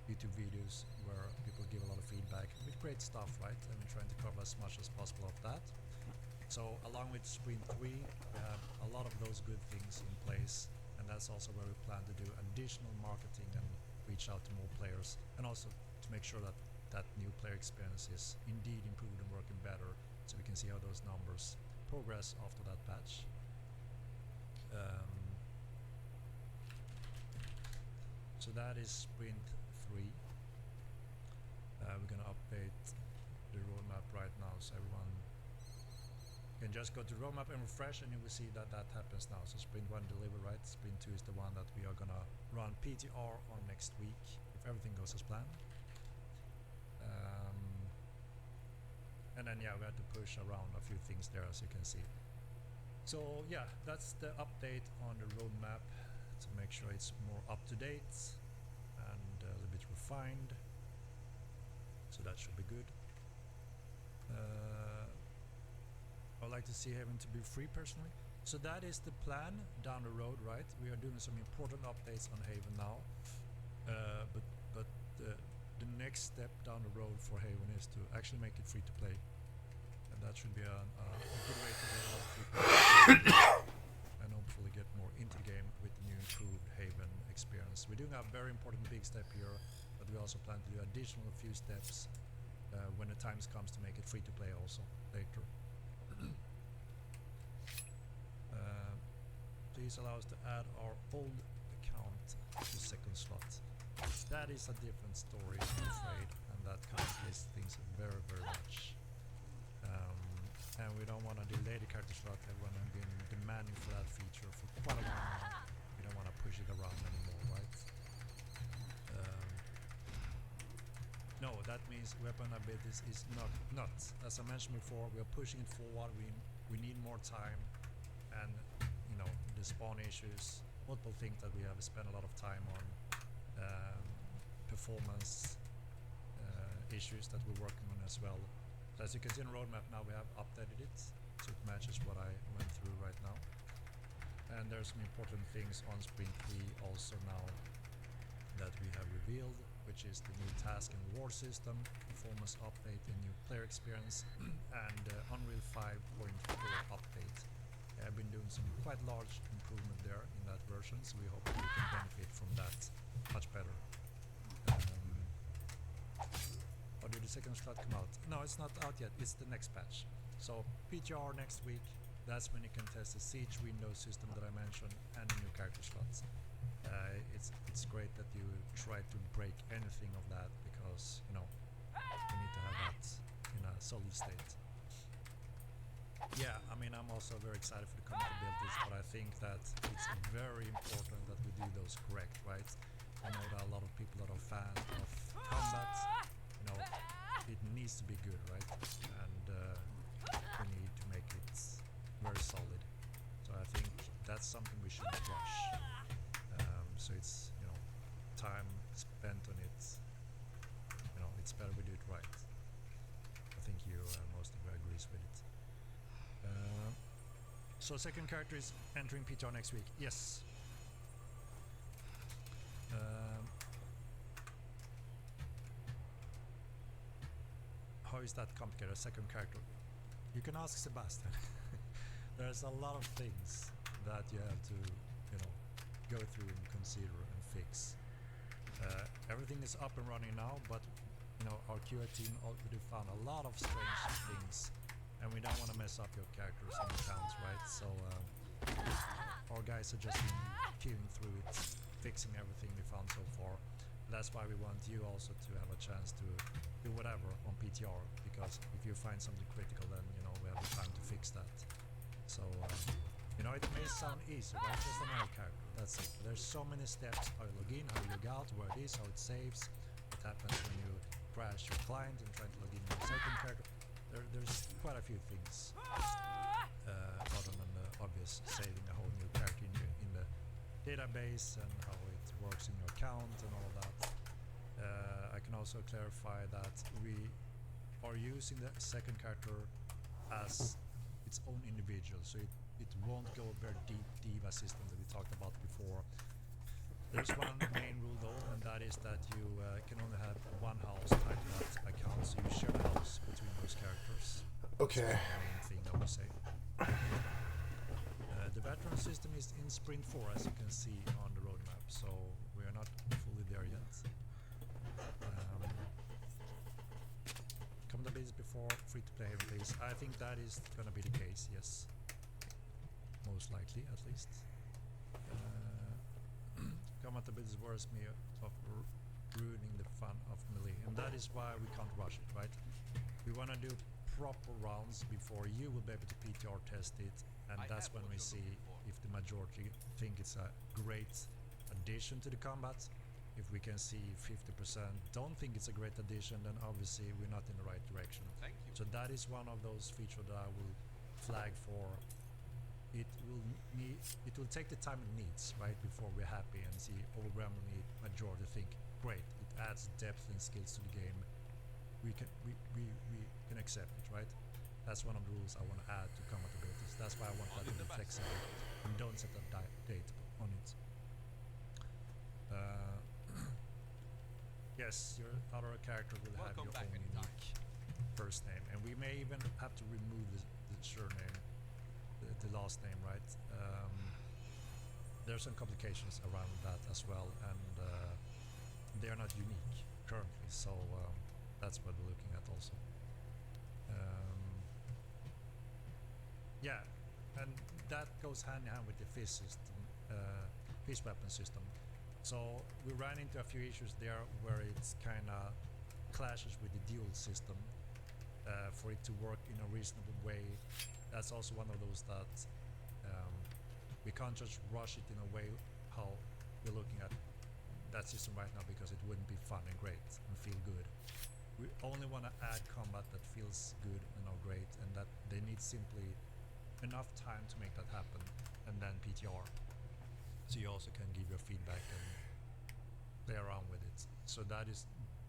YouTube videos, where people give a lot of feedback with great stuff, right? And we're trying to cover as much as possible of that. So along with Sprint 3, we have a lot of those good things in place, and that's also where we plan to do additional marketing and reach out to more players, and also to make sure that that new player experience is indeed improved and working better, so we can see how those numbers progress after that patch. So that is Sprint 3. We're gonna update the roadmap right now, so everyone can just go to roadmap and refresh, and you will see that that happens now. So Sprint 1 delivered, right? Sprint 2 is the one that we are gonna run PTR on next week, if everything goes as planned. And then yeah, we had to push around a few things there, as you can see. So yeah, that's the update on the roadmap to make sure it's more up to date and a little bit refined. So that should be good. I'd like to see Haven to be free personally. So that is the plan down the road, right? We are doing some important updates on Haven now. But the next step down the road for Haven is to actually make it free to play. And that should be a good way to get a lot of people and hopefully get more into the game with the new improved Haven experience. We're doing a very important big step here, but we also plan to do additional few steps when the time comes to make it free to play also later. Please allow us to add our old account to second slot. That is a different story, I'm afraid, and that complicates things very, very much. And we don't want to delay the character slot. Everyone has been demanding for that feature for quite a while now. We don't want to push it around anymore, right? No, that means weapon abilities is not. As I mentioned before, we are pushing it forward. We need more time, and you know, the spawn issues, multiple things that we have spent a lot of time on, performance issues that we're working on as well. So as you can see in the roadmap now, we have updated it so it matches what I went through right now. And there's some important things on Sprint 3 also now that we have revealed, which is the new task and reward system, performance update, and new player experience, and Unreal 5.4 update. I've been doing some quite large improvement there in that version, so we hope we can benefit from that much better. Or did the second slot come out? No, it's not out yet. It's the next patch. So PTR next week. That's when you can test the siege window system that I mentioned and the new character slots. It's great that you try to break anything of that, because you know we need to have that in a solid state. Yeah, I mean, I'm also very excited for the combat abilities, but I think that it's very important that we do those correct, right? I know that a lot of people that are fans of combat, you know, it needs to be good, right? And we need to make it very solid. So I think that's something we shouldn't rush. So it's, you know, time spent on it, you know, it's better we do it right. I think you most of you agrees with it. So second character is entering PTR next week. Yes. MMO is that complicated, a second character. You can ask Sebastian. There's a lot of things that you have to, you know, go through and consider and fix. Everything is up and running now, but you know, our QA team already found a lot of strange things, and we don't want to mess up your characters and accounts, right? So our guys are just queuing through it, fixing everything we found so far. That's why we want you also to have a chance to do whatever on PTR, because if you find something critical, then you know we have the time to fix that. So you know, it may sound easy, right? Just another character. That's it. There's so many steps: how you log in, how you log out, where it is, how it saves, what happens when you crash your client and try to log in with a second character. There's quite a few things other than the obvious saving a whole new character in the database and how it works in your account and all that. I can also clarify that we are using the second character as its own individual, so it won't go very deep diva system that we talked about before. There's one main rule though, and that is that you can only have one house tied to that account, so you share the house between those characters. Okay. That's the main thing that we say. The veteran system is in Sprint 4, as you can see on the roadmap, so we are not fully there yet. Compatibility before free-to-play phase. I think that is gonna be the case, yes. Most likely, at least. Compatibility worries me of ruining the fun of melee, and that is why we can't rush it, right? We want to do proper rounds before you will be able to PTR test it, and that's when we see if the majority think it's a great addition to the combat. If we can see 50% don't think it's a great addition, then obviously we're not in the right direction. Thank you. So that is one of those features that I will flag for. It will take the time it needs, right, before we're happy and see overwhelmingly majority think great, it adds depth and skills to the game. We can accept it, right? That's one of the rules I want to add to compatibilities. That's why I want that to be flexible and don't set a date on it. Yes, your other character will have your own unique first name, and we may even have to remove the surname, the last name, right? There's some complications around that as well, and they are not unique currently, so that's what we're looking at also. Yeah, and that goes hand in hand with the fish system, fish weapon system. So we ran into a few issues there where it's kind of clashes with the dual system. For it to work in a reasonable way, that's also one of those that we can't just rush it in a way how we're looking at that system right now, because it wouldn't be fun and great and feel good. We only want to add combat that feels good and are great, and that they need simply enough time to make that happen, and then PTR. So you also can give your feedback and play around with it. So that is